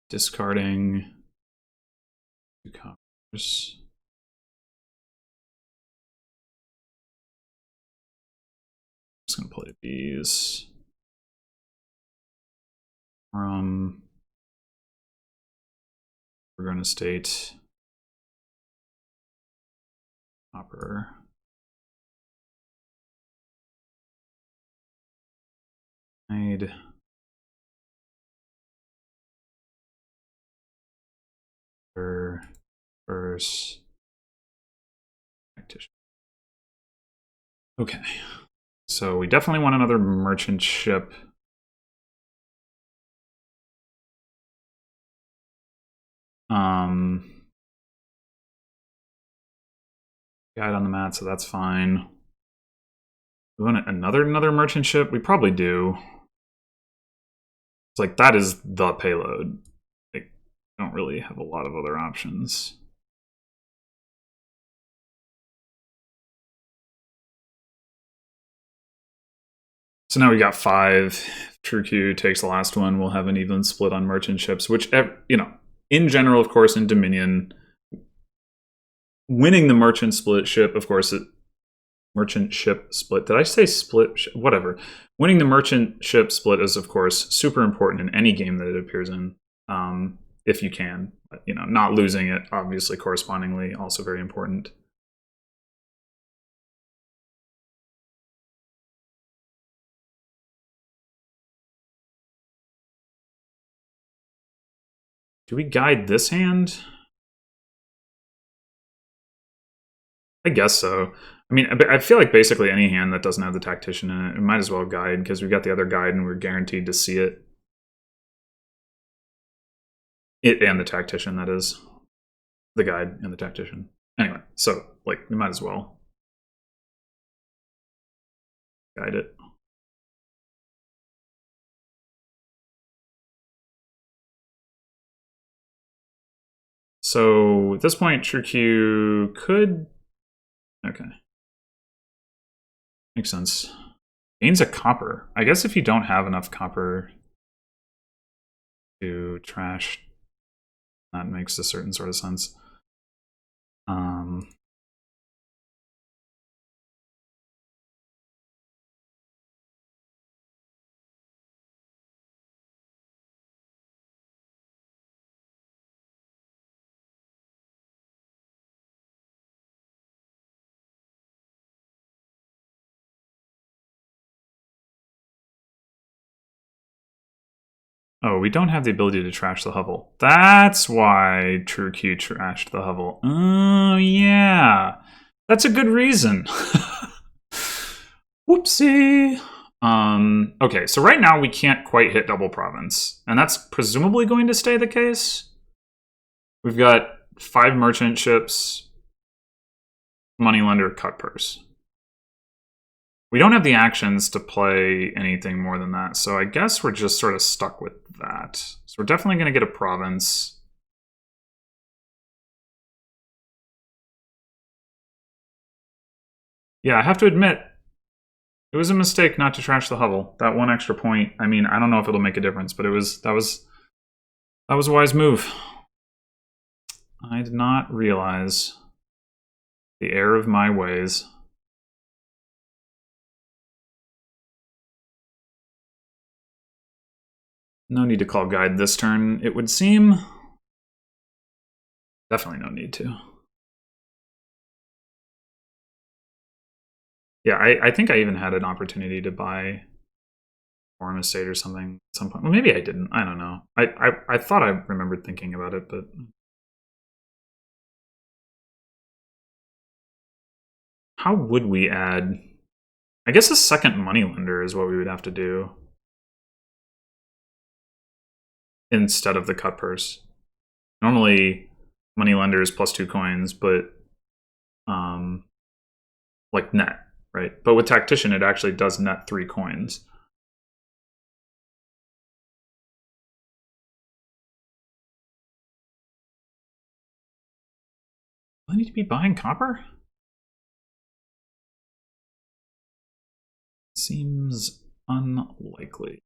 discarding Just gonna play these. We're gonna state copper. Made. First. Okay. So we definitely want another merchant ship. Guide on the mat, so that's fine. We want another merchant ship? We probably do. It's like, that is the payload. Like, don't really have a lot of other options. So now we got 5. thetruequ takes the last one. We'll have an even split on merchant ships, which, you know, in general, of course, in Dominion, winning the merchant split ship, of course, merchant ship split. Did I say split? Whatever. Winning the merchant ship split is, of course, super important in any game that it appears in, if you can. You know, not losing it, obviously, correspondingly, also very important. Do we guide this hand? I guess so. I mean, I feel like basically any hand that doesn't have the tactician in it, it might as well guide, because we've got the other guide and we're guaranteed to see it. It and the tactician, that is. The guide and the tactician. Anyway, so, like, we might as well guide it. So at this point, thetruequ could... Okay. Makes sense. Gains a copper. I guess if you don't have enough copper to trash, that makes a certain sort of sense. Oh, we don't have the ability to trash the hovel. That's why thetruequ trashed the hovel. Oh, yeah. That's a good reason. Whoopsie. Okay, so right now we can't quite hit double province, and that's presumably going to stay the case. We've got 5 merchant ships, moneylender, cut purse. We don't have the actions to play anything more than that, so I guess we're just sort of stuck with that. So we're definitely going to get a province. Yeah, I have to admit, it was a mistake not to trash the hovel. That 1 extra point, I mean, I don't know if it'll make a difference, but that was a wise move. I did not realize the error of my ways. No need to call guide this turn, it would seem. Definitely no need to. Yeah, I think I even had an opportunity to buy Forum Estate or something at some point. Well, maybe I didn't. I don't know. I thought I remembered thinking about it, but... How would we add... I guess a second moneylender is what we would have to do. Instead of the cut purse. Normally, moneylender is +2 coins, but... like net, right? But with tactician, it actually does net 3 coins. Do I need to be buying copper? Seems unlikely.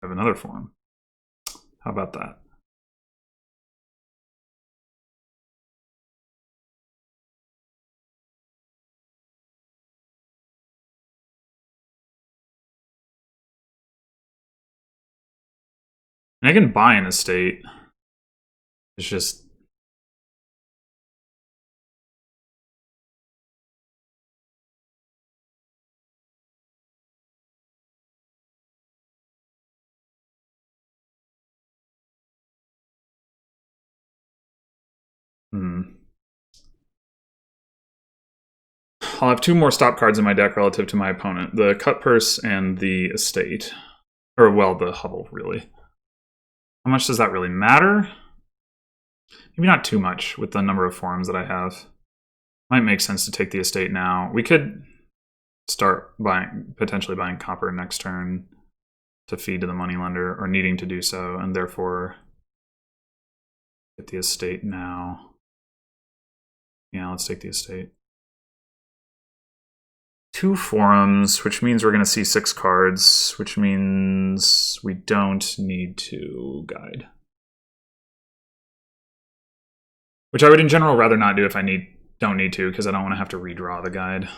have another forum. How about that? And I can buy an estate. It's just... I'll have 2 more stop cards in my deck relative to my opponent. The cut purse and the estate. Or, well, the hovel, really. How much does that really matter? Maybe not too much with the number of forums that I have. Might make sense to take the estate now. We could start potentially buying copper next turn to feed to the moneylender, or needing to do so, and therefore get the estate now. Yeah, let's take the estate. 2 forums, which means we're going to see 6 cards, which means we don't need to guide. Which I would in general rather not do if I don't need to, because I don't want to have to redraw the guide.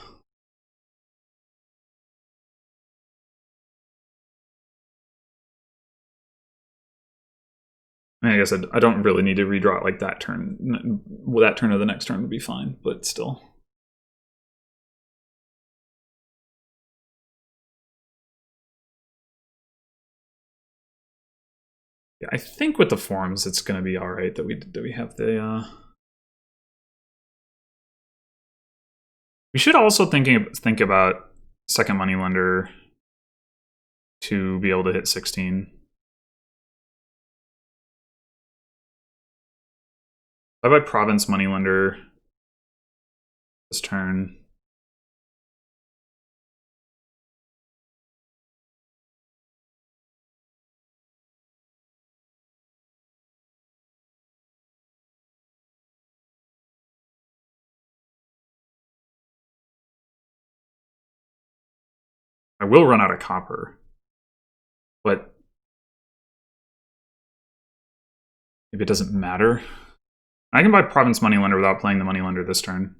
I guess I don't really need to redraw it like that turn. That turn or the next turn would be fine, but still. Yeah, I think with the forms, it's going to be all right that we have the. We should also think about second moneylender to be able to hit 16. I buy province moneylender this turn. I will run out of copper, but if it doesn't matter, I can buy province moneylender without playing the moneylender this turn.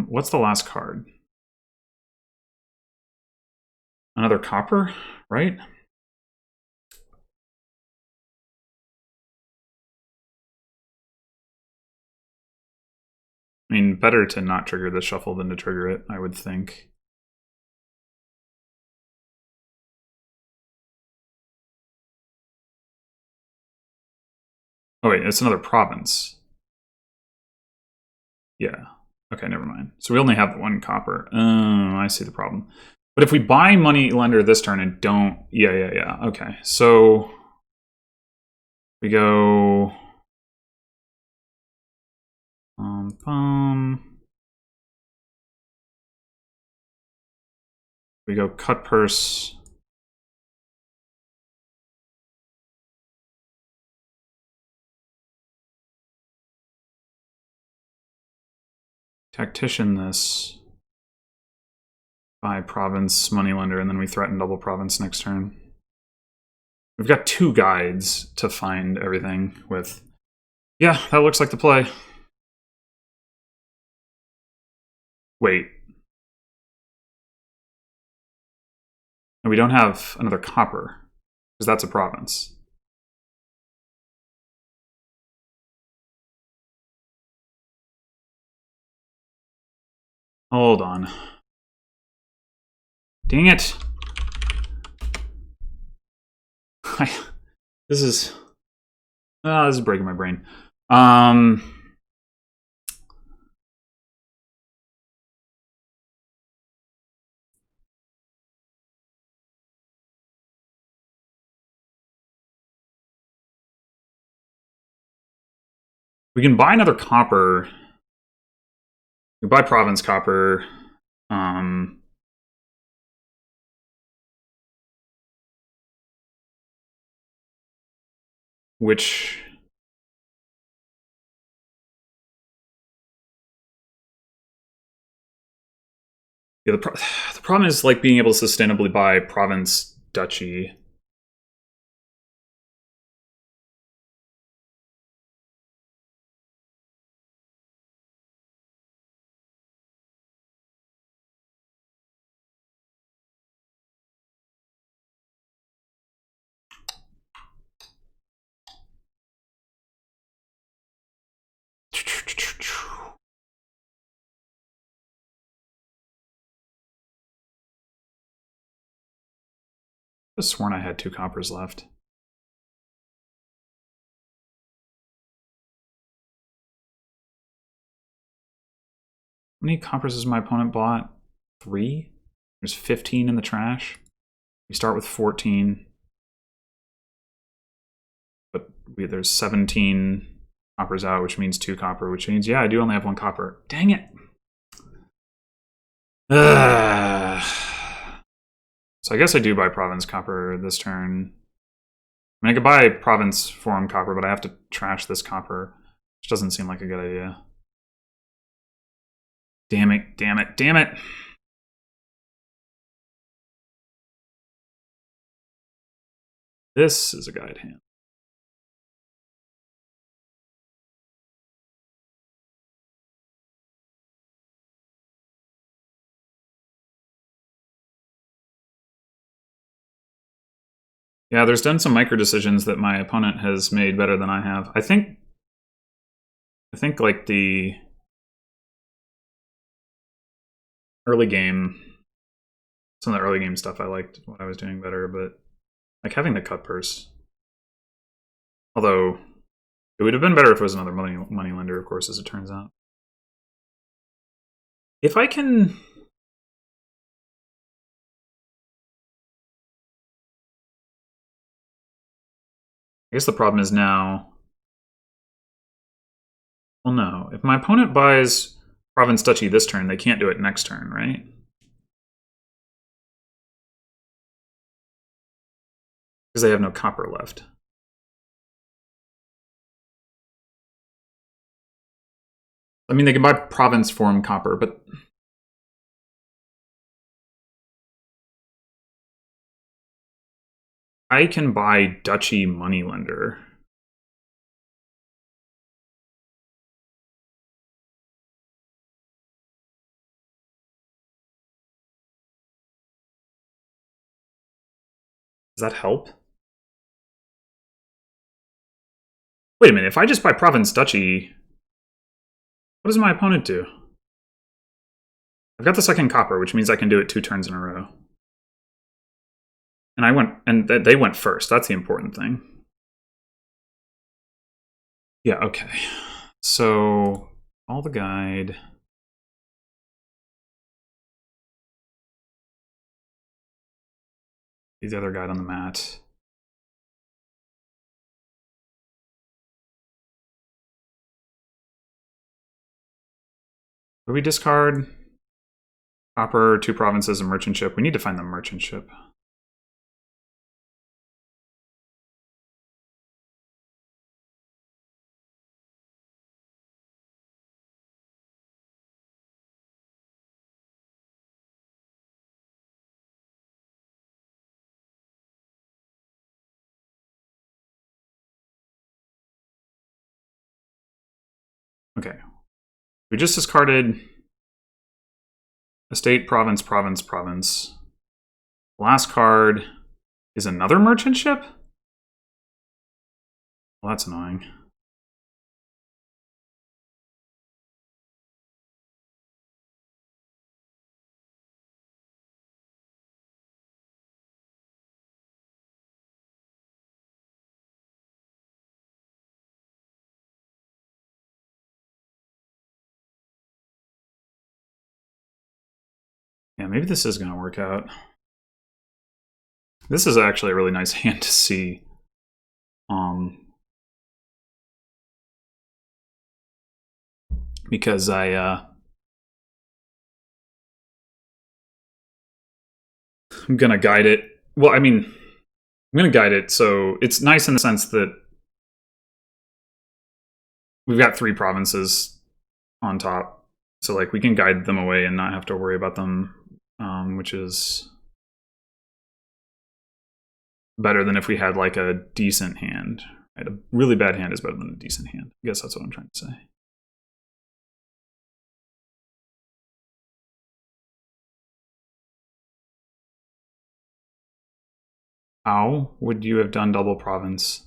What's the last card? Another copper, right? I mean, better to not trigger the shuffle than to trigger it, I would think. Oh wait, it's another province. Yeah. Okay, never mind. So we only have 1 copper. Oh, I see the problem. But if we buy money lender this turn and don't... Yeah. Okay, so... We go... We go cut purse. Tactician this. Buy province moneylender, and then we threaten double province next turn. We've got 2 guides to find everything with. Yeah, that looks like the play. Wait. And we don't have another copper, because that's a province. Hold on. Dang it. This is breaking my brain. We can buy another copper. We buy province copper. which... Yeah, the problem is like being able to sustainably buy province duchy. I could have sworn I had 2 coppers left. How many coppers has my opponent bought? 3? There's 15 in the trash. We start with 14. But there's 17 coppers out, which means 2 copper, which means, yeah, I do only have 1 copper. Dang it! So I guess I do buy province copper this turn. I mean, I could buy province forum copper, but I have to trash this copper, which doesn't seem like a good idea. Damn it, damn it, damn it! This is a guide hand. Yeah, there's done some micro decisions that my opponent has made better than I have. I think like the early game, some of the early game stuff I liked what I was doing better, but like having the cut purse. Although it would have been better if it was another money lender, of course, as it turns out. If I can... I guess the problem is now... Well, no. If my opponent buys province duchy this turn, they can't do it next turn, right? Because they have no copper left. I mean, they can buy province forum copper, but... I can buy duchy moneylender. Does that help? Wait a minute, if I just buy province duchy, what does my opponent do? I've got the second copper, which means I can do it 2 turns in a row. And they went first. That's the important thing. Yeah, okay. So, all the guide. He's the other guide on the mat. What do we discard? Copper, 2 provinces, a merchant ship. We need to find the merchant ship. Okay. We just discarded estate, province, province, province. Last card is another merchant ship? Well, that's annoying. Yeah, maybe this is going to work out. This is actually a really nice hand to see. Because I'm gonna guide it. Well, I mean, I'm gonna guide it, so it's nice in the sense that we've got 3 provinces on top, so like we can guide them away and not have to worry about them, which is better than if we had like a decent hand. Right? A really bad hand is better than a decent hand. I guess that's what I'm trying to say. How would you have done double province?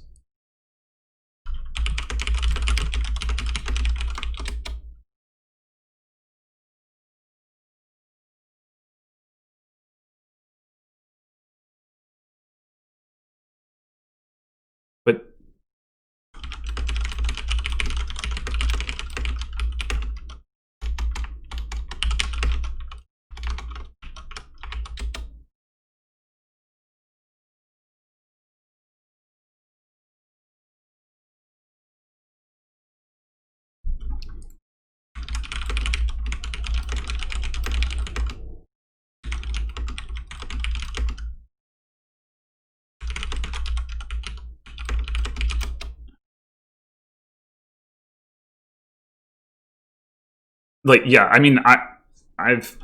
But like, yeah, I mean, I've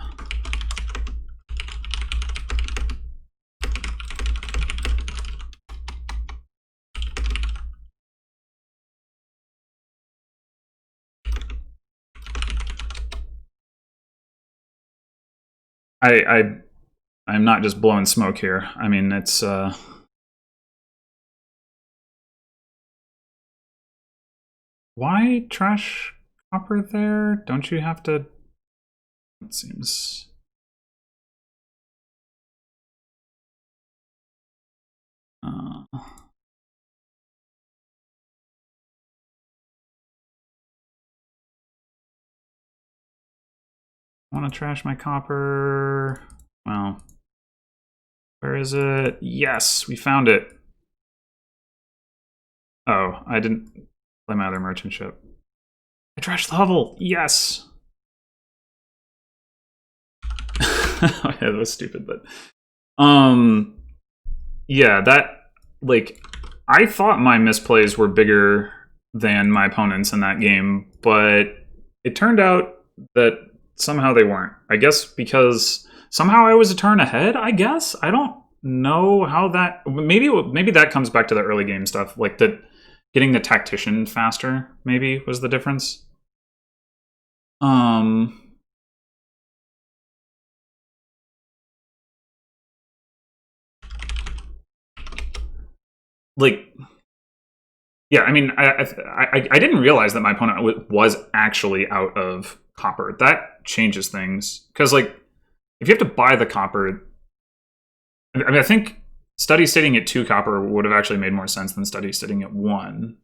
I'm not just blowing smoke here. I mean, it's why trash copper there? Don't you have to? It seems. Want to trash my copper? Well, where is it? Yes, we found it. Oh, I didn't play my other merchant ship. I trashed the hovel. Yes. Yeah, that was stupid, but yeah, that, like, I thought my misplays were bigger than my opponents in that game, but it turned out that somehow they weren't. I guess because somehow I was a turn ahead, I guess. I don't know how that... Maybe that comes back to the early game stuff. Like, getting the tactician faster, maybe, was the difference. Like... Yeah, I mean, I didn't realize that my opponent was actually out of copper. That changes things. Because, like, if you have to buy the copper... I mean, I think study sitting at 2 copper would have actually made more sense than study sitting at 1.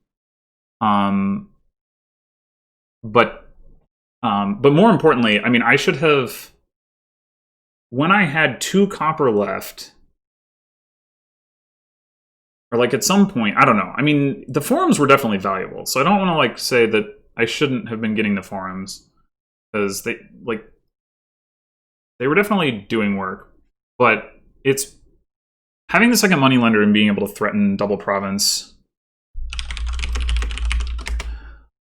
But more importantly, I mean, I should have... When I had 2 copper left... Or, like, at some point, I don't know. I mean, the forums were definitely valuable, so I don't want to, like, say that I shouldn't have been getting the forums, because they were definitely doing work. But it's having the second moneylender and being able to threaten double province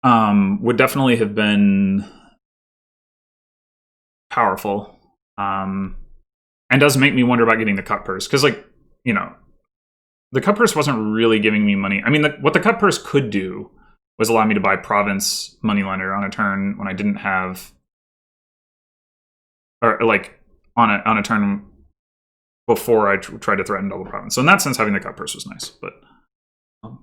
would definitely have been powerful, and does make me wonder about getting the cut purse, because, like, you know, the cut purse wasn't really giving me money. I mean, what the cut purse could do was allow me to buy province moneylender on a turn when I didn't have, or like on a turn before I tried to threaten double province. So in that sense, having the cut purse was nice. But and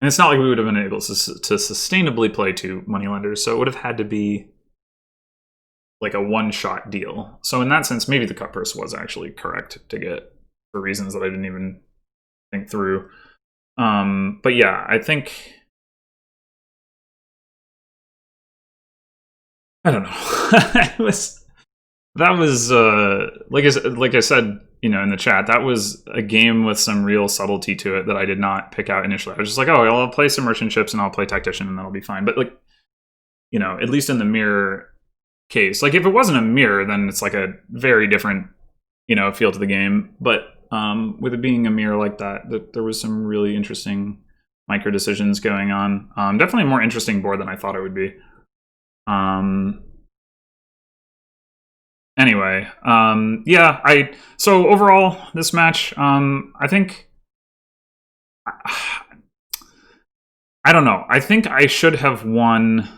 it's not like we would have been able to sustainably play 2 moneylenders, so it would have had to be like a one-shot deal. So in that sense, maybe the cut purse was actually correct to get for reasons that I didn't even think through. But yeah, I think... I don't know. That was like I said, you know, in the chat, that was a game with some real subtlety to it that I did not pick out initially. I was just like, oh, I'll play some merchant ships and I'll play tactician and that'll be fine. But, like, you know, at least in the mirror case, like, if it wasn't a mirror, then it's like a very different, you know, feel to the game. But with it being a mirror like that, that there was some really interesting micro decisions going on. Definitely a more interesting board than I thought it would be. Anyway, yeah, so overall this match, I think, I don't know. I think I should have won.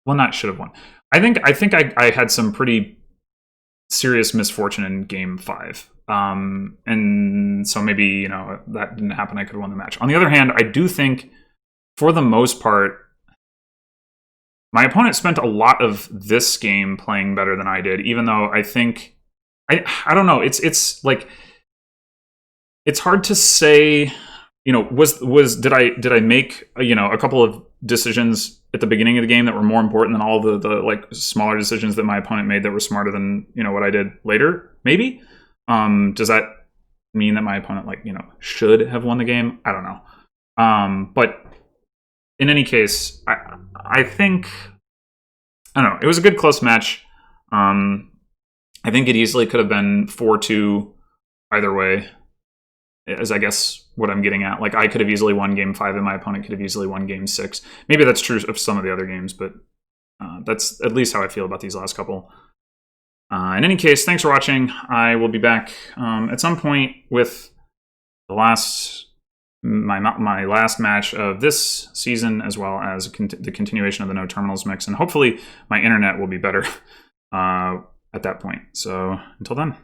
Well, not should have won. I think I had some pretty serious misfortune in game 5. And so maybe, you know, that didn't happen. I could have won the match. On the other hand, I do think for the most part, my opponent spent a lot of this game playing better than I did, even though I think, I don't know. It's like, it's hard to say, you know, did I make, you know, a couple of decisions at the beginning of the game that were more important than all the like smaller decisions that my opponent made that were smarter than, you know, what I did later? Maybe. Does that mean that my opponent, like, you know, should have won the game? I don't know. But in any case, I think, I don't know, it was a good close match. I think it easily could have been 4-2 either way, is I guess what I'm getting at. Like, I could have easily won game 5 and my opponent could have easily won game 6. Maybe that's true of some of the other games, but that's at least how I feel about these last couple. In any case, thanks for watching. I will be back at some point with the last my last match of this season, as well as the continuation of the No Terminals mix, and hopefully my internet will be better at that point. So until then.